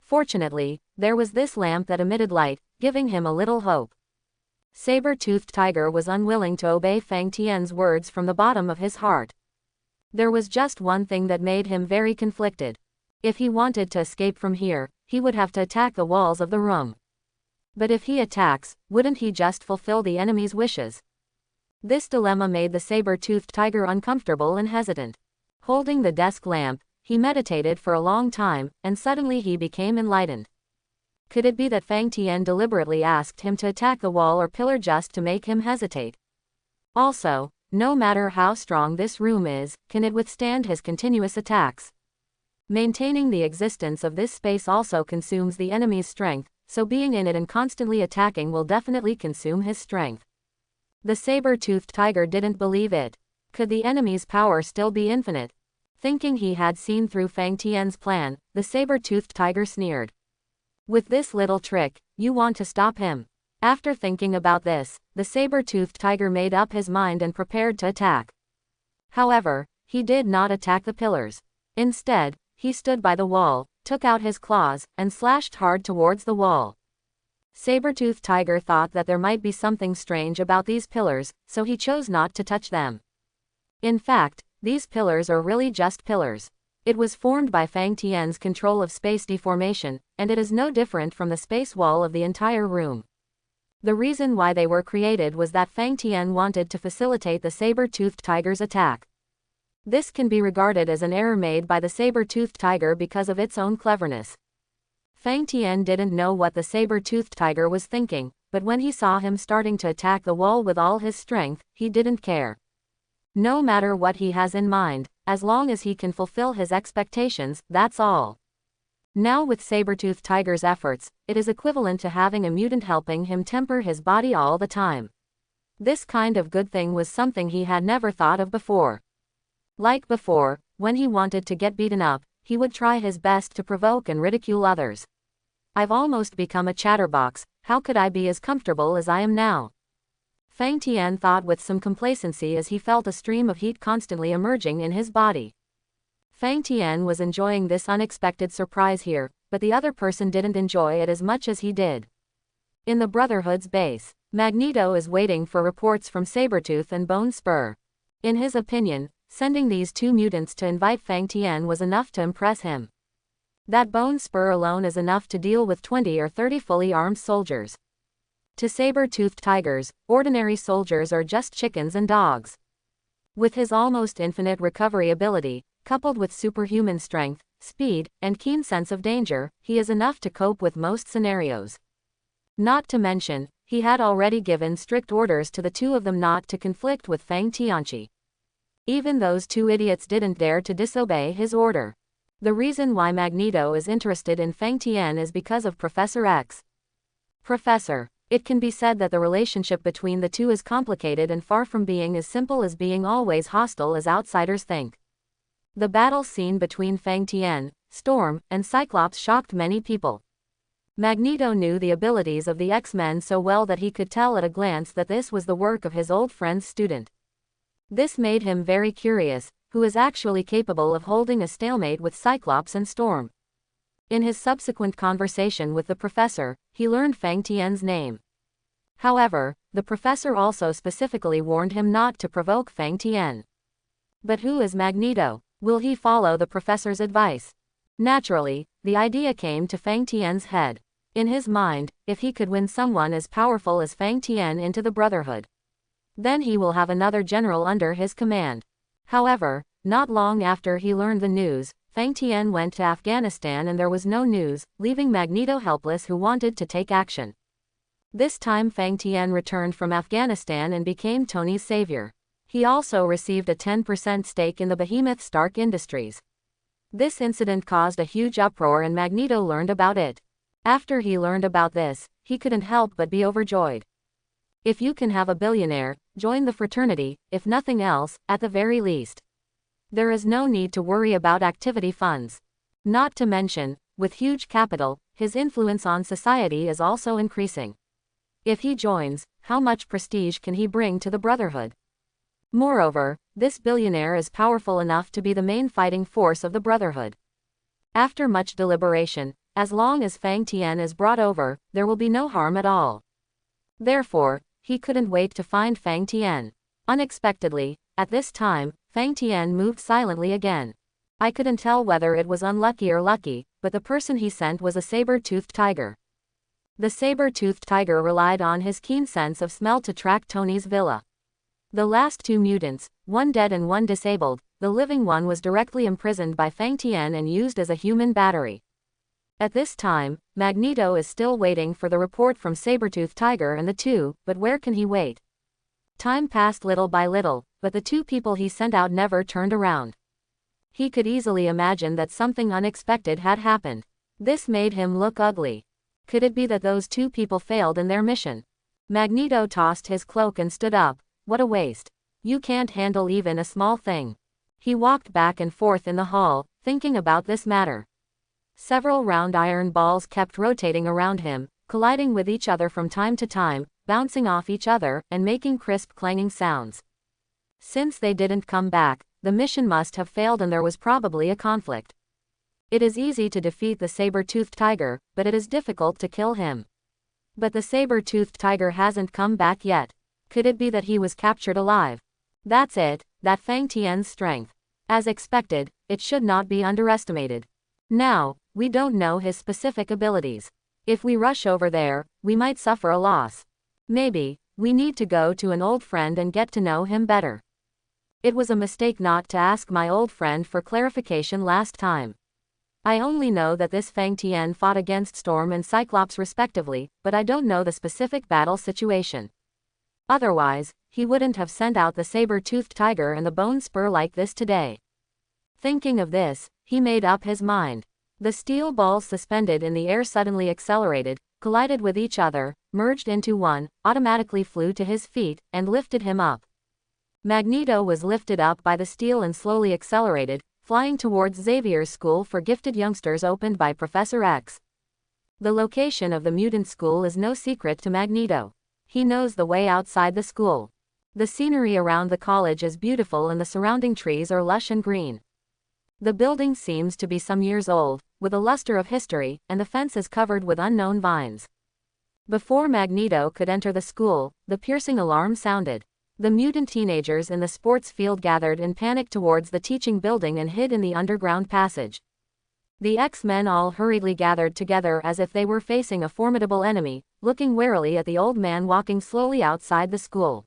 Fortunately, there was this lamp that emitted light, giving him a little hope. Saber-toothed tiger was unwilling to obey Fang Tian's words from the bottom of his heart. There was just one thing that made him very conflicted. If he wanted to escape from here, he would have to attack the walls of the room. But if he attacks, wouldn't he just fulfill the enemy's wishes? This dilemma made the saber-toothed tiger uncomfortable and hesitant. Holding the desk lamp, he meditated for a long time, and suddenly he became enlightened. Could it be that Fang Tian deliberately asked him to attack the wall or pillar just to make him hesitate? Also, no matter how strong this room is, can it withstand his continuous attacks? Maintaining the existence of this space also consumes the enemy's strength, so being in it and constantly attacking will definitely consume his strength. The saber-toothed tiger didn't believe it. Could the enemy's power still be infinite? Thinking he had seen through Fang Tian's plan, the saber-toothed tiger sneered. With this little trick, you want to stop him. After thinking about this, the saber-toothed tiger made up his mind and prepared to attack. However, he did not attack the pillars. Instead, he stood by the wall, took out his claws, and slashed hard towards the wall. Saber-toothed tiger thought that there might be something strange about these pillars, so he chose not to touch them. In fact, these pillars are really just pillars. It was formed by Fang Tian's control of space deformation, and it is no different from the space wall of the entire room. The reason why they were created was that Fang Tian wanted to facilitate the saber-toothed tiger's attack. This can be regarded as an error made by the saber-toothed tiger because of its own cleverness. Fang Tian didn't know what the saber-toothed tiger was thinking, but when he saw him starting to attack the wall with all his strength, he didn't care. No matter what he has in mind, as long as he can fulfill his expectations, that's all. Now with saber-toothed tiger's efforts, it is equivalent to having a mutant helping him temper his body all the time. This kind of good thing was something he had never thought of before. Like before, when he wanted to get beaten up, he would try his best to provoke and ridicule others. I've almost become a chatterbox, how could I be as comfortable as I am now? Fang Tian thought with some complacency as he felt a stream of heat constantly emerging in his body. Fang Tian was enjoying this unexpected surprise here, but the other person didn't enjoy it as much as he did. In the Brotherhood's base, Magneto is waiting for reports from Sabertooth and Bone Spur. In his opinion, sending these two mutants to invite Fang Tian was enough to impress him. That Bone Spur alone is enough to deal with 20 or 30 fully armed soldiers. To saber-toothed tigers, ordinary soldiers are just chickens and dogs. With his almost infinite recovery ability, coupled with superhuman strength, speed, and keen sense of danger, he is enough to cope with most scenarios. Not to mention, he had already given strict orders to the two of them not to conflict with Fang Tianchi. Even those two idiots didn't dare to disobey his order. The reason why Magneto is interested in Fang Tian is because of Professor X. Professor. It can be said that the relationship between the two is complicated and far from being as simple as being always hostile as outsiders think. The battle scene between Fang Tian, Storm, and Cyclops shocked many people. Magneto knew the abilities of the X-Men so well that he could tell at a glance that this was the work of his old friend's student. This made him very curious, who is actually capable of holding a stalemate with Cyclops and Storm. In his subsequent conversation with the professor, he learned Fang Tian's name. However, the professor also specifically warned him not to provoke Fang Tian. But who is Magneto? Will he follow the professor's advice? Naturally, the idea came to Fang Tian's head. In his mind, if he could win someone as powerful as Fang Tian into the Brotherhood, then he will have another general under his command. However, not long after he learned the news, Fang Tian went to Afghanistan and there was no news, leaving Magneto helpless who wanted to take action. This time Fang Tian returned from Afghanistan and became Tony's savior. He also received a 10% stake in the behemoth Stark Industries. This incident caused a huge uproar and Magneto learned about it. After he learned about this, he couldn't help but be overjoyed. If you can have a billionaire, join the fraternity, if nothing else, at the very least. There is no need to worry about activity funds. Not to mention, with huge capital, his influence on society is also increasing. If he joins, how much prestige can he bring to the Brotherhood? Moreover, this billionaire is powerful enough to be the main fighting force of the Brotherhood. After much deliberation, as long as Fang Tian is brought over, there will be no harm at all. Therefore, he couldn't wait to find Fang Tian. Unexpectedly, at this time, Fang Tian moved silently again. I couldn't tell whether it was unlucky or lucky, but the person he sent was a saber-toothed tiger. The saber-toothed tiger relied on his keen sense of smell to track Tony's villa. The last two mutants, one dead and one disabled, the living one was directly imprisoned by Fang Tian and used as a human battery. At this time, Magneto is still waiting for the report from Saber-tooth Tiger and the two, but where can he wait? Time passed little by little, but the two people he sent out never turned around. He could easily imagine that something unexpected had happened. This made him look ugly. Could it be that those two people failed in their mission? Magneto tossed his cloak and stood up. What a waste. You can't handle even a small thing. He walked back and forth in the hall, thinking about this matter. Several round iron balls kept rotating around him, colliding with each other from time to time, bouncing off each other, and making crisp clanging sounds. Since they didn't come back, the mission must have failed and there was probably a conflict. It is easy to defeat the saber-toothed tiger, but it is difficult to kill him. But the saber-toothed tiger hasn't come back yet. Could it be that he was captured alive? That's it, that Fang Tian's strength. As expected, it should not be underestimated. Now, we don't know his specific abilities. If we rush over there, we might suffer a loss. Maybe, we need to go to an old friend and get to know him better. It was a mistake not to ask my old friend for clarification last time. I only know that this Fang Tian fought against Storm and Cyclops respectively, but I don't know the specific battle situation. Otherwise, he wouldn't have sent out the saber-toothed tiger and the bone spur like this today. Thinking of this, he made up his mind. The steel balls suspended in the air suddenly accelerated, collided with each other, merged into one, automatically flew to his feet, and lifted him up. Magneto was lifted up by the steel and slowly accelerated, flying towards Xavier's school for gifted youngsters opened by Professor X. The location of the mutant school is no secret to Magneto. He knows the way outside the school. The scenery around the college is beautiful and the surrounding trees are lush and green. The building seems to be some years old, with a luster of history, and the fence is covered with unknown vines. Before Magneto could enter the school, the piercing alarm sounded. The mutant teenagers in the sports field gathered in panic towards the teaching building and hid in the underground passage. The X-Men all hurriedly gathered together as if they were facing a formidable enemy, looking warily at the old man walking slowly outside the school.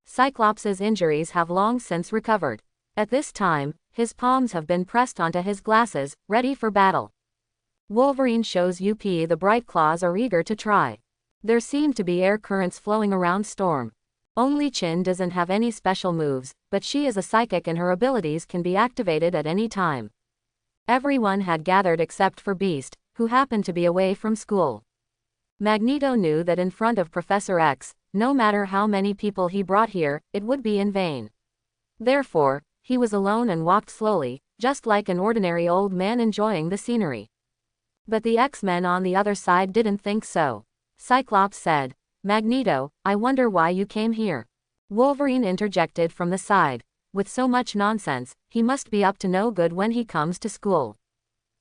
Cyclops' injuries have long since recovered. At this time, his palms have been pressed onto his glasses, ready for battle. Wolverine shows UP the bright claws are eager to try. There seem to be air currents flowing around Storm. Only Chin doesn't have any special moves, but she is a psychic and her abilities can be activated at any time. Everyone had gathered except for Beast, who happened to be away from school. Magneto knew that in front of Professor X, no matter how many people he brought here, it would be in vain. Therefore, he was alone and walked slowly, just like an ordinary old man enjoying the scenery. But the X-Men on the other side didn't think so. Cyclops said, "Magneto, I wonder why you came here." Wolverine interjected from the side. "With so much nonsense, he must be up to no good when he comes to school.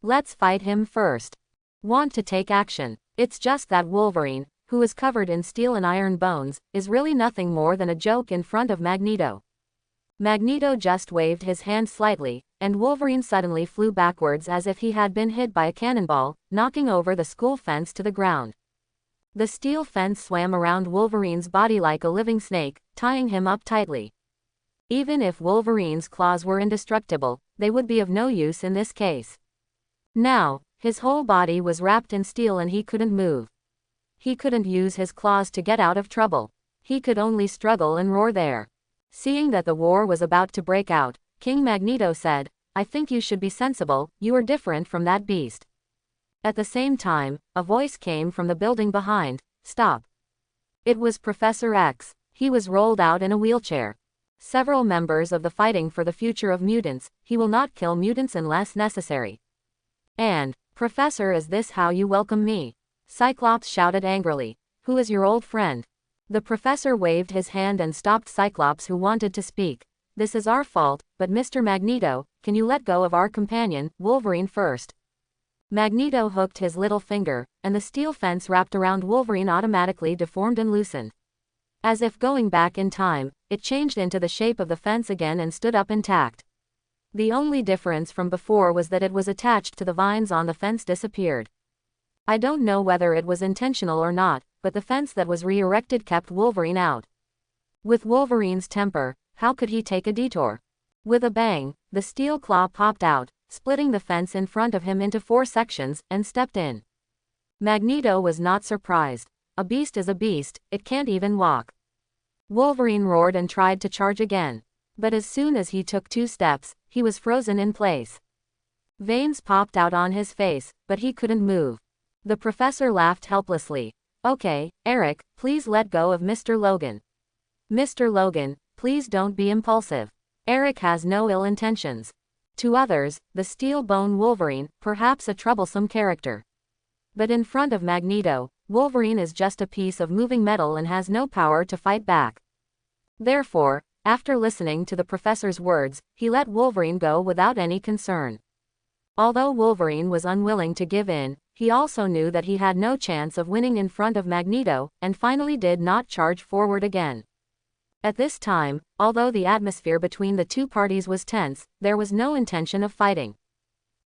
Let's fight him first." Want to take action. It's just that Wolverine, who is covered in steel and iron bones, is really nothing more than a joke in front of Magneto. Magneto just waved his hand slightly, and Wolverine suddenly flew backwards as if he had been hit by a cannonball, knocking over the school fence to the ground. The steel fence swam around Wolverine's body like a living snake, tying him up tightly. Even if Wolverine's claws were indestructible, they would be of no use in this case. Now, his whole body was wrapped in steel and he couldn't move. He couldn't use his claws to get out of trouble. He could only struggle and roar there. Seeing that the war was about to break out, King Magneto said, "I think you should be sensible, you are different from that beast." At the same time, a voice came from the building behind, "Stop." It was Professor X. He was rolled out in a wheelchair. "Several members of the Fighting for the Future of Mutants, he will not kill mutants unless necessary." And, "Professor, is this how you welcome me?" Cyclops shouted angrily. "Who is your old friend?" The professor waved his hand and stopped Cyclops, who wanted to speak. This is our fault, but Mr. Magneto, can you let go of our companion, Wolverine, first? Magneto hooked his little finger, and the steel fence wrapped around Wolverine automatically deformed and loosened. As if going back in time, it changed into the shape of the fence again and stood up intact. The only difference from before was that it was attached to the vines on the fence disappeared. I don't know whether it was intentional or not, but the fence that was re-erected kept Wolverine out. With Wolverine's temper, how could he take a detour? With a bang, the steel claw popped out, splitting the fence in front of him into 4 sections, and stepped in. Magneto was not surprised. A beast is a beast, it can't even walk. Wolverine roared and tried to charge again. But as soon as he took 2 steps, he was frozen in place. Veins popped out on his face, but he couldn't move. The professor laughed helplessly. Okay, Eric, please let go of Mr. Logan. Mr. Logan, please don't be impulsive. Eric has no ill intentions. To others, the steel bone Wolverine, perhaps a troublesome character. But in front of Magneto, Wolverine is just a piece of moving metal and has no power to fight back. Therefore, after listening to the professor's words, he let Wolverine go without any concern. Although Wolverine was unwilling to give in, he also knew that he had no chance of winning in front of Magneto, and finally did not charge forward again. At this time, although the atmosphere between the 2 parties was tense, there was no intention of fighting.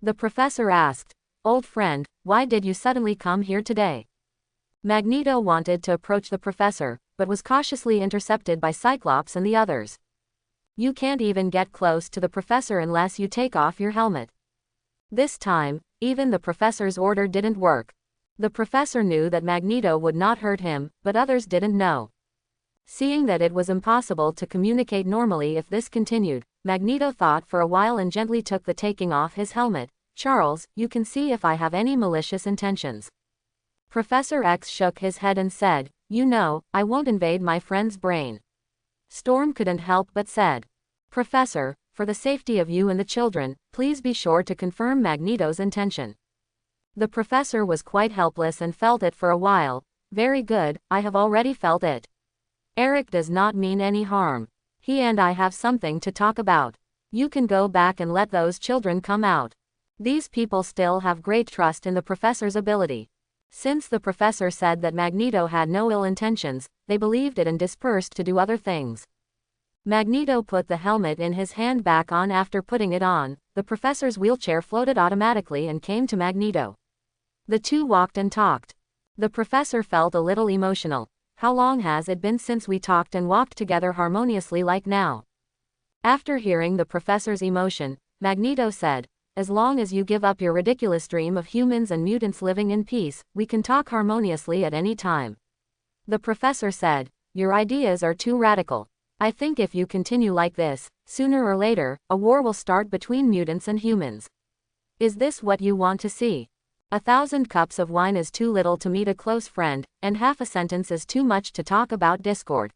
The professor asked, "Old friend, why did you suddenly come here today?" Magneto wanted to approach the professor, but was cautiously intercepted by Cyclops and the others. "You can't even get close to the professor unless you take off your helmet." This time, even the professor's order didn't work. The professor knew that Magneto would not hurt him, but others didn't know. Seeing that it was impossible to communicate normally if this continued, Magneto thought for a while and gently took the taking off his helmet. "Charles, you can see if I have any malicious intentions." Professor X shook his head and said, "You know, I won't invade my friend's brain." Storm couldn't help but said, "Professor, for the safety of you and the children, please be sure to confirm Magneto's intention." The professor was quite helpless and felt it for a while. "Very good, I have already felt it. Eric does not mean any harm. He and I have something to talk about. You can go back and let those children come out." These people still have great trust in the professor's ability. Since the professor said that Magneto had no ill intentions, they believed it and dispersed to do other things. Magneto put the helmet in his hand back on. After putting it on, the professor's wheelchair floated automatically and came to Magneto. The 2 walked and talked. The professor felt a little emotional. "How long has it been since we talked and walked together harmoniously like now?" After hearing the professor's emotion, Magneto said, "As long as you give up your ridiculous dream of humans and mutants living in peace, we can talk harmoniously at any time." The professor said, "Your ideas are too radical. I think if you continue like this, sooner or later, a war will start between mutants and humans. Is this what you want to see? 1,000 cups of wine is too little to meet a close friend, and half a sentence is too much to talk about discord."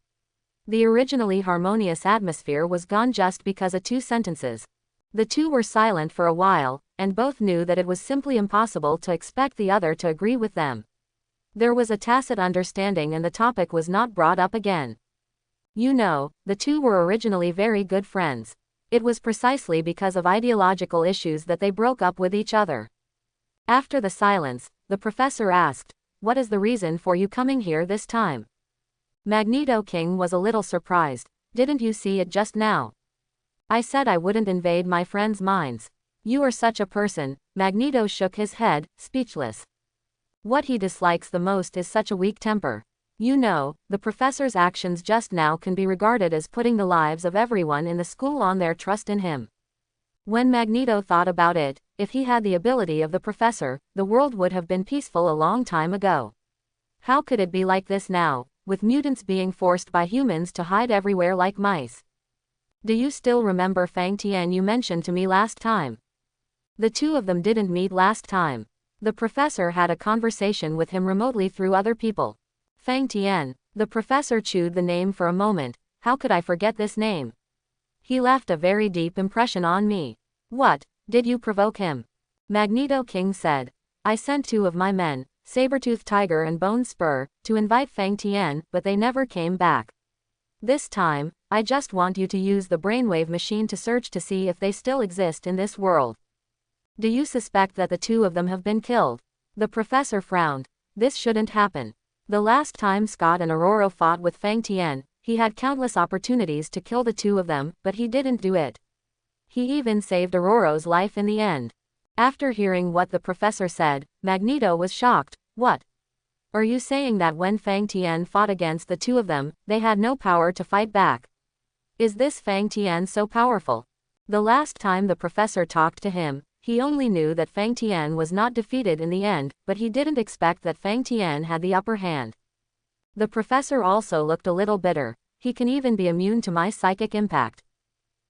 The originally harmonious atmosphere was gone just because of 2 sentences. The 2 were silent for a while, and both knew that it was simply impossible to expect the other to agree with them. There was a tacit understanding and the topic was not brought up again. You know, the 2 were originally very good friends. It was precisely because of ideological issues that they broke up with each other. After the silence, the professor asked, "What is the reason for you coming here this time?" Magneto King was a little surprised. "Didn't you see it just now? I said I wouldn't invade my friends' minds." "You are such a person." Magneto shook his head, speechless. What he dislikes the most is such a weak temper. You know, the professor's actions just now can be regarded as putting the lives of everyone in the school on their trust in him. When Magneto thought about it, if he had the ability of the professor, the world would have been peaceful a long time ago. How could it be like this now, with mutants being forced by humans to hide everywhere like mice? "Do you still remember Fang Tian you mentioned to me last time?" The 2 of them didn't meet last time. The professor had a conversation with him remotely through other people. Fang Tian. The professor chewed the name for a moment. "How could I forget this name? He left a very deep impression on me." "What, did you provoke him?" Magneto King said. "I sent 2 of my men, saber-tooth tiger and bone spur, to invite Fang Tian, but they never came back. This time, I just want you to use the brainwave machine to search to see if they still exist in this world. Do you suspect that the two of them have been killed? The professor frowned. This shouldn't happen. The last time Scott and Aurora fought with Fang Tian, he had countless opportunities to kill the two of them, but he didn't do it. He even saved Aurora's life in the end. After hearing what the professor said, Magneto was shocked. What? Are you saying that when Fang Tian fought against the two of them, they had no power to fight back? Is this Fang Tian so powerful? The last time the professor talked to him, he only knew that Fang Tian was not defeated in the end, but he didn't expect that Fang Tian had the upper hand. The professor also looked a little bitter. He can even be immune to my psychic impact.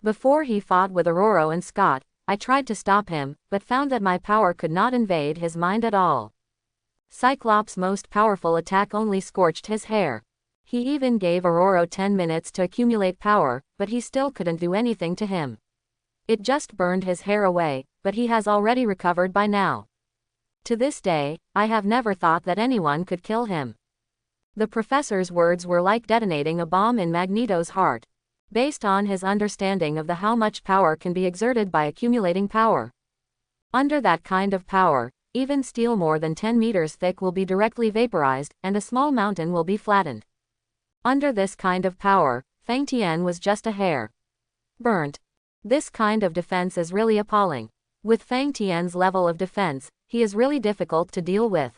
Before he fought with Aurora and Scott, I tried to stop him, but found that my power could not invade his mind at all. Cyclops' most powerful attack only scorched his hair. He even gave Aurora 10 minutes to accumulate power, but he still couldn't do anything to him. It just burned his hair away, but he has already recovered by now. To this day, I have never thought that anyone could kill him. The professor's words were like detonating a bomb in Magneto's heart. Based on his understanding of how much power can be exerted by accumulating power. Under that kind of power, even steel more than 10 meters thick will be directly vaporized, and a small mountain will be flattened. Under this kind of power, Fang Tian was just a hair. Burnt. This kind of defense is really appalling. With Fang Tian's level of defense, he is really difficult to deal with.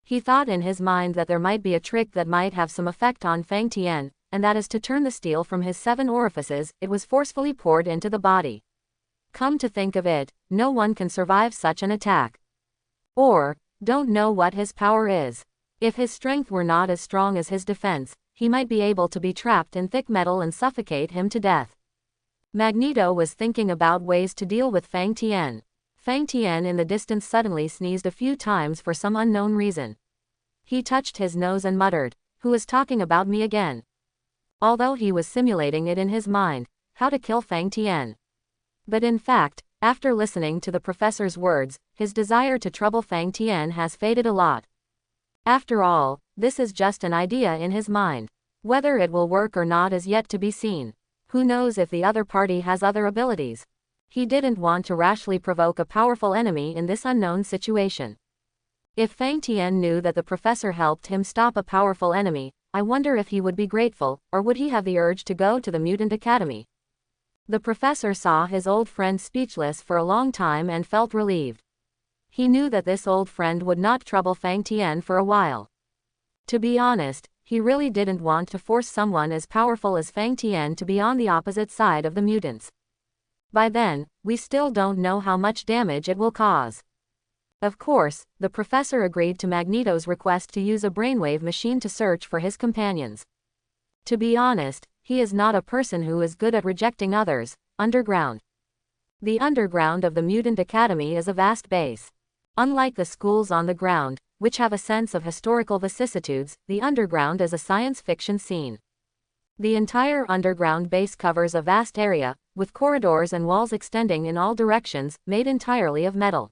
He thought in his mind that there might be a trick that might have some effect on Fang Tian, and that is to turn the steel from his 7 orifices it was forcefully poured into the body. Come to think of it, no one can survive such an attack. Or, don't know what his power is. If his strength were not as strong as his defense, he might be able to be trapped in thick metal and suffocate him to death. Magneto was thinking about ways to deal with Fang Tian. Fang Tian in the distance suddenly sneezed a few times for some unknown reason. He touched his nose and muttered, "Who is talking about me again?" Although he was simulating it in his mind, how to kill Fang Tian. But in fact, after listening to the professor's words, his desire to trouble Fang Tian has faded a lot. After all, this is just an idea in his mind. Whether it will work or not is yet to be seen. Who knows if the other party has other abilities? He didn't want to rashly provoke a powerful enemy in this unknown situation. If Fang Tian knew that the professor helped him stop a powerful enemy, I wonder if he would be grateful, or would he have the urge to go to the Mutant Academy? The professor saw his old friend speechless for a long time and felt relieved. He knew that this old friend would not trouble Fang Tian for a while. To be honest, he really didn't want to force someone as powerful as Fang Tian to be on the opposite side of the mutants. By then, we still don't know how much damage it will cause. Of course, the professor agreed to Magneto's request to use a brainwave machine to search for his companions. To be honest, he is not a person who is good at rejecting others. Underground. The underground of the Mutant Academy is a vast base. Unlike the schools on the ground, which have a sense of historical vicissitudes, the underground is a science fiction scene. The entire underground base covers a vast area, with corridors and walls extending in all directions, made entirely of metal.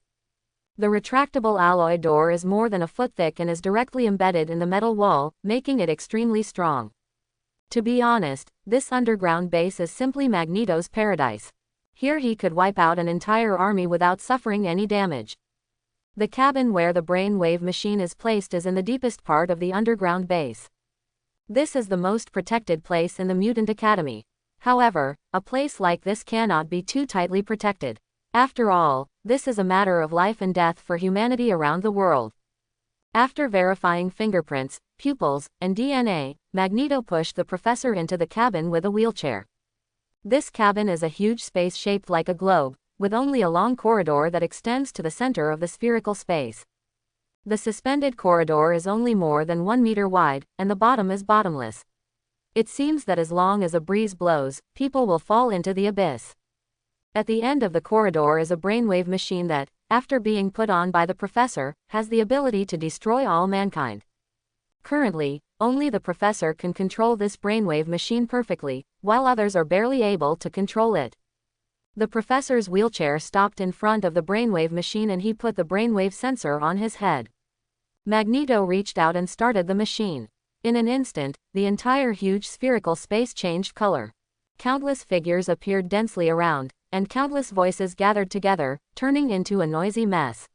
The retractable alloy door is more than a foot thick and is directly embedded in the metal wall, making it extremely strong. To be honest, this underground base is simply Magneto's paradise. Here he could wipe out an entire army without suffering any damage. The cabin where the brainwave machine is placed is in the deepest part of the underground base. This is the most protected place in the Mutant Academy. However, a place like this cannot be too tightly protected. After all, this is a matter of life and death for humanity around the world. After verifying fingerprints, pupils, and DNA, Magneto pushed the professor into the cabin with a wheelchair. This cabin is a huge space shaped like a globe, with only a long corridor that extends to the center of the spherical space. The suspended corridor is only more than 1 meter wide, and the bottom is bottomless. It seems that as long as a breeze blows, people will fall into the abyss. At the end of the corridor is a brainwave machine that, after being put on by the professor, has the ability to destroy all mankind. Currently, only the professor can control this brainwave machine perfectly, while others are barely able to control it. The professor's wheelchair stopped in front of the brainwave machine and he put the brainwave sensor on his head. Magneto reached out and started the machine. In an instant, the entire huge spherical space changed color. Countless figures appeared densely around, and countless voices gathered together, turning into a noisy mess.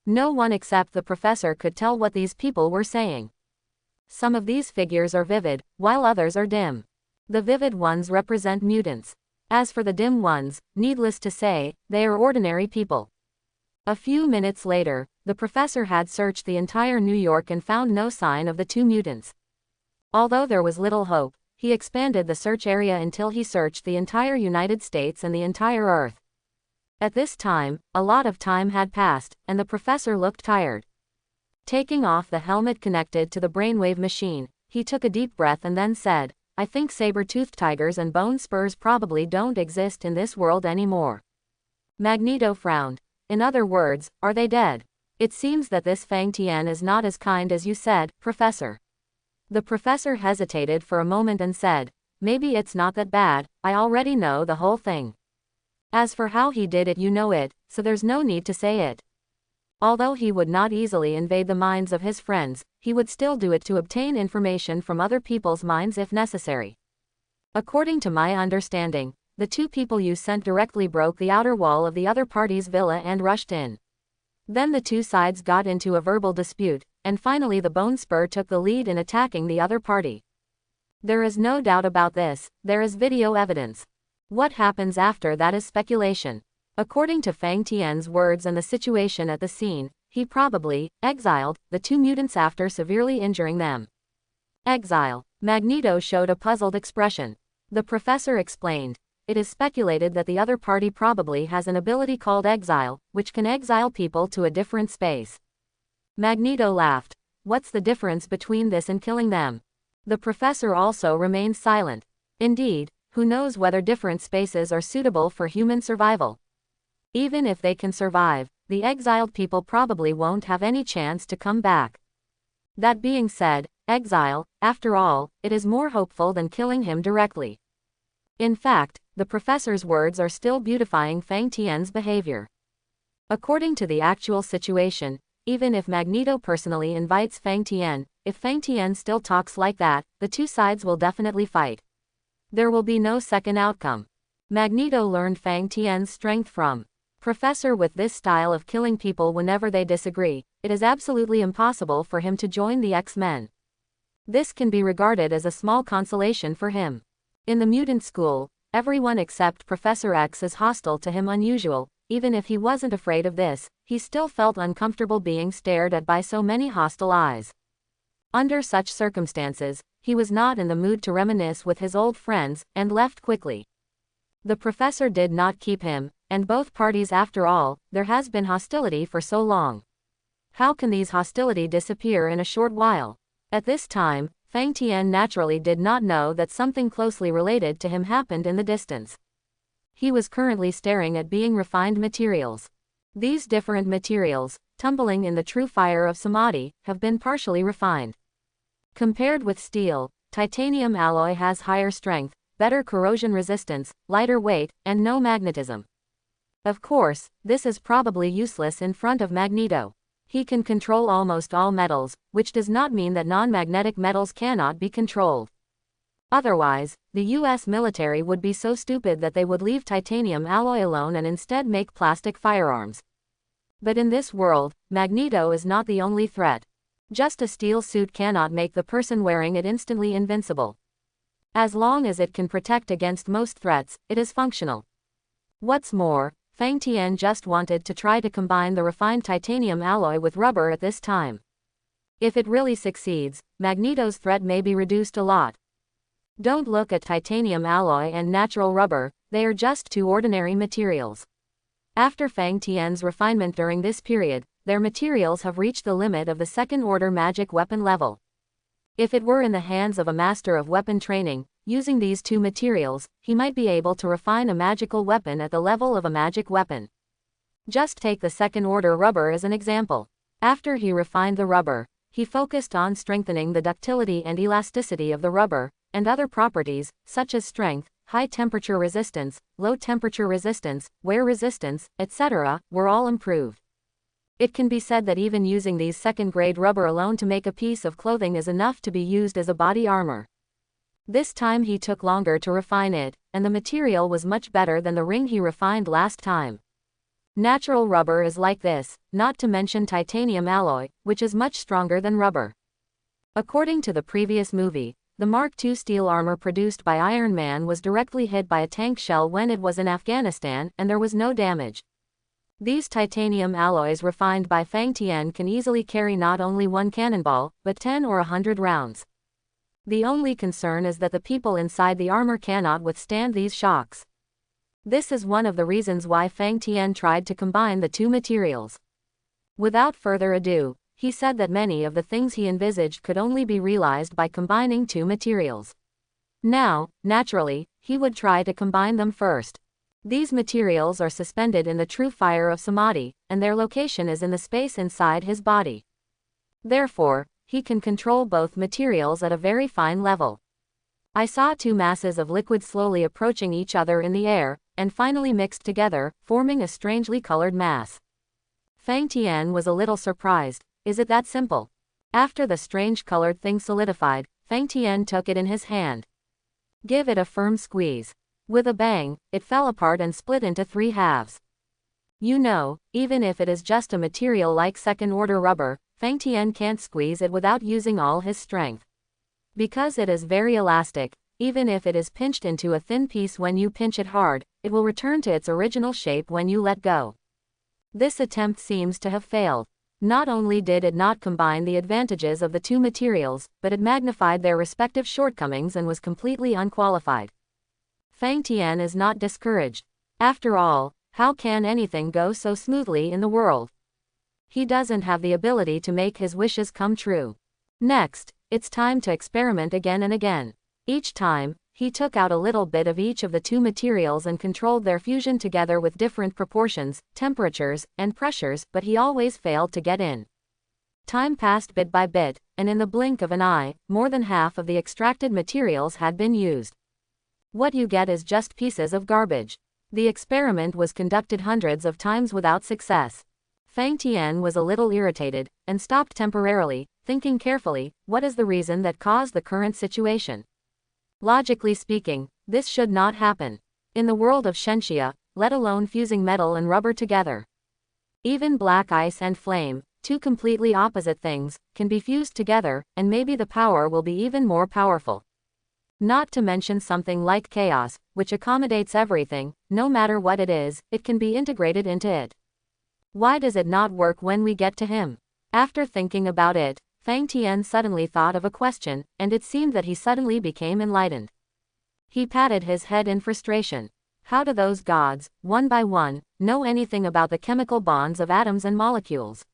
No one except the professor could tell what these people were saying. Some of these figures are vivid, while others are dim. The vivid ones represent mutants. As for the dim ones, needless to say, they are ordinary people. A few minutes later, the professor had searched the entire New York and found no sign of the two mutants. Although there was little hope, he expanded the search area until he searched the entire United States and the entire Earth. At this time, a lot of time had passed, and the professor looked tired. Taking off the helmet connected to the brainwave machine, he took a deep breath and then said, "I think saber-toothed tigers and bone spurs probably don't exist in this world anymore." Magneto frowned. "In other words, are they dead? It seems that this Fang Tian is not as kind as you said, Professor." The professor hesitated for a moment and said, "Maybe it's not that bad, I already know the whole thing. As for how he did it, you know it, so there's no need to say it." Although he would not easily invade the minds of his friends, he would still do it to obtain information from other people's minds if necessary. "According to my understanding, the two people you sent directly broke the outer wall of the other party's villa and rushed in. Then the two sides got into a verbal dispute, and finally the Bone Spur took the lead in attacking the other party. There is no doubt about this, there is video evidence. What happens after that is speculation. According to Fang Tian's words and the situation at the scene, he probably exiled the two mutants after severely injuring them." "Exile?" Magneto showed a puzzled expression. The professor explained, "It is speculated that the other party probably has an ability called exile, which can exile people to a different space." Magneto laughed. "What's the difference between this and killing them?" The professor also remained silent. Indeed, who knows whether different spaces are suitable for human survival? Even if they can survive, the exiled people probably won't have any chance to come back. That being said, exile, after all, it is more hopeful than killing him directly. In fact, the professor's words are still beautifying Fang Tian's behavior. According to the actual situation, even if Magneto personally invites Fang Tian, if Fang Tian still talks like that, the two sides will definitely fight. There will be no second outcome. Magneto learned Fang Tian's strength from Professor. With this style of killing people whenever they disagree, it is absolutely impossible for him to join the X-Men. This can be regarded as a small consolation for him. In the mutant school, everyone except Professor X is hostile to him. Unusual, even if he wasn't afraid of this, he still felt uncomfortable being stared at by so many hostile eyes. Under such circumstances, he was not in the mood to reminisce with his old friends, and left quickly. The professor did not keep him, and both parties. After all, there has been hostility for so long. How can these hostility disappear in a short while? At this time, Fang Tian naturally did not know that something closely related to him happened in the distance. He was currently staring at being refined materials. These different materials, tumbling in the true fire of samadhi, have been partially refined. Compared with steel, titanium alloy has higher strength, better corrosion resistance, lighter weight, and no magnetism. Of course, this is probably useless in front of Magneto. He can control almost all metals, which does not mean that non-magnetic metals cannot be controlled. Otherwise, the US military would be so stupid that they would leave titanium alloy alone and instead make plastic firearms. But in this world, Magneto is not the only threat. Just a steel suit cannot make the person wearing it instantly invincible. As long as it can protect against most threats, it is functional. What's more, Fang Tian just wanted to try to combine the refined titanium alloy with rubber at this time. If it really succeeds, Magneto's threat may be reduced a lot. Don't look at titanium alloy and natural rubber, they are just two ordinary materials. After Fang Tian's refinement during this period, their materials have reached the limit of the second-order magic weapon level. If it were in the hands of a master of weapon training, using these two materials, he might be able to refine a magical weapon at the level of a magic weapon. Just take the second-order rubber as an example. After he refined the rubber, he focused on strengthening the ductility and elasticity of the rubber, and other properties, such as strength, high-temperature resistance, low-temperature resistance, wear resistance, etc., were all improved. It can be said that even using these second-grade rubber alone to make a piece of clothing is enough to be used as a body armor. This time he took longer to refine it, and the material was much better than the ring he refined last time. Natural rubber is like this, not to mention titanium alloy, which is much stronger than rubber. According to the previous movie, the Mark II steel armor produced by Iron Man was directly hit by a tank shell when it was in Afghanistan, and there was no damage. These titanium alloys refined by Fang Tian can easily carry not only one cannonball, but 10 or 100 rounds. The only concern is that the people inside the armor cannot withstand these shocks. This is one of the reasons why Fang Tian tried to combine the two materials. Without further ado, he said that many of the things he envisaged could only be realized by combining two materials. Now, naturally, he would try to combine them first. These materials are suspended in the true fire of samadhi, and their location is in the space inside his body. Therefore, he can control both materials at a very fine level. I saw two masses of liquid slowly approaching each other in the air, and finally mixed together, forming a strangely colored mass. Fang Tian was a little surprised. Is it that simple? After the strange colored thing solidified, Fang Tian took it in his hand. Give it a firm squeeze. With a bang, it fell apart and split into 3 halves. You know, even if it is just a material like second-order rubber, Fang Tian can't squeeze it without using all his strength. Because it is very elastic, even if it is pinched into a thin piece when you pinch it hard, it will return to its original shape when you let go. This attempt seems to have failed. Not only did it not combine the advantages of the two materials, but it magnified their respective shortcomings and was completely unqualified. Fang Tian is not discouraged. After all, how can anything go so smoothly in the world? He doesn't have the ability to make his wishes come true. Next, it's time to experiment again and again. Each time, he took out a little bit of each of the two materials and controlled their fusion together with different proportions, temperatures, and pressures, but he always failed to get in. Time passed bit by bit, and in the blink of an eye, more than half of the extracted materials had been used. What you get is just pieces of garbage. The experiment was conducted hundreds of times without success. Fang Tian was a little irritated, and stopped temporarily, thinking carefully, what is the reason that caused the current situation? Logically speaking, this should not happen. In the world of Shenxia, let alone fusing metal and rubber together. Even black ice and flame, two completely opposite things, can be fused together, and maybe the power will be even more powerful. Not to mention something like chaos, which accommodates everything, no matter what it is, it can be integrated into it. Why does it not work when we get to him? After thinking about it, Fang Tian suddenly thought of a question, and it seemed that he suddenly became enlightened. He patted his head in frustration. How do those gods, one by one, know anything about the chemical bonds of atoms and molecules?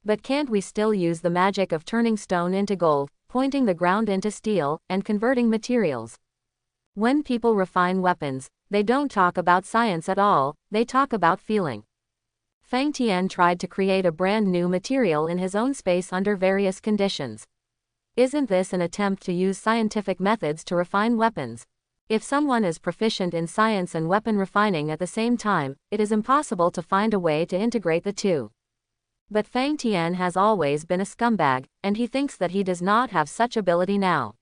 But can't we still use the magic of turning stone into gold, pointing the ground into steel, and converting materials? When people refine weapons, they don't talk about science at all, they talk about feeling. Fang Tian tried to create a brand new material in his own space under various conditions. Isn't this an attempt to use scientific methods to refine weapons? If someone is proficient in science and weapon refining at the same time, it is impossible to find a way to integrate the two. But Fang Tian has always been a scumbag, and he thinks that he does not have such ability now.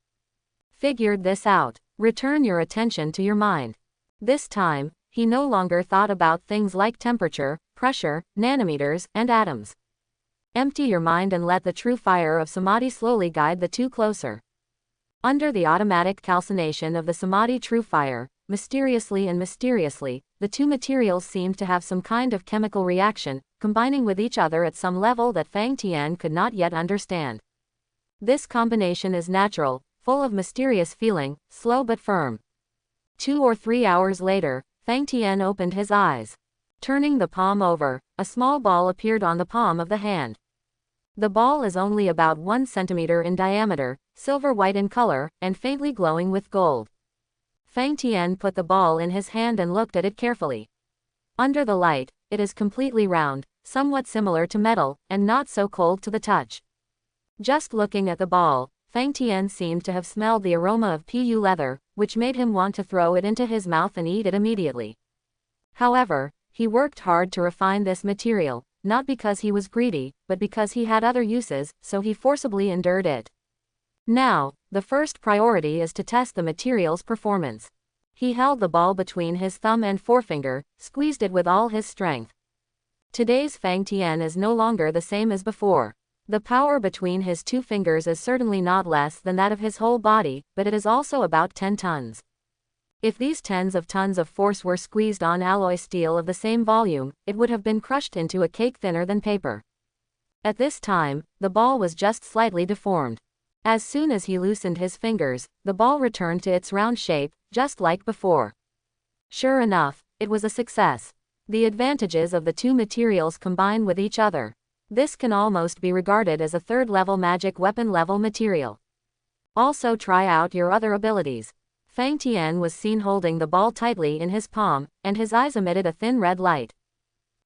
Figured this out. Return your attention to your mind. This time, he no longer thought about things like temperature, pressure, nanometers, and atoms. Empty your mind and let the true fire of samadhi slowly guide the two closer. Under the automatic calcination of the samadhi true fire, mysteriously, the two materials seemed to have some kind of chemical reaction, combining with each other at some level that Fang Tian could not yet understand. This combination is natural, full of mysterious feeling, slow but firm. 2 or 3 hours later, Fang Tian opened his eyes. Turning the palm over, a small ball appeared on the palm of the hand. The ball is only about 1 centimeter in diameter, silver-white in color, and faintly glowing with gold. Fang Tian put the ball in his hand and looked at it carefully. Under the light, it is completely round, somewhat similar to metal, and not so cold to the touch. Just looking at the ball, Fang Tian seemed to have smelled the aroma of PU leather, which made him want to throw it into his mouth and eat it immediately. However, he worked hard to refine this material, not because he was greedy, but because he had other uses, so he forcibly endured it. Now, the first priority is to test the material's performance. He held the ball between his thumb and forefinger, squeezed it with all his strength. Today's Fang Tian is no longer the same as before. The power between his two fingers is certainly not less than that of his whole body, but it is also about 10 tons. If these tens of tons of force were squeezed on alloy steel of the same volume, it would have been crushed into a cake thinner than paper. At this time, the ball was just slightly deformed. As soon as he loosened his fingers, the ball returned to its round shape, just like before. Sure enough, it was a success. The advantages of the two materials combine with each other. This can almost be regarded as a third-level magic weapon level material. Also try out your other abilities. Fang Tian was seen holding the ball tightly in his palm, and his eyes emitted a thin red light.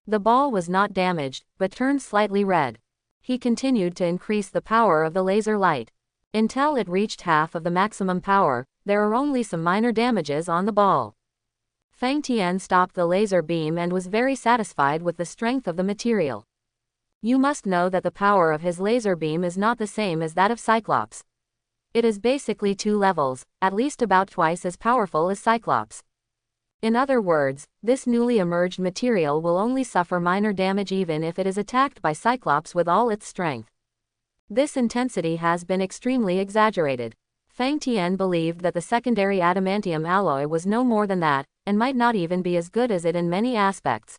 The ball was not damaged, but turned slightly red. He continued to increase the power of the laser light. Until it reached half of the maximum power, there are only some minor damages on the ball. Fang Tian stopped the laser beam and was very satisfied with the strength of the material. You must know that the power of his laser beam is not the same as that of Cyclops. It is basically 2 levels, at least about twice as powerful as Cyclops. In other words, this newly emerged material will only suffer minor damage even if it is attacked by Cyclops with all its strength. This intensity has been extremely exaggerated. Fang Tian believed that the secondary adamantium alloy was no more than that, and might not even be as good as it in many aspects.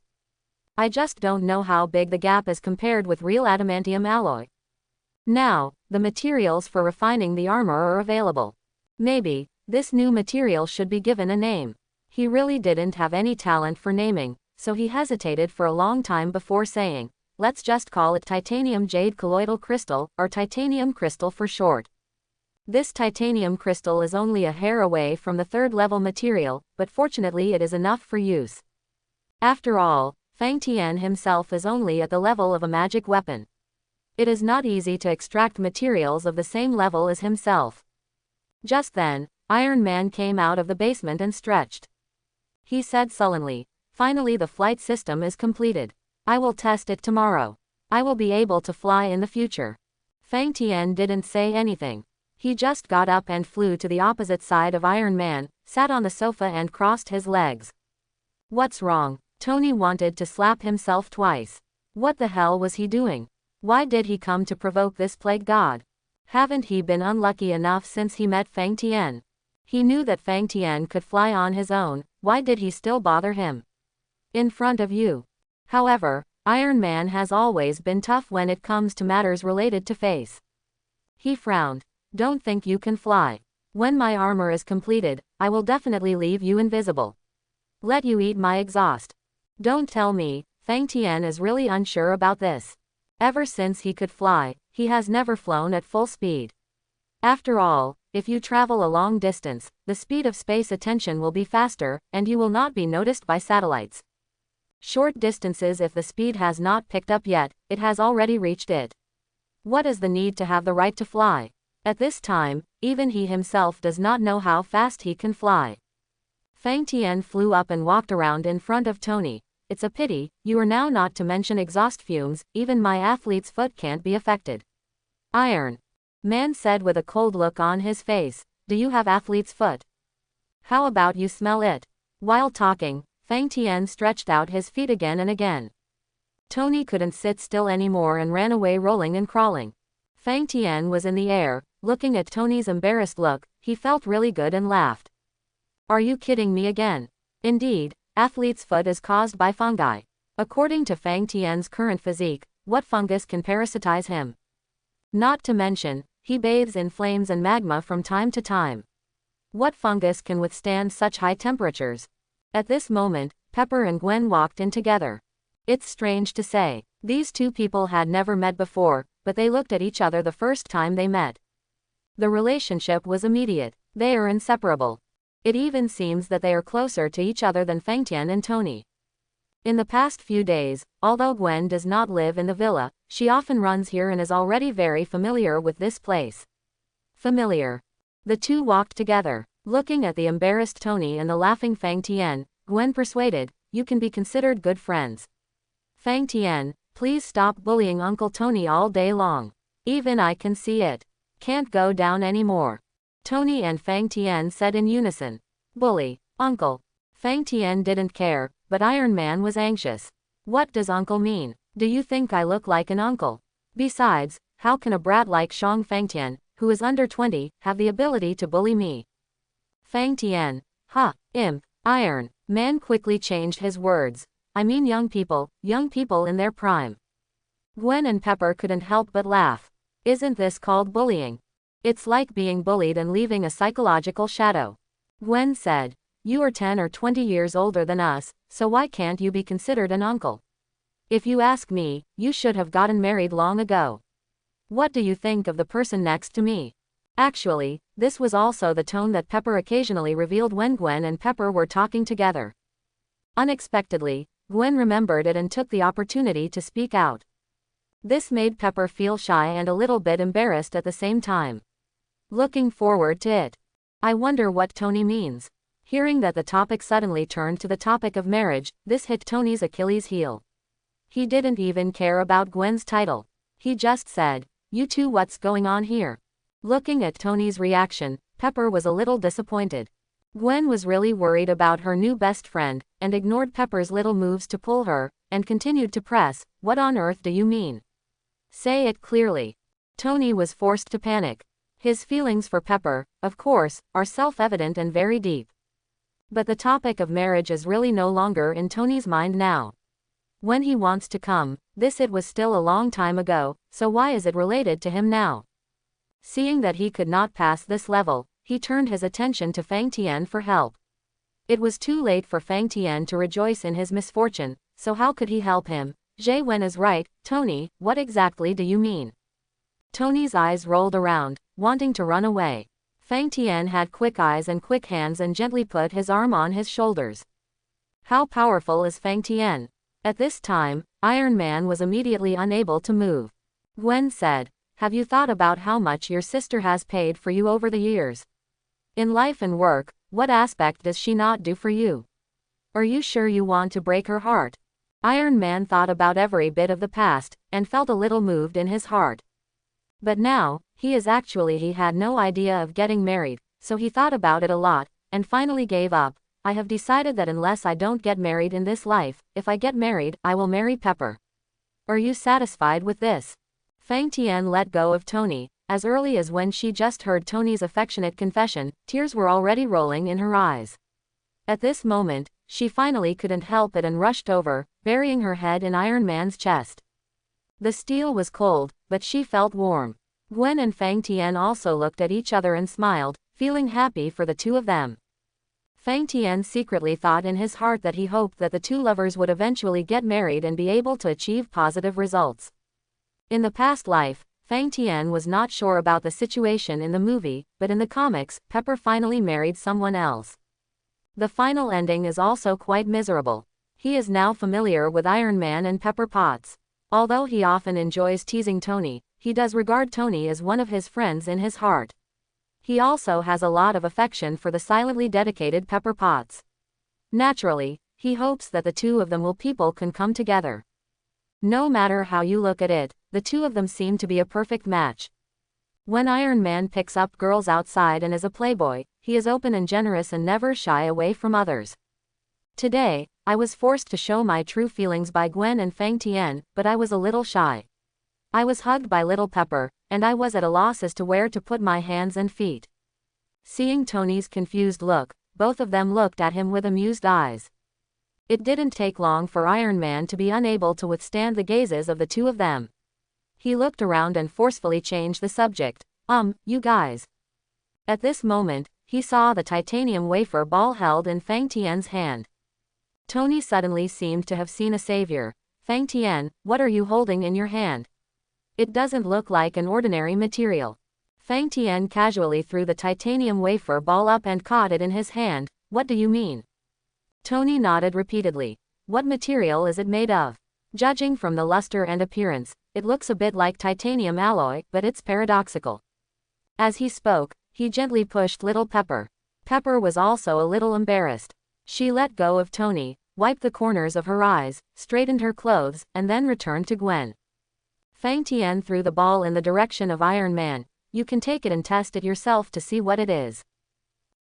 I just don't know how big the gap is compared with real adamantium alloy. Now, the materials for refining the armor are available. Maybe, this new material should be given a name. He really didn't have any talent for naming, so he hesitated for a long time before saying, let's just call it titanium jade colloidal crystal, or titanium crystal for short. This titanium crystal is only a hair away from the third-level material, but fortunately it is enough for use. After all, Fang Tian himself is only at the level of a magic weapon. It is not easy to extract materials of the same level as himself. Just then, Iron Man came out of the basement and stretched. He said sullenly, finally the flight system is completed. I will test it tomorrow. I will be able to fly in the future. Fang Tian didn't say anything. He just got up and flew to the opposite side of Iron Man, sat on the sofa and crossed his legs. What's wrong? Tony wanted to slap himself twice. What the hell was he doing? Why did he come to provoke this plague god? Haven't he been unlucky enough since he met Fang Tian? He knew that Fang Tian could fly on his own, why did he still bother him? In front of you. However, Iron Man has always been tough when it comes to matters related to face. He frowned. Don't think you can fly. When my armor is completed, I will definitely leave you invisible. Let you eat my exhaust. Don't tell me, Fang Tian is really unsure about this. Ever since he could fly, he has never flown at full speed. After all, if you travel a long distance, the speed of space attention will be faster, and you will not be noticed by satellites. Short distances, if the speed has not picked up yet, it has already reached it. What is the need to have the right to fly? At this time, even he himself does not know how fast he can fly. Fang Tian flew up and walked around in front of Tony. It's a pity, you are now not to mention exhaust fumes, even my athlete's foot can't be affected. Iron Man said with a cold look on his face, do you have athlete's foot? How about you smell it? While talking, Fang Tian stretched out his feet again and again. Tony couldn't sit still anymore and ran away rolling and crawling. Fang Tian was in the air, looking at Tony's embarrassed look, he felt really good and laughed. Are you kidding me again? Indeed, athlete's foot is caused by fungi. According to Fang Tian's current physique, what fungus can parasitize him? Not to mention, he bathes in flames and magma from time to time. What fungus can withstand such high temperatures? At this moment, Pepper and Gwen walked in together. It's strange to say, these two people had never met before, but they looked at each other the first time they met. The relationship was immediate. They are inseparable. It even seems that they are closer to each other than Fang Tian and Tony. In the past few days, although Gwen does not live in the villa, she often runs here and is already very familiar with this place. Familiar. The two walked together. Looking at the embarrassed Tony and the laughing Fang Tian, Gwen persuaded, you can be considered good friends. Fang Tian, Please stop bullying Uncle Tony all day long. Even I can see it. Can't go down anymore. Tony and Fang Tian said in unison. Bully, Uncle. Fang Tian didn't care, but Iron Man was anxious. What does uncle mean? Do you think I look like an uncle? Besides, how can a brat like Shang Fang Tian, who is under 20, have the ability to bully me? Fang Tian. Ha, imp. Iron Man quickly changed his words. I mean young people in their prime. Gwen and Pepper couldn't help but laugh. Isn't this called bullying? It's like being bullied and leaving a psychological shadow. Gwen said. You are 10 or 20 years older than us, so why can't you be considered an uncle? If you ask me, you should have gotten married long ago. What do you think of the person next to me? Actually, this was also the tone that Pepper occasionally revealed when Gwen and Pepper were talking together. Unexpectedly, Gwen remembered it and took the opportunity to speak out. This made Pepper feel shy and a little bit embarrassed at the same time. Looking forward to it. I wonder what Tony means. Hearing that the topic suddenly turned to the topic of marriage, this hit Tony's Achilles heel. He didn't even care about Gwen's title. He just said, you two, what's going on here? Looking at Tony's reaction, Pepper was a little disappointed. Gwen was really worried about her new best friend, and ignored Pepper's little moves to pull her, and continued to press, what on earth do you mean? Say it clearly. Tony was forced to panic. His feelings for Pepper, of course, are self-evident and very deep. But the topic of marriage is really no longer in Tony's mind now. When he wants to come, it was still a long time ago, so why is it related to him now? Seeing that he could not pass this level, he turned his attention to Fang Tian for help. It was too late for Fang Tian to rejoice in his misfortune, so how could he help him? Jay Wen is right, Tony, what exactly do you mean? Tony's eyes rolled around, wanting to run away. Fang Tian had quick eyes and quick hands and gently put his arm on his shoulders. How powerful is Fang Tian? At this time, Iron Man was immediately unable to move. Gwen said, have you thought about how much your sister has paid for you over the years? In life and work, what aspect does she not do for you? Are you sure you want to break her heart? Iron Man thought about every bit of the past, and felt a little moved in his heart. But now, he had no idea of getting married, so he thought about it a lot, and finally gave up. I have decided that unless I don't get married in this life, if I get married, I will marry Pepper. Are you satisfied with this? Fang Tian let go of Tony. As early as when she just heard Tony's affectionate confession, tears were already rolling in her eyes. At this moment, she finally couldn't help it and rushed over, burying her head in Iron Man's chest. The steel was cold, but she felt warm. Gwen and Fang Tian also looked at each other and smiled, feeling happy for the two of them. Fang Tian secretly thought in his heart that he hoped that the two lovers would eventually get married and be able to achieve positive results. In the past life, Fang Tian was not sure about the situation in the movie, but in the comics, Pepper finally married someone else. The final ending is also quite miserable. He is now familiar with Iron Man and Pepper Potts. Although he often enjoys teasing Tony, he does regard Tony as one of his friends in his heart. He also has a lot of affection for the silently dedicated Pepper Potts. Naturally, he hopes that the two of them can come together. No matter how you look at it, the two of them seem to be a perfect match. When Iron Man picks up girls outside and is a playboy, he is open and generous and never shy away from others. Today, I was forced to show my true feelings by Gwen and Fang Tian, but I was a little shy. I was hugged by little Pepper, and I was at a loss as to where to put my hands and feet. Seeing Tony's confused look, both of them looked at him with amused eyes. It didn't take long for Iron Man to be unable to withstand the gazes of the two of them. He looked around and forcefully changed the subject. You guys. At this moment, he saw the titanium wafer ball held in Fang Tian's hand. Tony suddenly seemed to have seen a savior. Fang Tian, what are you holding in your hand? It doesn't look like an ordinary material. Fang Tian casually threw the titanium wafer ball up and caught it in his hand. What do you mean? Tony nodded repeatedly. What material is it made of? Judging from the luster and appearance, it looks a bit like titanium alloy, but it's paradoxical. As he spoke, he gently pushed little Pepper. Pepper was also a little embarrassed. She let go of Tony, wiped the corners of her eyes, straightened her clothes, and then returned to Gwen. Fang Tian threw the ball in the direction of Iron Man. You can take it and test it yourself to see what it is.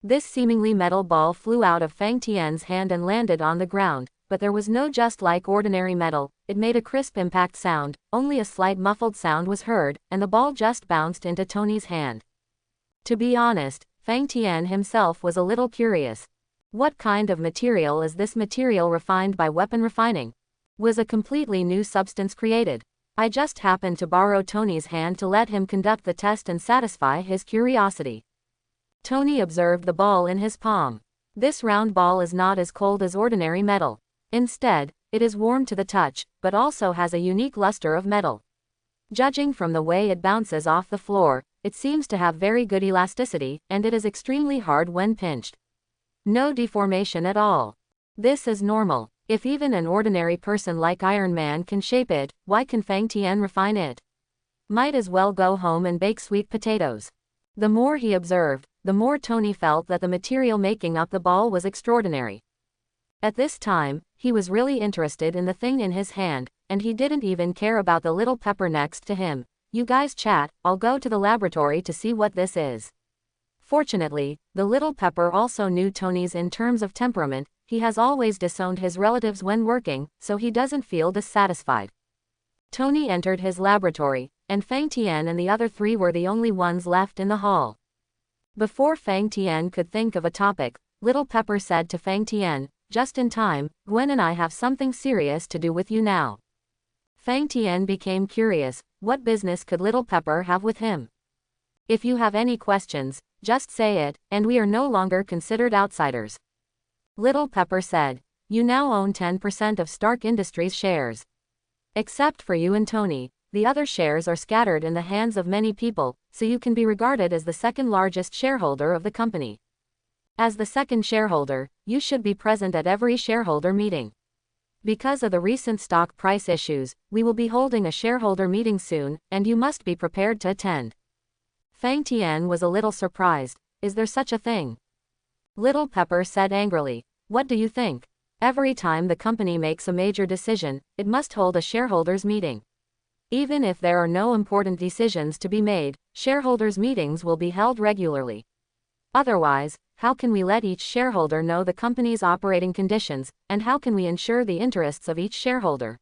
This seemingly metal ball flew out of Fang Tian's hand and landed on the ground, but there was no just like ordinary metal. It made a crisp impact sound, only a slight muffled sound was heard, and the ball just bounced into Tony's hand. To be honest, Fang Tian himself was a little curious. What kind of material is this material refined by weapon refining? Was a completely new substance created? I just happened to borrow Tony's hand to let him conduct the test and satisfy his curiosity. Tony observed the ball in his palm. This round ball is not as cold as ordinary metal. Instead, it is warm to the touch, but also has a unique luster of metal. Judging from the way it bounces off the floor, it seems to have very good elasticity, and it is extremely hard when pinched. No deformation at all. This is normal. If even an ordinary person like Iron Man can shape it, why can Fang Tian refine it? Might as well go home and bake sweet potatoes. The more he observed, the more Tony felt that the material making up the ball was extraordinary. At this time, he was really interested in the thing in his hand, and he didn't even care about the little pepper next to him. You guys chat, I'll go to the laboratory to see what this is. Fortunately, the little pepper also knew Tony's in terms of temperament. He has always disowned his relatives when working, so he doesn't feel dissatisfied. Tony entered his laboratory, and Fang Tian and the other three were the only ones left in the hall. Before Fang Tian could think of a topic, Little Pepper said to Fang Tian, just in time, Gwen and I have something serious to do with you now. Fang Tian became curious, what business could Little Pepper have with him? If you have any questions, just say it, and we are no longer considered outsiders. Little Pepper said, you now own 10% of Stark Industries shares. Except for you and Tony, the other shares are scattered in the hands of many people, so you can be regarded as the second largest shareholder of the company. As the second shareholder, you should be present at every shareholder meeting. Because of the recent stock price issues, we will be holding a shareholder meeting soon, and you must be prepared to attend. Fang Tian was a little surprised. Is there such a thing? Little Pepper said angrily. What do you think? Every time the company makes a major decision, it must hold a shareholders meeting. Even if there are no important decisions to be made, shareholders meetings will be held regularly. Otherwise, how can we let each shareholder know the company's operating conditions, and how can we ensure the interests of each shareholder?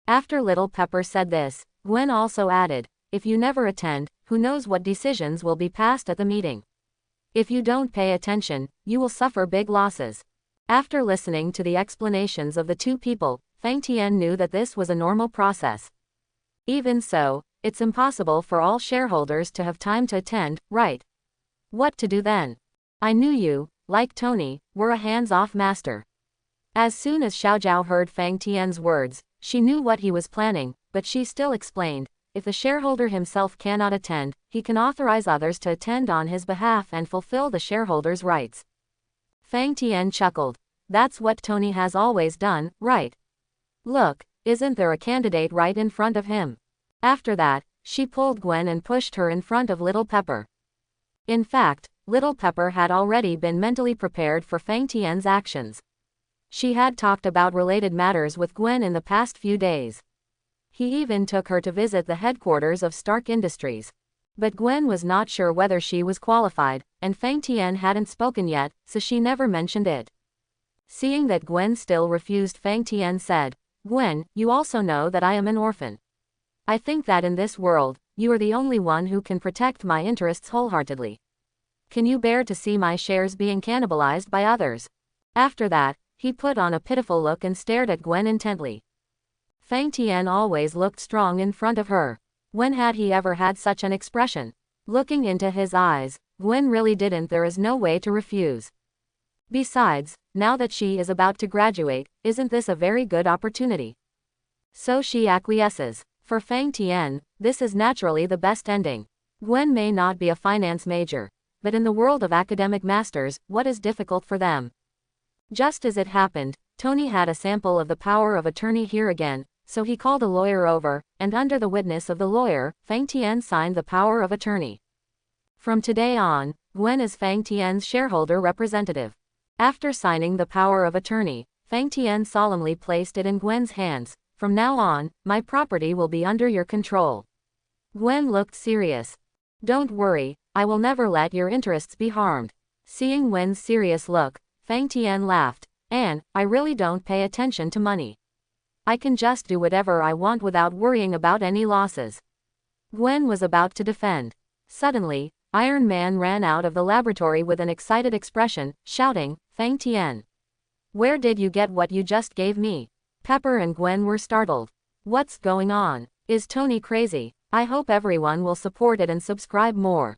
After Little Pepper said this, Gwen also added, if you never attend, who knows what decisions will be passed at the meeting? If you don't pay attention, you will suffer big losses. After listening to the explanations of the two people, Fang Tian knew that this was a normal process. Even so, it's impossible for all shareholders to have time to attend, right? What to do then? I knew you, like Tony, were a hands-off master. As soon as Xiaojiao heard Fang Tian's words, she knew what he was planning, but she still explained, if the shareholder himself cannot attend, he can authorize others to attend on his behalf and fulfill the shareholders' rights. Fang Tian chuckled. That's what Tony has always done, right? Look, isn't there a candidate right in front of him? After that, she pulled Gwen and pushed her in front of Little Pepper. In fact, Little Pepper had already been mentally prepared for Fang Tian's actions. She had talked about related matters with Gwen in the past few days. He even took her to visit the headquarters of Stark Industries. But Gwen was not sure whether she was qualified, and Fang Tian hadn't spoken yet, so she never mentioned it. Seeing that Gwen still refused, Fang Tian said, Gwen, you also know that I am an orphan. I think that in this world, you are the only one who can protect my interests wholeheartedly. Can you bear to see my shares being cannibalized by others? After that, he put on a pitiful look and stared at Gwen intently. Fang Tian always looked strong in front of her. When had he ever had such an expression? Looking into his eyes, Gwen really didn't. There is no way to refuse. Besides, now that she is about to graduate, isn't this a very good opportunity? So she acquiesces. For Fang Tian, this is naturally the best ending. Gwen may not be a finance major, but in the world of academic masters, what is difficult for them? Just as it happened, Tony had a sample of the power of attorney here again, so he called a lawyer over, and under the witness of the lawyer, Fang Tian signed the power of attorney. From today on, Gwen is Fang Tian's shareholder representative. After signing the power of attorney, Fang Tian solemnly placed it in Gwen's hands. From now on, my property will be under your control. Gwen looked serious. Don't worry, I will never let your interests be harmed. Seeing Wen's serious look, Fang Tian laughed. And, I really don't pay attention to money. I can just do whatever I want without worrying about any losses. Gwen was about to defend. Suddenly, Iron Man ran out of the laboratory with an excited expression, shouting, Fang Tian. Where did you get what you just gave me? Pepper and Gwen were startled. What's going on? Is Tony crazy? I hope everyone will support it and subscribe more.